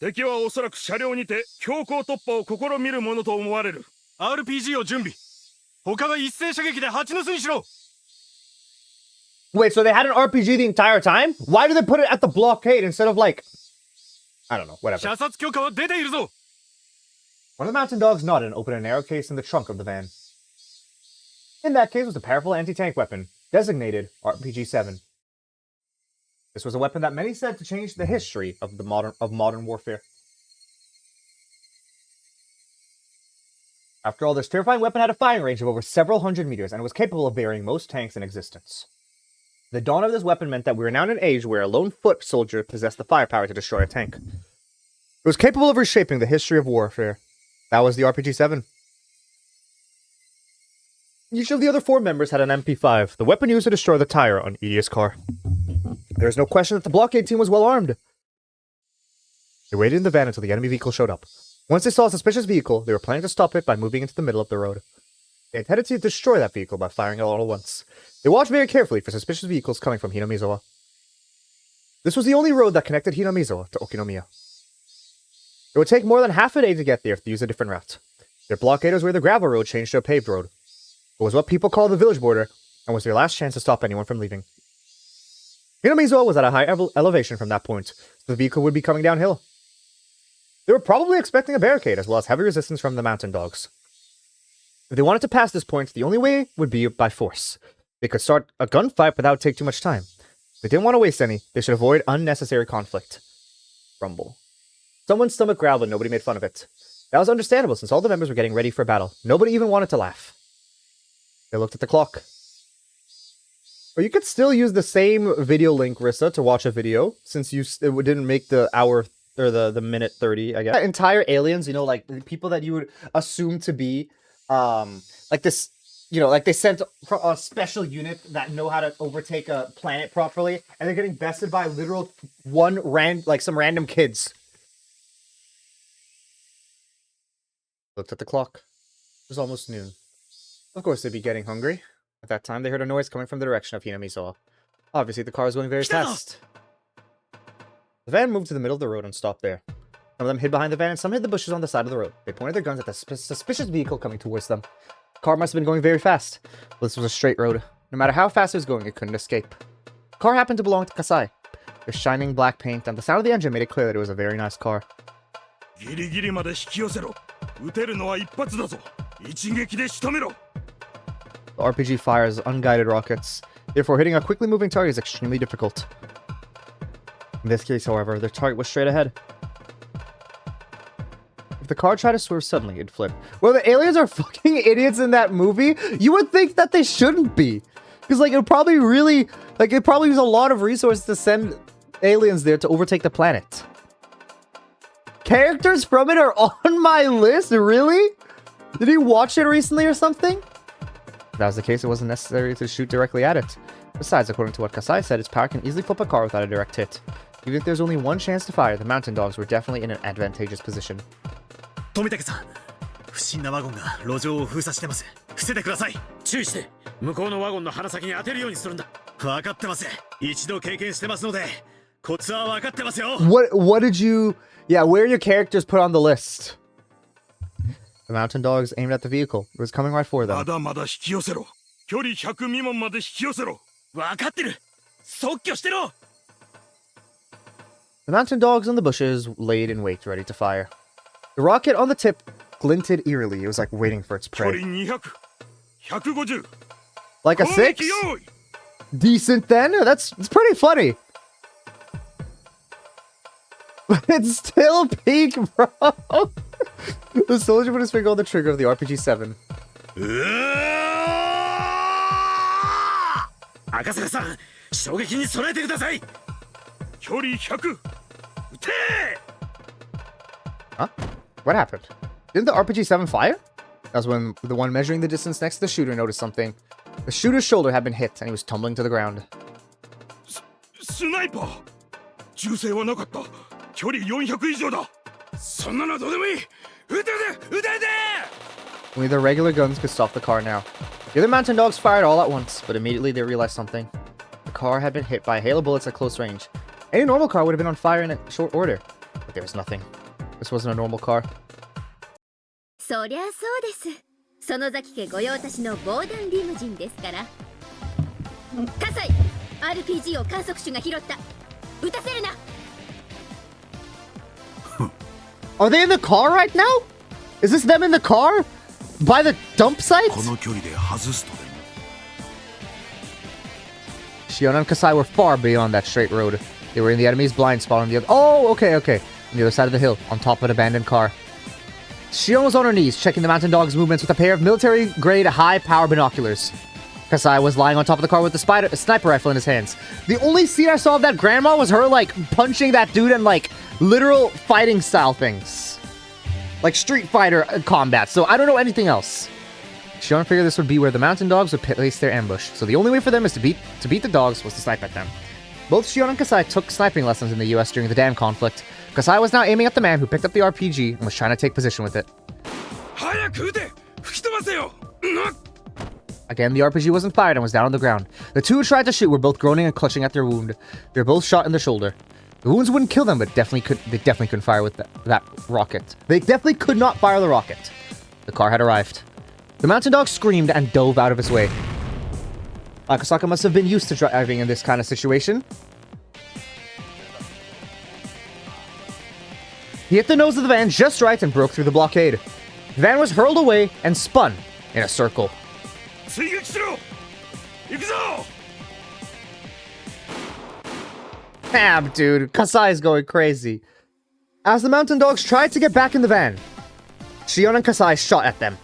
敵はおそらく車両にて強行突破を試みるものと思われる。RPG を準備。他は一斉射撃で蜂の巣にしろ。 Wait, so they had an RPG the entire time? Why did they put it at the blockade instead of like... I don't know, whatever. 射殺許可は出ているぞ。 One of the mountain dogs nodded and opened a narrow case in the trunk of the van. In that case was a powerful anti-tank weapon, designated RPG-7. This was a weapon that many said to change the history of modern warfare. After all, this terrifying weapon had a firing range of over several hundred meters and was capable of burying most tanks in existence. The dawn of this weapon meant that we were now in an age where a lone foot soldier possessed the firepower to destroy a tank. It was capable of reshaping the history of warfare. That was the RPG-7. Each of the other 4 members had an MP5, the weapon used to destroy the tire on Edia's car. There is no question that the blockade team was well armed. They waited in the van until the enemy vehicle showed up. Once they saw a suspicious vehicle, they were planning to stop it by moving into the middle of the road. They intended to destroy that vehicle by firing it all at once. They watched very carefully for suspicious vehicles coming from Hinamizawa. This was the only road that connected Hinamizawa to Okinomiya. It would take more than half a day to get there if they used a different route. Their blockade was where the gravel road changed to a paved road. It was what people called the village border, and was their last chance to stop anyone from leaving. Hinamizawa was at a high elevation from that point, so the vehicle would be coming downhill. They were probably expecting a barricade, as well as heavy resistance from the mountain dogs. If they wanted to pass this point, the only way would be by force. They could start a gunfight, but that would take too much time. If they didn't want to waste any, they should avoid unnecessary conflict. Rumble. Someone's stomach growled, but nobody made fun of it. That was understandable, since all the members were getting ready for battle. Nobody even wanted to laugh. They looked at the clock. Or you could still use the same video link, Rissa, to watch a video, since it didn't make the hour, or the minute 30, I guess. Entire aliens, you know, like, the people that you would assume to be, like this, you know, like they sent a special unit that know how to overtake a planet properly, and they're getting bested by literal some random kids. Looked at the clock. It was almost noon. Of course, they'd be getting hungry. At that time, they heard a noise coming from the direction of Hinamizawa. Obviously, the car was going very fast. The van moved to the middle of the road and stopped there. Some of them hid behind the van, and some hid the bushes on the side of the road. They pointed their guns at the suspicious vehicle coming towards them. The car must have been going very fast. Well, this was a straight road. No matter how fast it was going, it couldn't escape. The car happened to belong to Kasai. Their shining black paint and the sound of the engine made it clear that it was a very nice car. The RPG fires unguided rockets. Therefore, hitting a quickly moving target is extremely difficult. In this case, however, their target was straight ahead. If the car tried to swerve suddenly, it'd flip. Well, the aliens are fucking idiots in that movie. You would think that they shouldn't be. Because, like, it'd probably use a lot of resources to send aliens there to overtake the planet. Characters from it are on my list? Really? Did you watch it recently or something? If that was the case, it wasn't necessary to shoot directly at it. Besides, according to what Kasai said, its power can easily flip a car without a direct hit. Even if there's only one chance to fire, the mountain dogs were definitely in an advantageous position. Tomitake-san, 不審なワゴンが路上を封鎖してます。伏せてください。注意して、向こうのワゴンの鼻先に当てるようにするんだ。分かってます。一度経験してますので、コツは分かってますよ。What did you... Yeah, where are your characters put on the list? The mountain dogs aimed at the vehicle. It was coming right for them. まだまだ引き寄せろ。距離100未満まで引き寄せろ。分かってる。即挙してろ。The mountain dogs in the bushes laid in wait, ready to fire. The rocket on the tip glinted eerily. It was like waiting for its prey. 150 Like a 6? Decent then? It's pretty funny. But it's still peak, bro. The soldier put his finger on the trigger of the RPG-7. 赤坂さん、衝撃に備えてください。距離100。撃て！ Huh? What happened? Didn't the RPG-7 fire? That was when the one measuring the distance next to the shooter noticed something. The shooter's shoulder had been hit, and he was tumbling to the ground. スナイパー。銃声はなかった。距離400以上だ。そんなのどうでもいい。撃て撃て撃て撃て！ Only the regular guns could stop the car now. The other mountain dogs fired all at once, but immediately they realized something. The car had been hit by a hail of bullets at close range. Any normal car would have been on fire in a short order, but there was nothing. This wasn't a normal car. そりゃそうです。園崎家御用達の防弾リムジンですから。葛西 RPG を観測手が拾った。撃たせるな。Are they in the car right now? Is this them in the car? By the dump site? この距離で外すとでも。Shion and Kasai were far beyond that straight road. They were in the enemy's blind spot on the other— Oh, okay. On the other side of the hill, on top of an abandoned car. Shion was on her knees, checking the mountain dog's movements with a pair of military-grade high-power binoculars. Kasai was lying on top of the car with a sniper rifle in his hands. The only scene I saw of that grandma was her, like, punching that dude and, like, literal fighting-style things. Like Street Fighter combat, so I don't know anything else. Shion figured this would be where the mountain dogs would place their ambush, so the only way for them is to beat the dogs was to snipe at them. Both Shion and Kasai took sniping lessons in the US during the dam conflict. Kasai was now aiming at the man who picked up the RPG and was trying to take position with it. Again, the RPG wasn't fired and was down on the ground. The two who tried to shoot were both groaning and clutching at their wound. They were both shot in the shoulder. The wounds wouldn't kill them, but they definitely couldn't fire with that rocket. They definitely could not fire the rocket. The car had arrived. The mountain dog screamed and dove out of his way. Akasaka must have been used to driving in this kind of situation. He hit the nose of the van just right and broke through the blockade. The van was hurled away and spun in a circle. Damn, dude, Kasai's going crazy. As the mountain dogs tried to get back in the van, Shion and Kasai shot at them.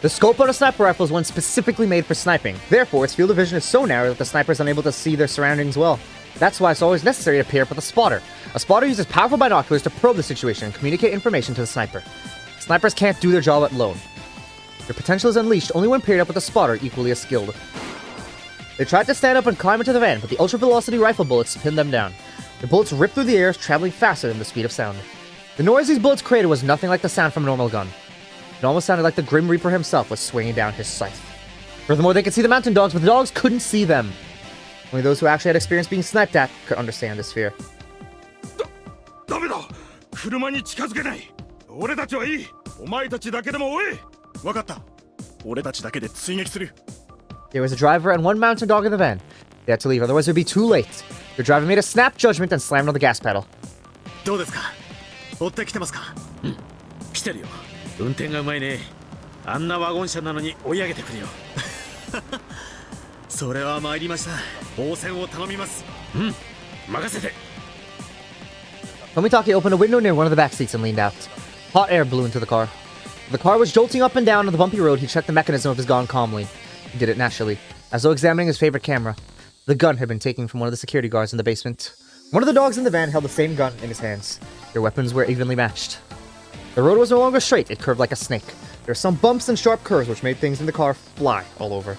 The scope on a sniper rifle is one specifically made for sniping. Therefore, its field of vision is so narrow that the sniper is unable to see their surroundings well. That's why it's always necessary to pair up with a spotter. A spotter uses powerful binoculars to probe the situation and communicate information to the sniper. Snipers can't do their job alone. Their potential is unleashed only when paired up with a spotter equally as skilled. They tried to stand up and climb into the van, but the ultra-velocity rifle bullets pinned them down. The bullets ripped through the air, traveling faster than the speed of sound. The noise these bullets created was nothing like the sound from a normal gun. It almost sounded like the Grim Reaper himself was swinging down his scythe. Furthermore, they could see the mountain dogs, but the dogs couldn't see them. Only those who actually had experience being sniped at could understand this fear. There was a driver and one mountain dog in the van. They had to leave, otherwise it would be too late. The driver made a snap judgment and slammed on the gas pedal. どうですか？追ってきてますか？来てるよ。運転がうまいね。あんなワゴン車なのに追い上げてくるよ。それは参りました。応戦を頼みます。任せて。Tomitake opened a window near one of the back seats and leaned out. Hot air blew into the car. The car was jolting up and down on the bumpy road. He checked the mechanism of his gun calmly. He did it naturally, as though examining his favorite camera. The gun had been taken from one of the security guards in the basement. One of the dogs in the van held the same gun in his hands. Their weapons were evenly matched. The road was no longer straight, it curved like a snake. There were some bumps and sharp curves which made things in the car fly all over.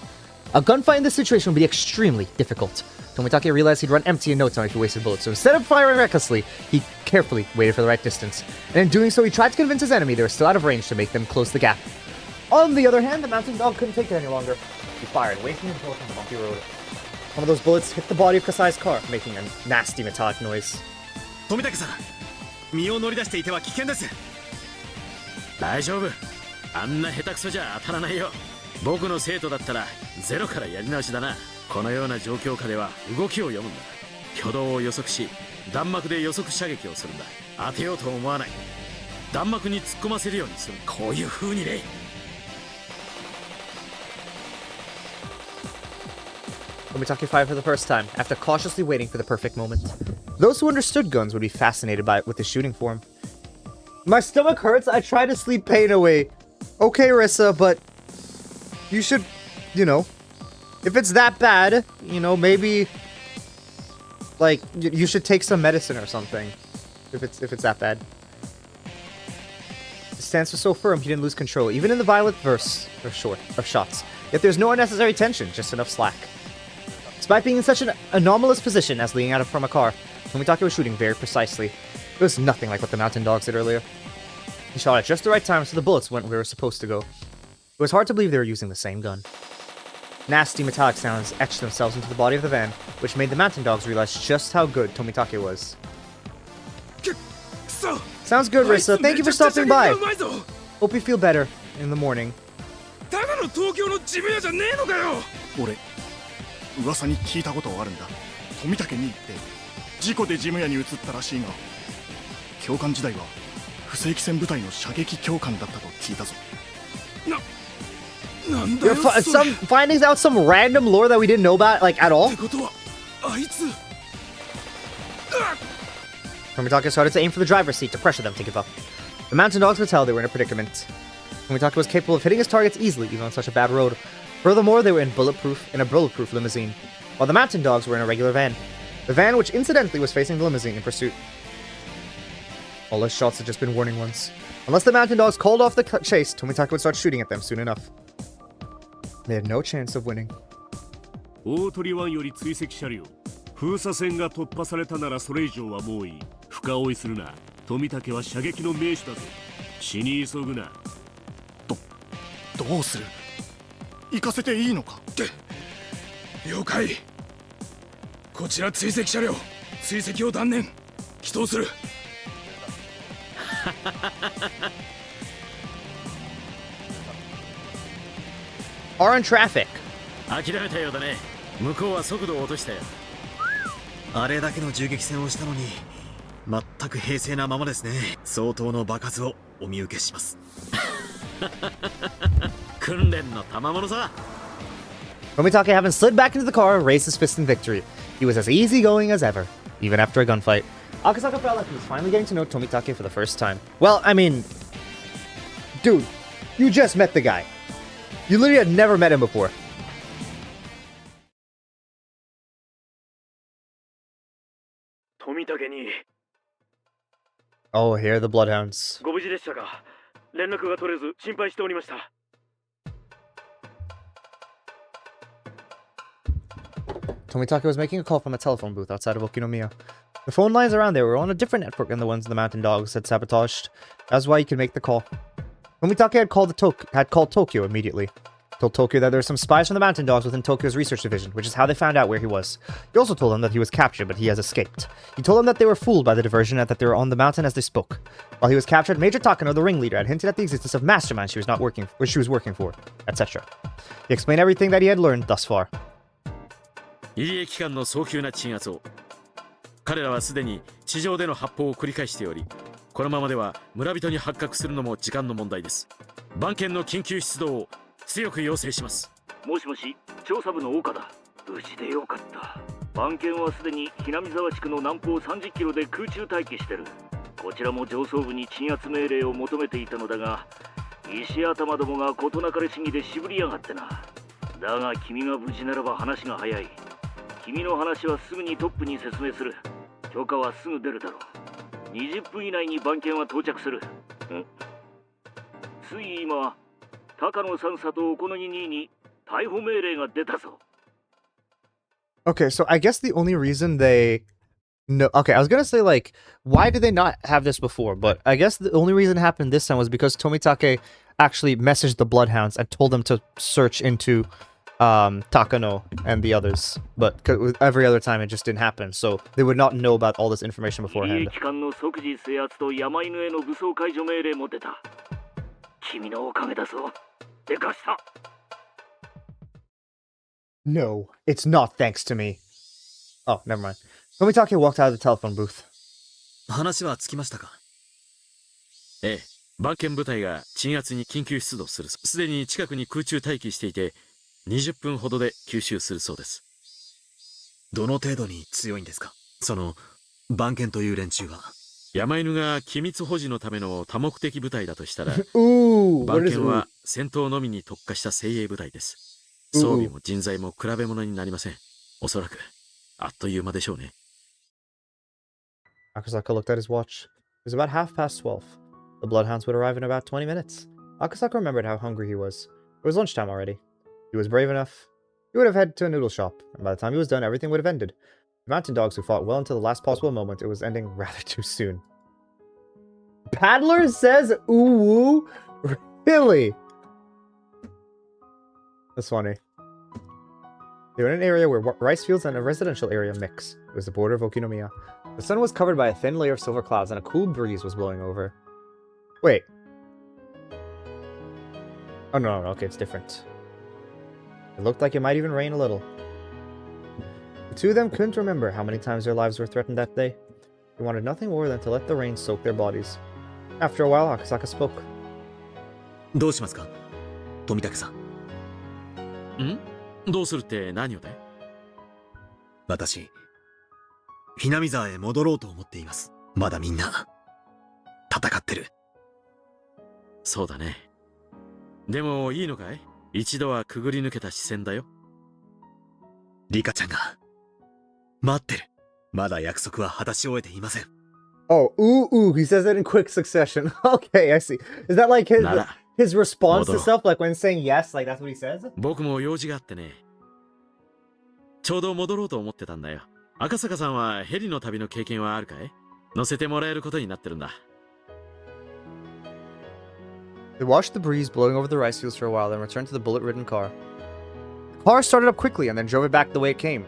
A gunfight in this situation would be extremely difficult. Tomitake realized he'd run empty in no time if he wasted bullets, so instead of firing recklessly, he carefully waited for the right distance. And in doing so, he tried to convince his enemy they were still out of range to make them close the gap. On the other hand, the mountain dog couldn't take it any longer. He fired, wasting his bullets on the bumpy road. One of those bullets hit the body of Kasai's car, making a nasty metallic noise. 富武さん、身を乗り出していては危険です。大丈夫。あんな下手くそじゃ当たらないよ。僕の生徒だったらゼロからやり直しだな。このような状況下では動きを読むんだ。挙動を予測し、弾幕で予測射撃をするんだ。当てようと思わない。弾幕に突っ込ませるようにする。こういう風にね。Tomitake fired for the first time, after cautiously waiting for the perfect moment. Those who understood guns would be fascinated by it with his shooting form. My stomach hurts, I try to sleep pain away. Okay, Rissa, but you should, you know, if it's that bad, you know, maybe, like, you should take some medicine or something, if it's that bad. His stance was so firm, he didn't lose control, even in the violent bursts of shots. Yet there's no unnecessary tension, just enough slack. Despite being in such an anomalous position as leaning out from a car, Tomitake was shooting very precisely. It was nothing like what the mountain dogs did earlier. He shot at just the right time so the bullets went where they were supposed to go. It was hard to believe they were using the same gun. Nasty metallic sounds etched themselves into the body of the van, which made the mountain dogs realize just how good Tomitake was. Sounds good, Rissa. Thank you for stopping by. Hope you feel better in the morning. 俺噂に聞いたことあるんだ。富武に行って事故で事務屋に移ったらしいが、教官時代は不正規戦部隊の射撃教官だったと聞いたぞ。なんだよ。Some finding out some random lore that we didn't know about, like, at all? ってことはあいつ。Tomitake started to aim for the driver's seat to pressure them to give up. The mountain dogs could tell they were in a predicament. Tomitake was capable of hitting his targets easily, even on such a bad road. Furthermore, they were in a bulletproof limousine, while the mountain dogs were in a regular van. The van, which incidentally was facing the limousine in pursuit. All those shots had just been warning ones. Unless the mountain dogs called off the chase, Tomitake would start shooting at them soon enough. They had no chance of winning. 大鳥湾より追跡車両。封鎖線が突破されたならそれ以上はもういい。深追いするな。富武は射撃の名手だぞ。死に急ぐな。どうする？行かせていいのか？了解。こちら追跡車両、追跡を断念。帰投する。Are in traffic. 諦めたようだね。向こうは速度を落としたよ。あれだけの銃撃戦をしたのに全く平静なままですね。相当の場数をお見受けします。訓練の賜物さ。Tomitake, having slid back into the car, raised his fist in victory. He was as easygoing as ever, even after a gunfight. Akasaka felt like he was finally getting to know Tomitake for the first time. Well, I mean, dude, you just met the guy. You literally had never met him before. Oh, here are the bloodhounds. ご無事でしたか。連絡が取れず心配しておりました。Tomitake was making a call from a telephone booth outside of Okinomiya. The phone lines around there were on a different network than the ones the mountain dogs had sabotaged. That's why he could make the call. Tomitake had called Tokyo immediately. Told Tokyo that there were some spies from the mountain dogs within Tokyo's research division, which is how they found out where he was. He also told them that he was captured, but he has escaped. He told them that they were fooled by the diversion and that they were on the mountain as they spoke. While he was captured, Major Takano, the ringleader, had hinted at the existence of masterminds she was working for, etc. He explained everything that he had learned thus far. 入江機関の早急な鎮圧を。彼らはすでに地上での発砲を繰り返しており、このままでは村人に発覚するのも時間の問題です。番犬の緊急出動を強く要請します。もしもし、調査部の岡だ。無事でよかった。番犬はすでにひなみ沢地区の南方30キロで空中待機してる。こちらも上層部に鎮圧命令を求めていたのだが、石頭どもが事なかれ主義で渋りやがってな。だが君が無事ならば話が早い。君の話はすぐにトップに説明する。許可はすぐ出るだろう。20分以内に番犬は到着する。つい今、高野三佐と小野木兄に逮捕命令が出たぞ。Okay, so I guess the only reason they... No, okay, I was gonna say, like, why did they not have this before? But I guess the only reason it happened this time was because Tomitake actually messaged the Bloodhounds and told them to search into Takano and the others. But every other time it just didn't happen, so they would not know about all this information beforehand. No, it's not thanks to me. Oh, never mind. Tomitake walked out of the telephone booth. 話はつきましたか？ええ、番犬部隊が鎮圧に緊急出動する。すでに近くに空中待機していて、20分ほどで吸収するそうです。どの程度に強いんですか？その番犬という連中は。山犬が機密保持のための多目的部隊だとしたら、番犬は戦闘のみに特化した精鋭部隊です。装備も人材も比べ物になりません。おそらくあっという間でしょうね。Akasaka looked at his watch. It was about 12:30. The bloodhounds would arrive in about 20 minutes. Akasaka remembered how hungry he was. It was lunchtime already. He was brave enough. He would have headed to a noodle shop, and by the time he was done, everything would have ended. The mountain dogs who fought well until the last possible moment, it was ending rather too soon. Paddler says ooh woo? Really? That's funny. They were in an area where rice fields and a residential area mix. It was the border of Okinomiya. The sun was covered by a thin layer of silver clouds and a cool breeze was blowing over. Wait. Oh no, okay, it's different. It looked like it might even rain a little. The two of them couldn't remember how many times their lives were threatened that day. They wanted nothing more than to let the rain soak their bodies. After a while, Akasaka spoke. どうしますか富武さん。どうするって何をだい？私、ひなみ沢へ戻ろうと思っています。まだみんな、戦ってる。そうだね。でもいいのかい？一度はくぐり抜けた視線だよ。リカちゃんが、待ってる。まだ約束は果たし終えていません。Oh, ooh, he says it in quick succession. Okay, I see. Is that like his response to stuff? Like when saying yes, like that's what he says? 僕も用事があってね。ちょうど戻ろうと思ってたんだよ。赤坂さんはヘリの旅の経験はあるかい？乗せてもらえることになってるんだ。They watched the breeze blowing over the rice fields for a while, then returned to the bullet-ridden car. The car started up quickly and then drove it back the way it came.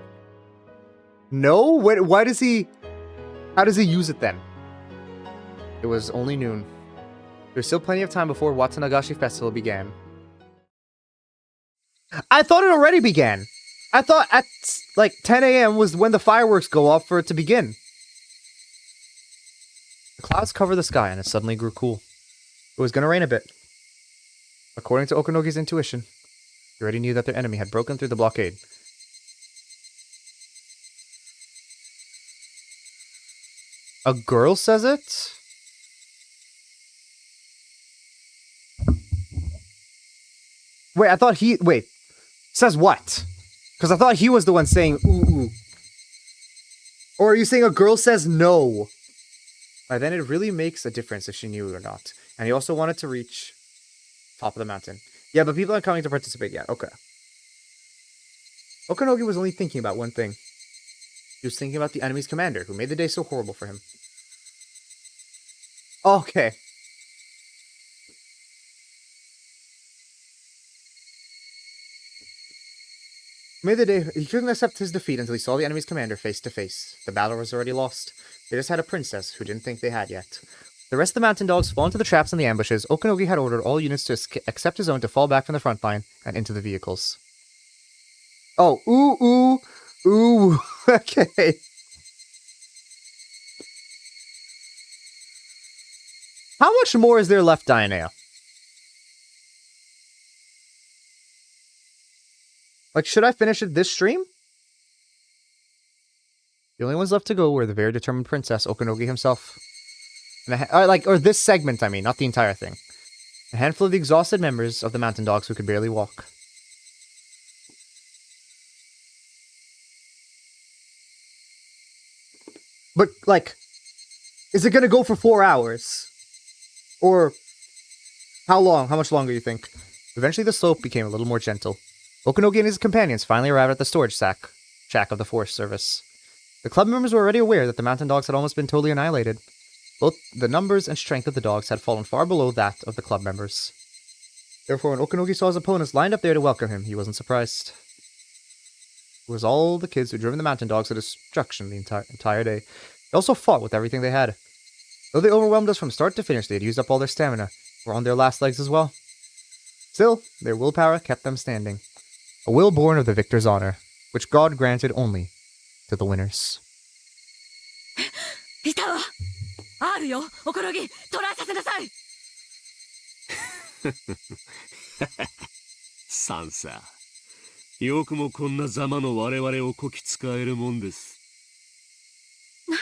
No? Why does he... How does he use it then? It was only noon. There's still plenty of time before Watsunagashi Festival began. I thought it already began! I thought at, like, 10 a.m. was when the fireworks go off for it to begin. The clouds covered the sky and it suddenly grew cool. It was gonna rain a bit. According to Okunogi's intuition, he already knew that their enemy had broken through the blockade. A girl says it? Wait, I thought he... Wait. Says what? Because I thought he was the one saying ooh. Or are you saying a girl says no? Right, then it really makes a difference if she knew it or not. And he also wanted to reach top of the mountain. Yeah, but people aren't coming to participate yet. Okay. Okunogi was only thinking about one thing. He was thinking about the enemy's commander, who made the day so horrible for him. Okay. Made the day, he couldn't accept his defeat until he saw the enemy's commander face to face. The battle was already lost. They just had a princess who didn't think they had yet. The rest of the mountain dogs fall into the traps and the ambushes. Okunogi had ordered all units to accept his own to fall back from the front line and into the vehicles. Oh, ooh. Okay. How much more is there left, Diana? Like, should I finish it this stream? The only ones left to go were the very determined princess, Okunogi himself. And or this segment, I mean, not the entire thing. A handful of the exhausted members of the mountain dogs who could barely walk. But, like, is it gonna go for 4 hours? Or, how long? How much longer do you think? Eventually the slope became a little more gentle. Okunogi and his companions finally arrived at the storage shack of the Forest Service. The club members were already aware that the mountain dogs had almost been totally annihilated. Both the numbers and strength of the dogs had fallen far below that of the club members. Therefore, when Okunogi saw his opponents lined up there to welcome him, he wasn't surprised. It was all the kids who'd driven the mountain dogs to destruction the entire day. They also fought with everything they had. Though they overwhelmed us from start to finish, they had used up all their stamina, were on their last legs as well. Still, their willpower kept them standing. A will born of the victor's honor, which God granted only to the winners. いたわ。あるよ、おころぎ、トライさせなさい。サンサ、よくもこんなざまの我々をこき使えるもんです。何？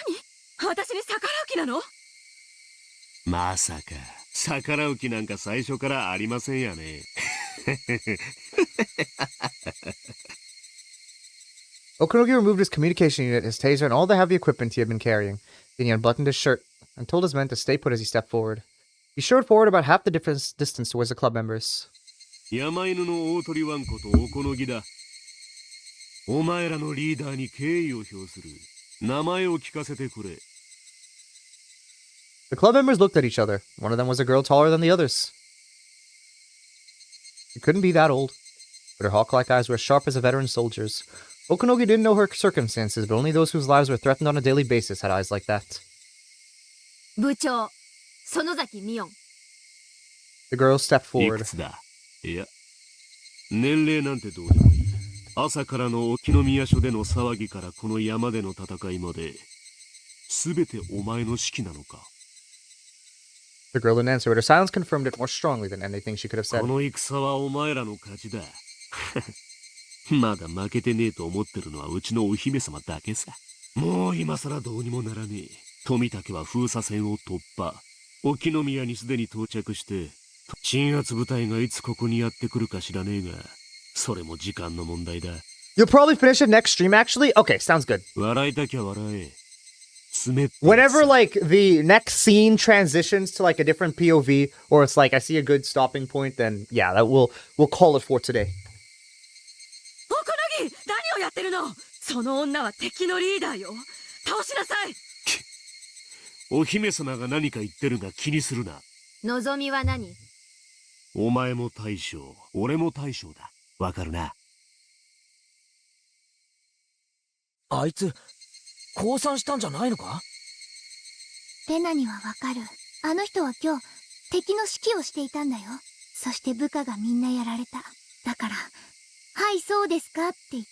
私に逆らう気なの？まさか逆らう気なんか最初からありませんやね。Okunogi removed his communication unit, his taser, and all the heavy equipment he had been carrying. Then he unbuttoned his shirt and told his men to stay put as he stepped forward. He strode forward about half the distance towards the club members. 山犬の大鳥ワンことオコノギだ。お前らのリーダーに敬意を表する。名前を聞かせてくれ。The club members looked at each other. One of them was a girl taller than the others. She couldn't be that old, but her hawk-like eyes were as sharp as a veteran soldier's. Okunogi didn't know her circumstances, but only those whose lives were threatened on a daily basis had eyes like that. 部長、園崎美音。The girl stepped い forward. くつだ？いや、年齢なんてどうでもいい。朝からの沖宮署での騒ぎからこの山での戦いまで、すべてお前の指揮なのか？ The girl didn't answer, but her silence confirmed it more strongly than anything she could have said. この戦はお前らの勝ちだ。まだ負けてねえと思ってるのはうちのお姫様だけさ。もう今さらどうにもならねえ。富武は封鎖線を突破。沖宮にすでに到着して、鎮圧部隊がいつここにやってくるか知らねえが、それも時間の問題だ。You'll probably finish it next stream, actually? Okay, sounds good. 笑いたきゃ笑え。Whenever, like, the next scene transitions to, like, a different POV, or it's like, I see a good stopping point, then, yeah, that we'll call it for today. おこのぎ、何をやってるの？その女は敵のリーダーよ。倒しなさい。お姫様が何か言ってるが気にするな。望みは何？お前も大将、俺も大将だ。わかるな。あいつ降参したんじゃないのか？レナにはわかる。あの人は今日敵の指揮をしていたんだよ。そして部下がみんなやられた。だから、はいそうですかって言って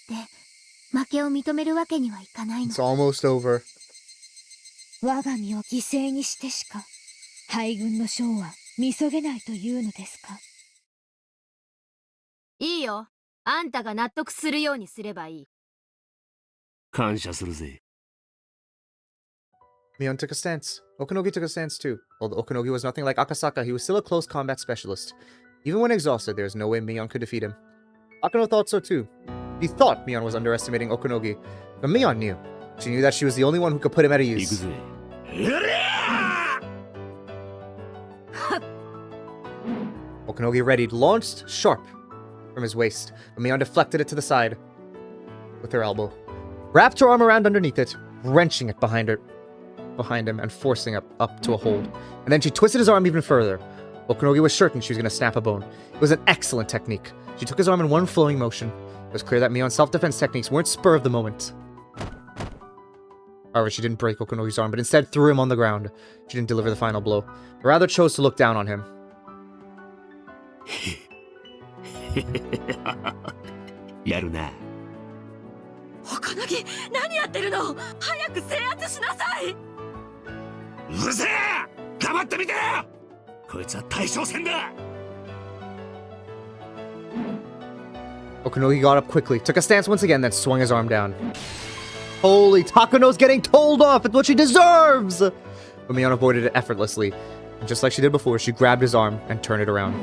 負けを認めるわけにはいかないの。 It's almost over. 我が身を犠牲にしてしか大軍の将は見そげないというのですか？いいよ。あんたが納得するようにすればいい。感謝するぜ。Mion took a stance. Okunogi took a stance too. Although Okunogi was nothing like Akasaka, he was still a close combat specialist. Even when exhausted, there was no way Mion could defeat him. Akano thought so too. He thought Mion was underestimating Okunogi, but Mion knew. She knew that she was the only one who could put him at 行く ease. ぜ。Okunogi readied, launched sharp from his waist, but Mion deflected it to the side with her elbow. Wrapped her arm around underneath it, wrenching it behind him and forcing it up to a hold. And then she twisted his arm even further. Okunogi was certain she was going to snap a bone. It was an excellent technique. She took his arm in one flowing motion. It was clear that Mion's self-defense techniques weren't spur of the moment. However, she didn't break Okunogi's arm, but instead threw him on the ground. She didn't deliver the final blow, but rather chose to look down on him. やるな。おこのぎ、何やってるの？早く制圧しなさい。うるせえ！黙ってみてよ！こいつは大将戦だ！ Okunogi got up quickly, took a stance once again, then swung his arm down. Holy, Takano's getting told off! It's what she deserves! But Mion avoided it effortlessly. And just like she did before, she grabbed his arm and turned it around.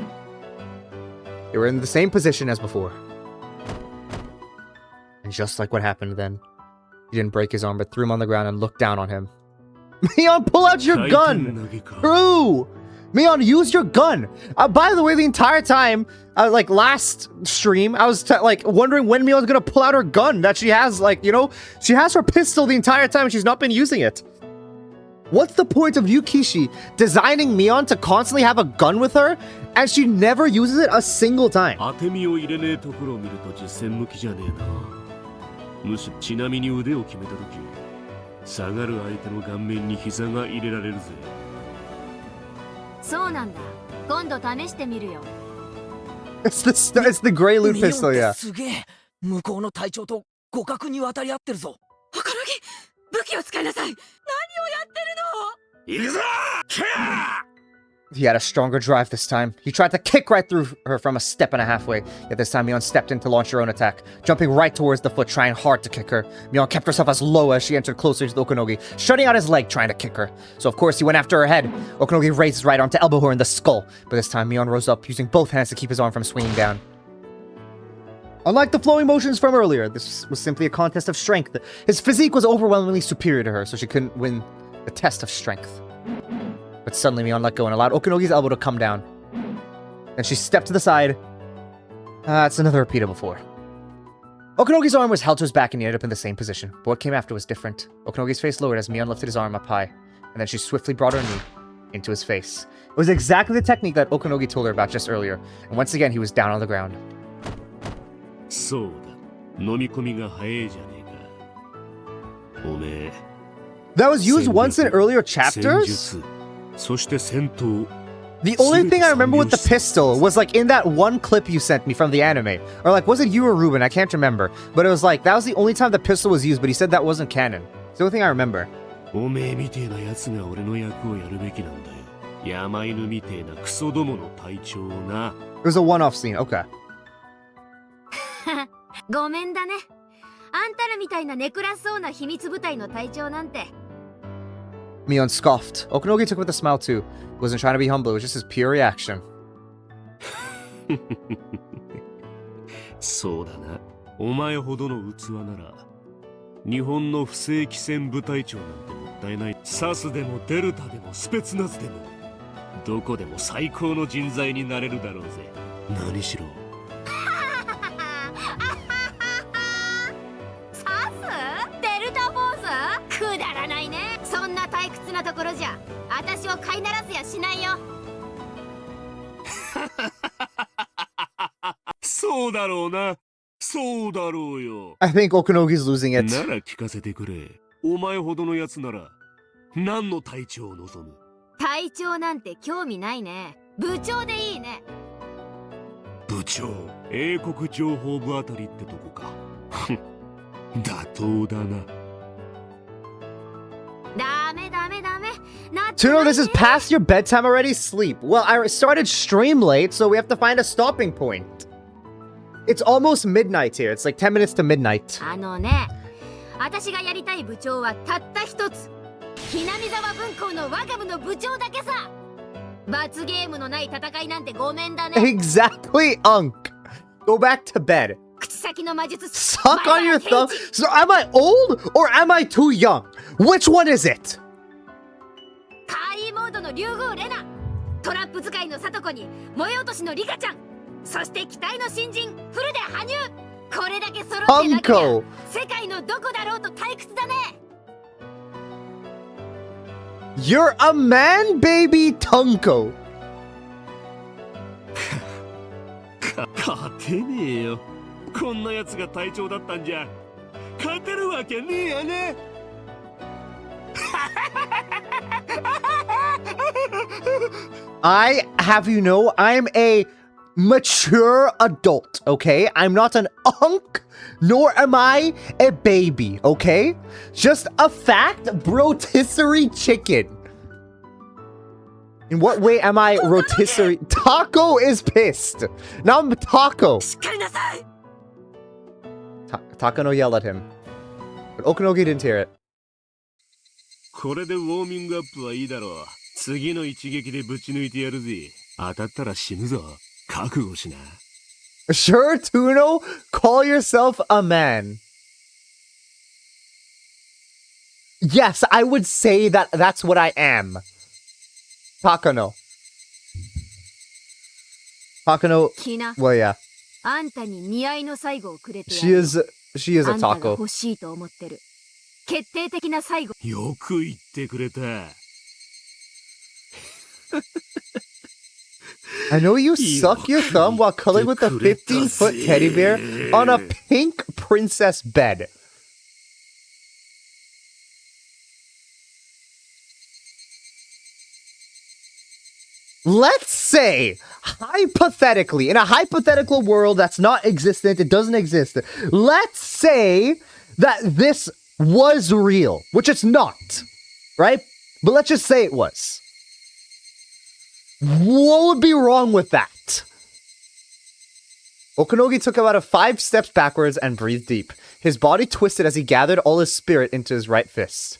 They were in the same position as before. And just like what happened then, he didn't break his arm, but threw him on the ground and looked down on him. Mion, pull out your gun! True! Mion, use your gun! By the way, the entire time, like last stream, I was wondering when Mion's gonna pull out her gun that she has, like, you know, she has her pistol the entire time and she's not been using it. What's the point of Yukishi designing Mion to constantly have a gun with her and she never uses it a single time? 当て身を入れねえところを見ると実戦向きじゃねえな。むしろちなみに腕を決めたとき、下がる相手の顔面に膝が入れられるぜ。そうなんだ。今度試してみるよ。It's the gray loot pistol, yeah. すげえ。向こうの隊長と互角に渡り合ってるぞ。おこのぎ、武器を使いなさい。何をやってるの？行くぞ！ He had a stronger drive this time. He tried to kick right through her from a step and a halfway, yet this time Mion stepped in to launch her own attack, jumping right towards the foot, trying hard to kick her. Mion kept herself as low as she entered closer to the Okunogi, shutting out his leg trying to kick her. So of course he went after her head. Okunogi raised his right arm to elbow her in the skull, but this time Mion rose up, using both hands to keep his arm from swinging down. Unlike the flowing motions from earlier, this was simply a contest of strength. His physique was overwhelmingly superior to her, so she couldn't win the test of strength. But suddenly Mion let go and allowed Okunogi's elbow to come down. Then she stepped to the side. It's another repeat of before. Okunogi's arm was held to his back and he ended up in the same position, but what came after was different. Okunogi's face lowered as Mion lifted his arm up high, and then she swiftly brought her knee into his face. It was exactly the technique that Okunogi told her about just earlier, and once again he was down on the ground. そうだ。飲み込みが早いじゃねえか。おめえ。 That was used once in earlier chapters? 戦術、そして戦闘。 The only thing I remember with the pistol was like in that one clip you sent me from the anime. Or like, was it you or Ruben? I can't remember. But it was like, that was the only time the pistol was used, but he said that wasn't canon. It's the only thing I remember. おめえみてえなやつが俺の役をやるべきなんだよ。山犬みてえなクソどもの隊長をな。 It was a one-off scene, okay. ごめんだね。あんたらみたいなネクラそうな秘密部隊の隊長なんて。 Mion scoffed. Okunogi took it with a smile too. He wasn't trying to be humble, it was just his pure reaction. そうだな。お前ほどの器なら、日本の不正規戦部隊長なんてもったいない。サスでもデルタでもスペツナズでも、どこでも最高の人材になれるだろうぜ。何しろ。サス？デルタフォース？くだらないね。そんな退屈なところじゃ、私を飼いならせやしないよ。そうだろうな。そうだろうよ。 I think Okunogi's losing it. なら聞かせてくれ。お前ほどのやつなら何の隊長を望む？隊長なんて興味ないね。部長でいいね。部長、英国情報部あたりってとこか。妥当だな。ダメダメダメ。Tuno, this is past your bedtime already? Sleep. Well, I started stream late, so we have to find a stopping point. It's almost midnight here. It's like 10 minutes to midnight. あのね、私がやりたい部長はたった一つ。ひなみ沢分校の我が部の部長だけさ。罰ゲームのない戦いなんてごめんだね。 Exactly, Unk. Go back to bed. 口先の魔術。 Suck on your thumb. So am I old or am I too young? Which one is it? 怪異モードの竜宮レナ、トラップ使いのサトコに萌え落としのリカちゃん、そして期待の新人フルで羽生。これだけ揃ってなきゃ世界のどこだろうと退屈だね。 You're a man, baby Tunko. 勝てねえよ。こんなやつが隊長だったんじゃ勝てるわけねえよね。I have you know, I'm a mature adult, okay? I'm not an unk, nor am I a baby, okay? Just a fat rotisserie chicken. In what way am I rotisserie? Taco is pissed. Now I'm Taco. Takano yelled at him, but Okunogi didn't hear it. これでウォーミングアップはいいだろう。次の一撃でぶち抜いてやるぜ。当たったら死ぬぞ。覚悟しな。 Sure, Tuno, call yourself a man. Yes, I would say that that's what I am. Takano. Takano. Well, yeah. あんたに似合いの最後をくれてや She る。 is a あんたが taco. 欲しいと思ってる。決定的な最後。よく言ってくれた。I know you suck your thumb while cuddling with a 15-foot teddy bear on a pink princess bed. Let's say, hypothetically, in a hypothetical world that's not existent, it doesn't exist, let's say that this was real, which it's not, right? But let's just say it was. What would be wrong with that? Okunogi took about 5 steps backwards and breathed deep. His body twisted as he gathered all his spirit into his right fist.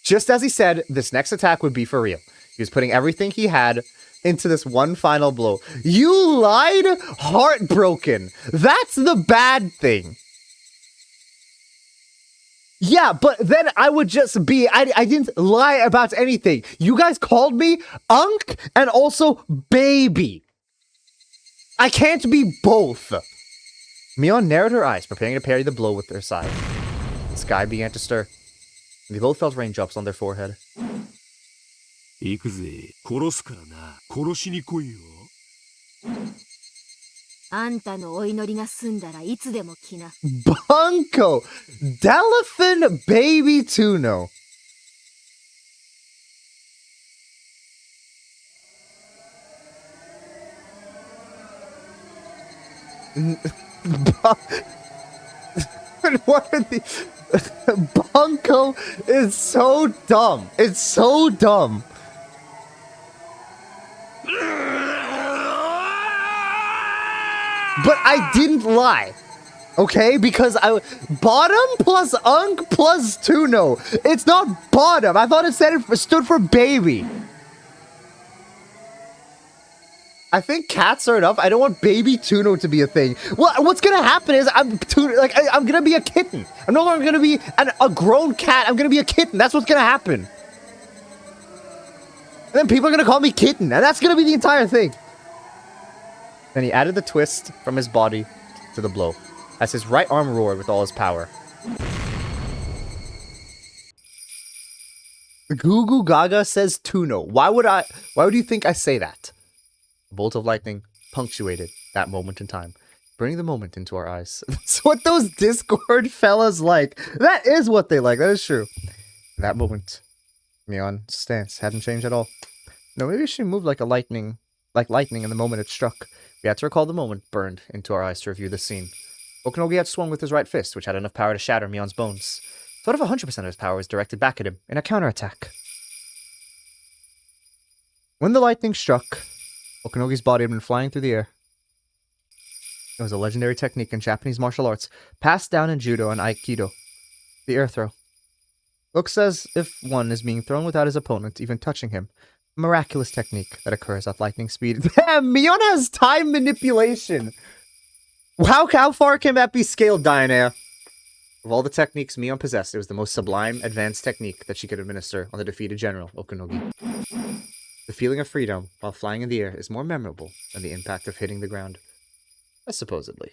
Just as he said, this next attack would be for real. He was putting everything he had into this one final blow. You lied? Heartbroken. That's the bad thing. Yeah, but then I would just be, I didn't lie about anything. You guys called me Unk and also Baby. I can't be both. Mion narrowed her eyes, preparing to parry the blow with her side. The sky began to stir. They both felt raindrops on their forehead. 行くぜ。殺すからな。殺しに来いよ。あんたのお祈りが済んだらいつでも来な。Bunko! Delphin Baby Tuno. What are the... Bunko is so dumb. It's so dumb. But I didn't lie. Okay? Because bottom plus unk plus tuno. It's not bottom. I thought it stood for baby. I think cats are enough. I don't want baby tuno to be a thing. Well, what's gonna happen is I'm gonna be a kitten. I'm no longer gonna be a grown cat. I'm gonna be a kitten. That's what's gonna happen. And then people are gonna call me kitten, and that's gonna be the entire thing. Then he added the twist from his body to the blow, as his right arm roared with all his power. Goo Goo Gaga says tuno. Why would you think I say that? A bolt of lightning punctuated that moment in time, bringing the moment into our eyes. That's what those Discord fellas like. That is what they like. That is true. In that moment, Mion's stance hadn't changed at all. No, maybe she moved like lightning in the moment it struck. We had to recall the moment burned into our eyes to review the scene. Okanogi had swung with his right fist, which had enough power to shatter Mion's bones. So what if 100% of his power was directed back at him in a counterattack? When the lightning struck, Okanogi's body had been flying through the air. It was a legendary technique in Japanese martial arts, passed down in judo and aikido. The air throw. Looks as if one is being thrown without his opponent even touching him. A miraculous technique that occurs at lightning speed. Damn, Mion has time manipulation! How far can that be scaled, Diana? Of all the techniques Mion possessed, it was the most sublime, advanced technique that she could administer on the defeated general, Okanogi. The feeling of freedom while flying in the air is more memorable than the impact of hitting the ground. Supposedly.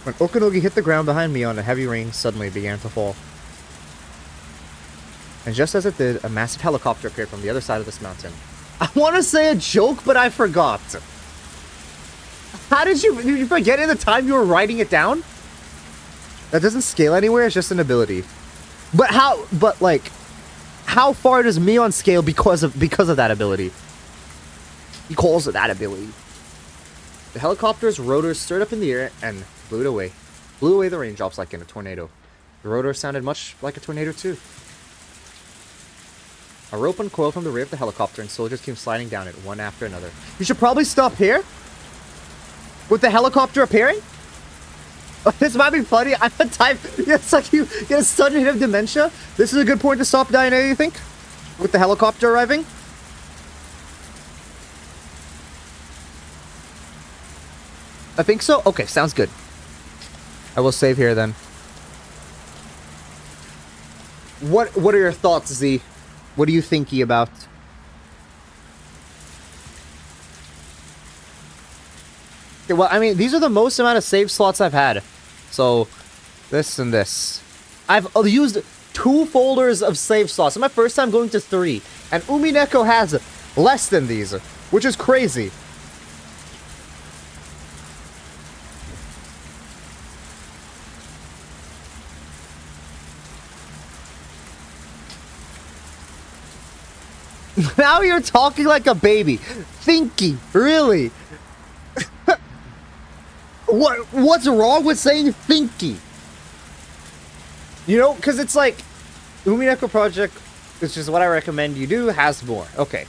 When Okanogi hit the ground behind Mion, a heavy rain suddenly began to fall. And just as it did, a massive helicopter appeared from the other side of this mountain. I want to say a joke, but I forgot. How did you forget in the time you were writing it down? That doesn't scale anywhere, it's just an ability. But how far does Mion scale because of that ability? He calls it that ability. The helicopter's rotors stirred up in the air and blew away the raindrops like in a tornado. The rotor sounded much like a tornado too. A rope uncoiled from the rear of the helicopter and soldiers came sliding down it one after another. You should probably stop here? With the helicopter appearing? This might be funny. I'm a type. It's like you get a sudden hit of dementia. This is a good point to stop, Diana, you think? With the helicopter arriving? I think so? Okay, sounds good. I will save here then. What are your thoughts, Z? What are you thinking about? Okay, well, I mean, these are the most amount of save slots I've had. So, this and this. I've used 2 folders of save slots. It's my first time going to 3. And Umineko has less than these, which is crazy. Now you're talking like a baby. Thinky, really? What's wrong with saying thinky? You know, because it's like Umineko Project, which is what I recommend you do, has more. Okay.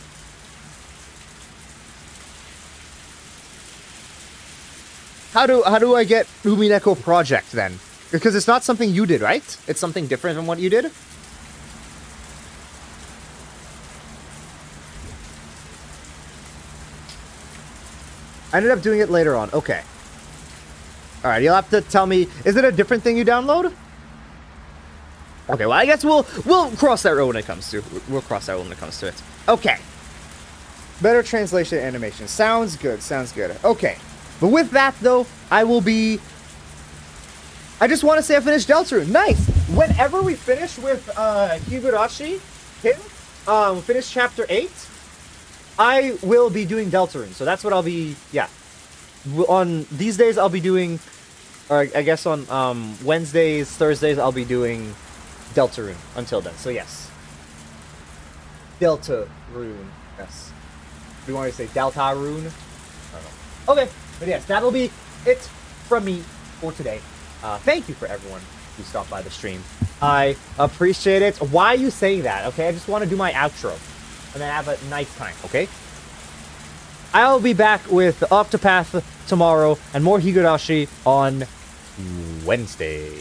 How do I get Umineko Project then? Because it's not something you did, right? It's something different from what you did? I ended up doing it later on. Okay. Alright, you'll have to tell me, is it a different thing you download? Okay, well, I guess we'll cross that road when it comes to it. Okay. Better translation animation. Sounds good. Sounds good. Okay. But with that, though, I just want to say I finished Deltarune. Nice. Whenever we finish with Higurashi, we'll finish chapter 8, I will be doing Deltarune. So that's what I'll be, yeah. On these days, I'll be doing, or I guess on Wednesdays, Thursdays, I'll be doing Deltarune until then. So yes. Deltarune. Yes. Do you want me to say Deltarune? I don't know. Okay. But yes, that'll be it from me for today. Thank you for everyone who stopped by the stream. I appreciate it. Why are you saying that? Okay, I just want to do my outro. And then have a nice time, okay? I'll be back with Octopath tomorrow and more Higurashi on Wednesday.